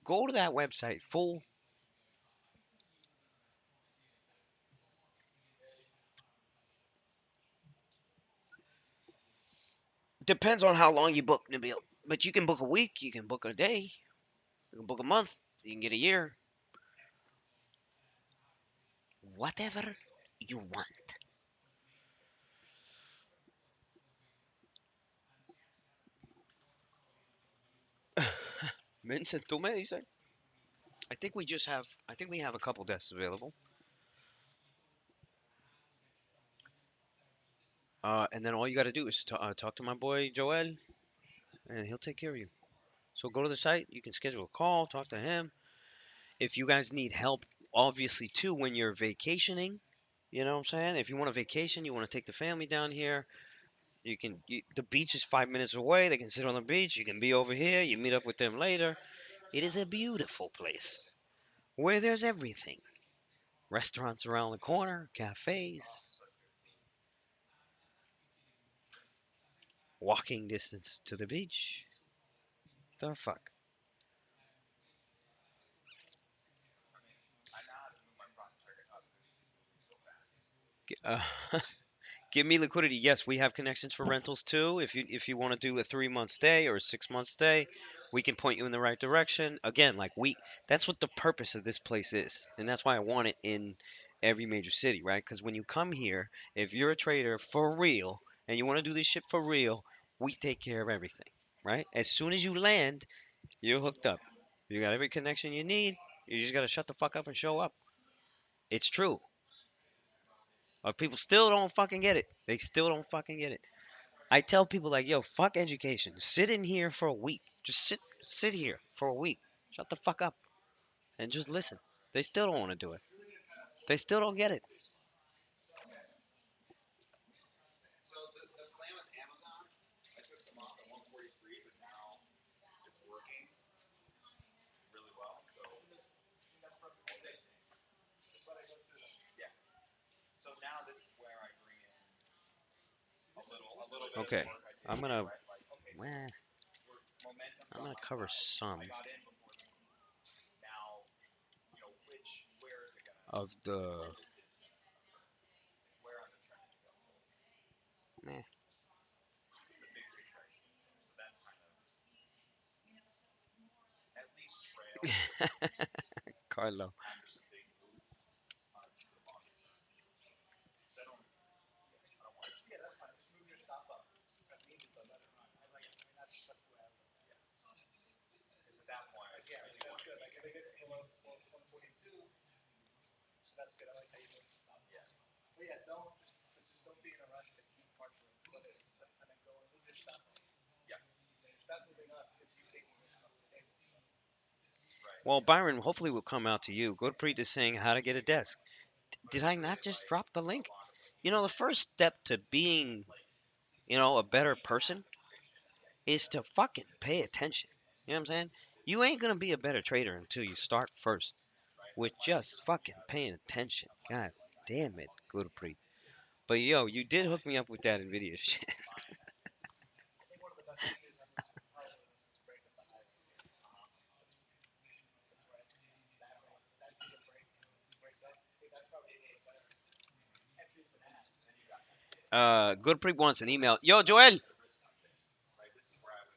Go to that website, fool. Depends on how long you book, Nabil. But you can book a week, you can book a day, you can book a month, you can get a year. Whatever you want. Vincent, tú me dices. I think we have a couple desks available. And then all you got to do is talk to my boy Joel, and he'll take care of you. So go to the site. You can schedule a call, talk to him. If you guys need help, obviously too, when you're vacationing, You know what I'm saying? If you want a vacation, you want to take the family down here, the beach is 5 minutes away. They can sit on the beach. You can be over here. You meet up with them later. It is a beautiful place where there's everything. Restaurants around the corner, cafes, walking distance to the beach. The fuck? I know how to move my front target up so fast. Uh, Give me liquidity. Yes, we have connections for rentals too. If you want to do a 3 month stay or a 6 month stay, we can point you in the right direction. Again, like that's what the purpose of this place is, and that's why I want it in every major city, right? Because when you come here, if you're a trader for real and you want to do this shit for real, we take care of everything, right? As soon as you land, you're hooked up. You got every connection you need. You just gotta shut the fuck up and show up. It's true. People still don't fucking get it. They still don't fucking get it. I tell people like, yo, fuck education. Sit in here for a week. Just sit here for a week. Shut the fuck up and just listen. They still don't want to do it. They still don't get it. So the plan with Amazon, I took some off at 143, but now it's working really well. So I'll take it. Yeah. So now this is where I bring in a little bit of Okay, the work I did I'm here, gonna, right? Like, okay, so eh, momentum's I'm on gonna my cover side. some I got in before the move. Now, where is it gonna of the, end its descent first? Like where on the trend is it gonna hold? eh. The big three strikes. So that's kind of at least trail Carlo. after some big moves to the longer term. So I don't want to see that. Yeah, yeah. Because at that point, I do want to be yeah, yeah, right. Well, Byron, hopefully will come out to you. Gurpreet is saying how to get a desk. Did I not just drop the link? The first step to being, a better person is to fucking pay attention. You know what I'm saying? You ain't gonna be a better trader until you start first with just fucking paying attention. God damn it, Gurpreet. But yo, you did hook me up with that Nvidia shit. Gurpreet wants an email. Yo, Joel, The risk on things, right? This is where I'm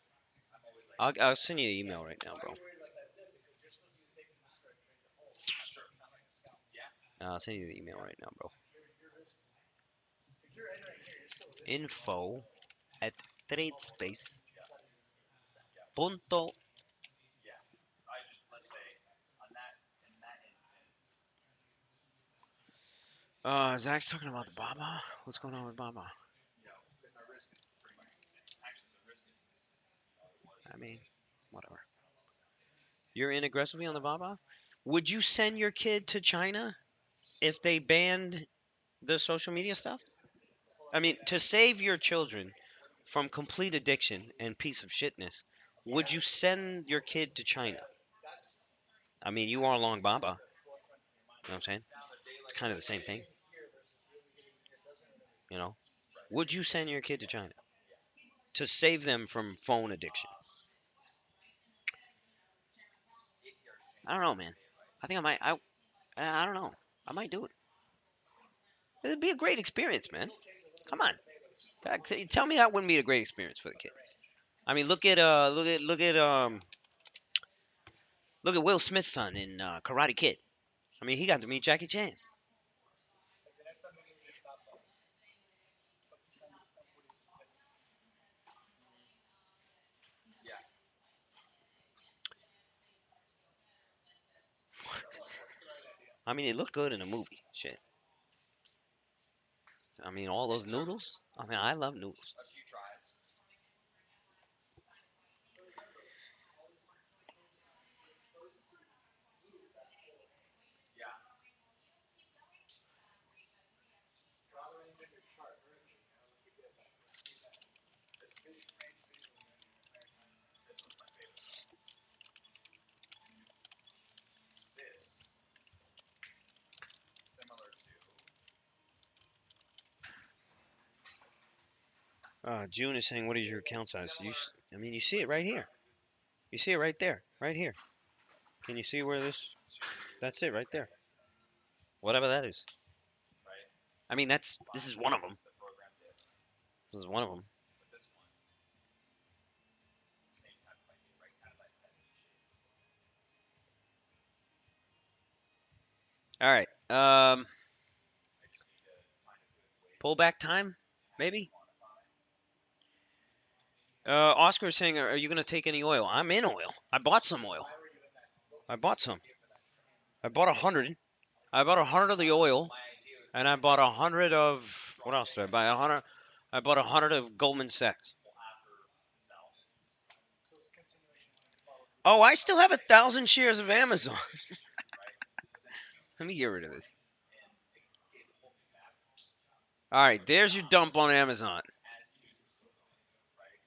always like, I'll send you an email right now, bro. sure, yeah, I'll send you the email right now, bro. Info at tradespace.com. yeah, yeah, yeah. I just let's say on that in that instance, Zach's talking about the Baba. What's going on with Baba? my risk is pretty much the same. Actually, the risk is the same. It was I mean, whatever. it's kind of low there. You're in aggressively on the Baba? Would you send your kid to China if they banned the social media stuff? I mean, to save your children from complete addiction and piece of shitness, would you send your kid to China? I mean, you are long Baba. You know what I'm saying? It's kind of the same thing. You know? Would you send your kid to China to save them from phone addiction? ATR's I don't changing know, every man. day, right? I So think I might. I don't know. I might do it. It'd be a great experience, man. Come on. Tell me that wouldn't be a great experience for the kid. I mean, look at Will Smith's son in Karate Kid. I mean, he got to meet Jackie Chan. yeah, I mean, it looked good in a movie. Shit. I mean, all those it took noodles. I mean, I love noodles. a few tries. Yeah, June is saying, "What is your account size?" I mean, you see it right here. You see it right there, right here. Can you see where this? That's it right there. Whatever that is. I mean, this is one of them. This is one of them. All right. Pullback time, maybe. Oscar is saying, "Are you going to take any oil?" I'm in oil. I bought some oil. I bought some. I bought 100. I bought 100 of the oil, and I bought 100 of what else did I buy? 100. I bought 100 of Goldman Sachs. Oh, I still have 1,000 shares of Amazon. Let me get rid of this. All right, there's your dump on Amazon.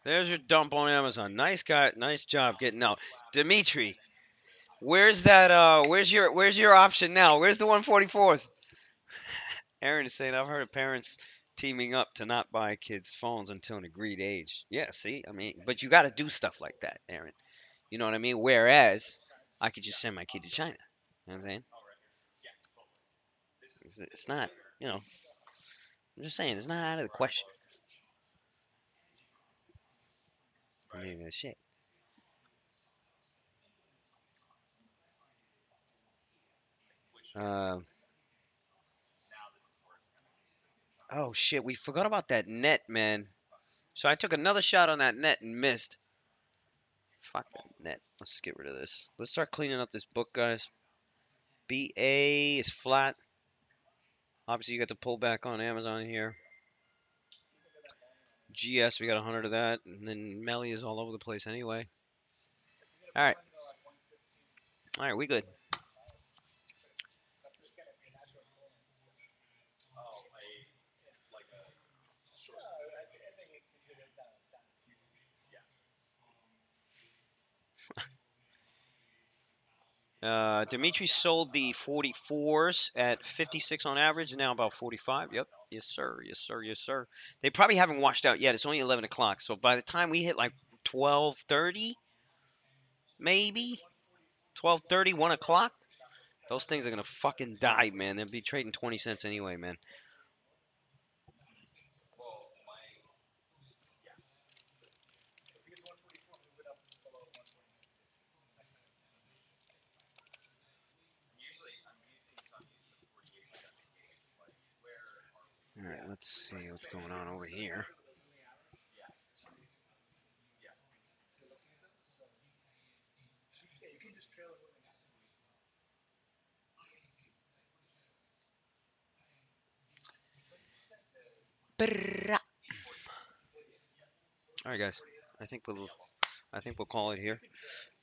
There's your dump on Amazon. Nice guy, nice job getting out. Dimitri, where's that? Where's your option now? Where's the 144s? Aaron is saying, I've heard of parents teaming up to not buy kids phones until an agreed age. Yeah, see, I mean, but you got to do stuff like that, Aaron. You know what I mean? Whereas I could just send my kid to China. You know what I'm saying? It's not, you know, I'm just saying, it's not out of the question. I mean, shit. Uh, oh, shit, we forgot about that net, man. So I took another shot on that net and missed. Fuck that net. Let's get rid of this. Let's start cleaning up this book, guys. BA is flat. Obviously, you got the pullback on Amazon here. GS, we got 100 of that. And then Melly is all over the place anyway. All right. All right, we good. Dimitri sold the 44s at 56 on average, now about 45. Yep. Yes, sir. Yes, sir. Yes, sir. They probably haven't washed out yet. It's only 11 o'clock. So by the time we hit like 12:30, maybe 12:30, 1 o'clock, those things are going to fucking die, man. They'll be trading 20 cents anyway, man. All right, let's see what's going on over here. All right, guys. I think we'll I think we'll call it here.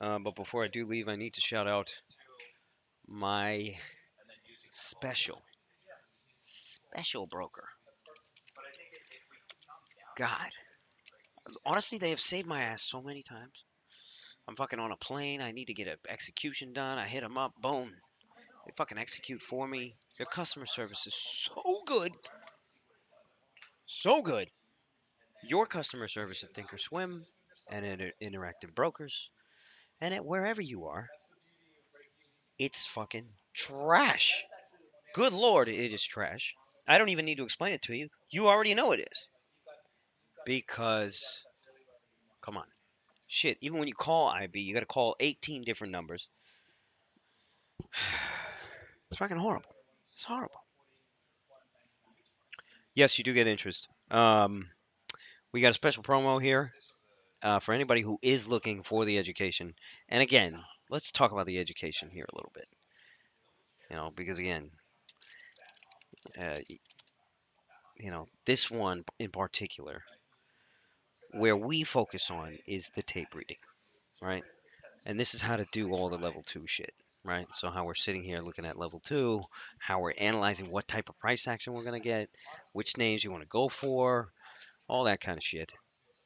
But before I do leave, I need to shout out my special special broker. God, honestly, they have saved my ass so many times. I'm fucking on a plane. I need to get an execution done. I hit them up. Boom. They fucking execute for me. Their customer service is so good. So good. Your customer service at Thinkorswim and at Interactive Brokers and at wherever you are, it's fucking trash. Good lord, it is trash. I don't even need to explain it to you. You already know it is. Because, come on. Shit, even when you call IB, you gotta call 18 different numbers. It's fucking horrible. It's horrible. Yes, you do get interest. We got a special promo here for anybody who is looking for the education. And again, let's talk about the education here a little bit. You know, because again, uh, you know, this one in particular, where we focus on is the tape reading, right? And this is how to do all the level two shit, right? So how we're sitting here looking at level two, how we're analyzing what type of price action we're gonna get, which names you want to go for, all that kind of shit.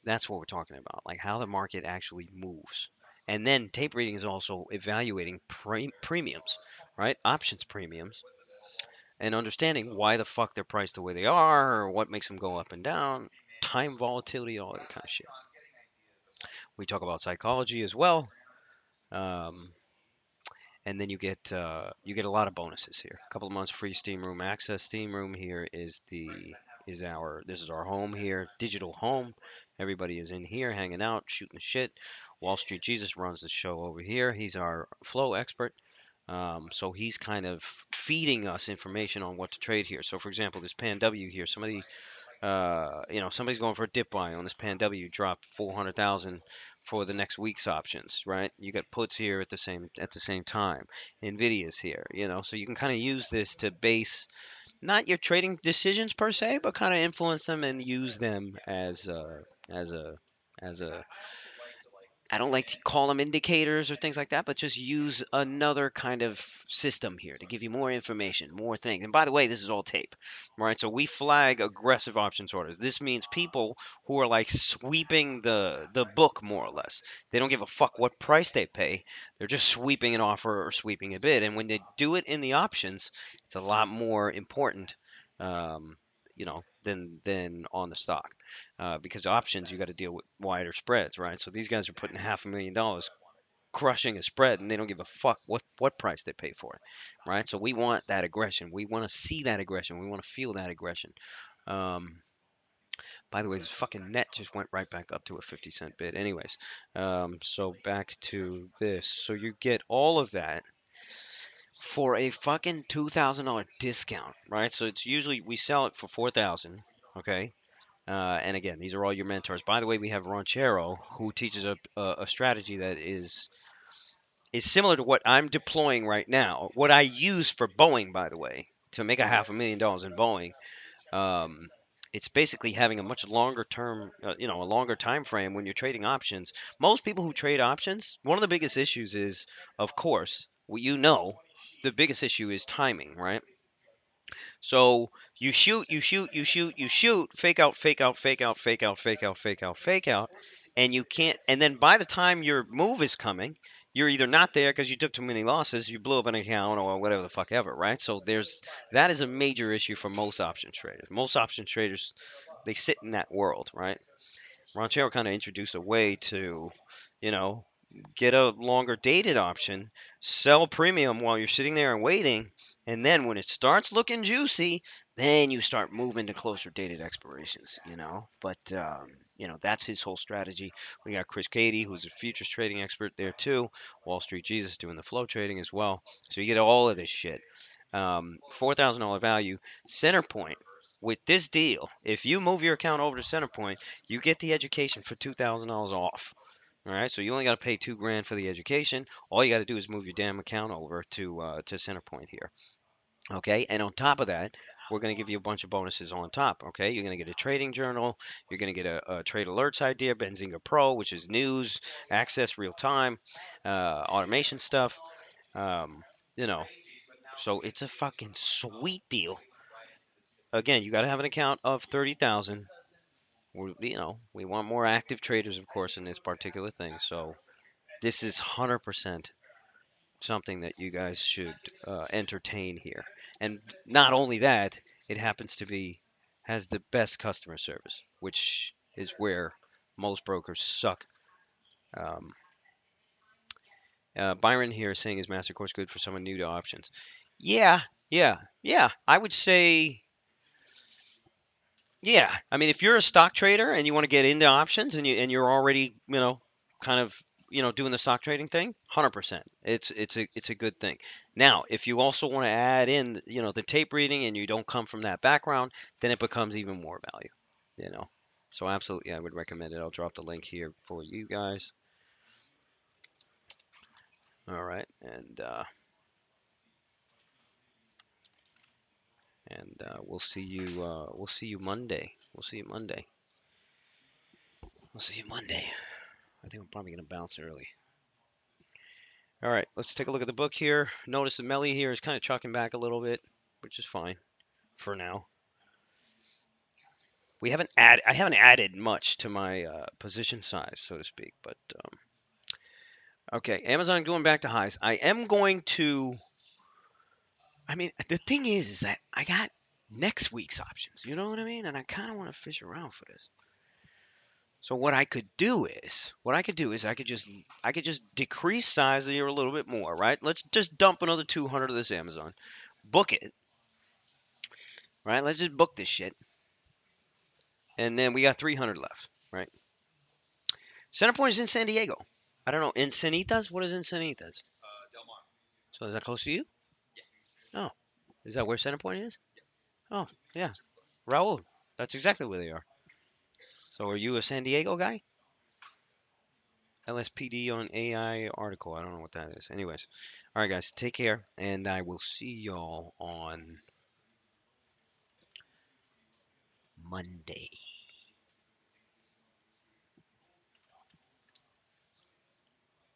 That's what we're talking about, like how the market actually moves. And then tape reading is also evaluating premiums, right? Options premiums, and understanding why the fuck they're priced the way they are, or what makes them go up and down. time volatility, all that kind of shit. We talk about psychology as well. Um, and then you get a lot of bonuses here. A couple of months free Steam Room access. Steam Room here is our this is our home here, digital home. Everybody is in here hanging out, shooting the shit. Wall Street Jesus runs the show over here. He's our flow expert. So he's kind of feeding us information on what to trade here. So for example, this Pan W here, somebody's going for a dip buy on this Pan W, drop 400,000 for the next week's options, right? You got puts here at the same time. Nvidia's here, so you can kind of use this to base not your trading decisions per se, but kind of influence them and use them as a as a I don't like to call them indicators or things like that, but just use another kind of system here to give you more information, more things. And by the way, this is all tape, right? So we flag aggressive options orders. This means people who are like sweeping the book more or less. They don't give a fuck what price they pay. They're just sweeping an offer or sweeping a bid. And when they do it in the options, it's a lot more important, um, than on the stock because options you got to deal with wider spreads, right? So these guys are putting $500,000 crushing a spread, and they don't give a fuck what price they pay for it, right? So we want that aggression. We want to see that aggression. We want to feel that aggression. Um, by the way, this fucking net just went right back up to a 50-cent bid. Anyways, so back to this. So you get all of that for a fucking $2,000 discount, right? So it's usually we sell it for 4,000. Okay, and again, these are all your mentors. By the way, we have Ranchero, who teaches a strategy that is similar to what I'm deploying right now. What I use for Boeing, by the way, to make a $500,000 in Boeing. Um, it's basically having a much longer term, a longer time frame when you're trading options. Most people who trade options, one of the biggest issues is, of course, the biggest issue is timing, right? So you shoot, you shoot, you shoot, you shoot, fake out, fake out, fake out, fake out, fake out, fake out, fake out, and you can't. And then by the time your move is coming, you're either not there because you took too many losses, you blew up an account, or whatever the fuck ever, right? So that is a major issue for most option traders. Most option traders, they sit in that world, right? Ranchero kind of introduced a way to, you know, get a longer dated option, sell premium while you're sitting there and waiting, and then when it starts looking juicy, then you start moving to closer dated expirations. But that's his whole strategy. We got Chris Cady, who's a futures trading expert there too. Wall Street Jesus doing the flow trading as well. So you get all of this shit. $4,000 value. Centerpoint. With this deal, if you move your account over to Centerpoint, you get the education for $2,000 off. All right, so you only got to pay 2 grand for the education. All you got to do is move your damn account over to Centerpoint here. Okay, and on top of that, we're going to give you a bunch of bonuses on top. Okay, you're going to get a trading journal. You're going to get a trade alerts idea, Benzinga Pro, which is news, access, real time, automation stuff. Um, you know, so it's a fucking sweet deal. Again, you got to have an account of 30,000. We want more active traders, of course, in this particular thing. So this is 100% something that you guys should entertain here. And not only that, it happens to be has the best customer service, which is where most brokers suck. Um, Byron here is saying is Master Course good for someone new to options? Yeah, yeah, yeah. I would say yeah. I mean, if you're a stock trader and you want to get into options and you're already, kind of, doing the stock trading thing, 100%. It's a good thing. Now, if you also want to add in, the tape reading and you don't come from that background, then it becomes even more value, you know. So absolutely, I would recommend it. I'll drop the link here for you guys. All right, and we'll see you. We'll see you Monday. We'll see you Monday. We'll see you Monday. I think I'm probably gonna bounce early. All right, let's take a look at the book here. Notice the Melly here is kind of chucking back a little bit, which is fine for now. I haven't added much to my position size, so to speak. But okay, Amazon going back to highs. I am going to. I mean, the thing is that I got next week's options. You know what I mean? And I kind of want to fish around for this. So what I could just decrease size here a little bit more, right? Let's just dump another 200 of this Amazon. Book it, right? Let's just book this shit. And then we got 300 left, right? Center Point is in San Diego. I don't know. Encinitas? What is Encinitas? Del Mar. So is that close to you? Yeah. Oh, is that where Center Point is? Yes. Oh, yeah. Raul, that's exactly where they are. So are you a San Diego guy? LSPD on AI article. I don't know what that is. Anyways, all right, guys, take care, and I will see y'all on Monday.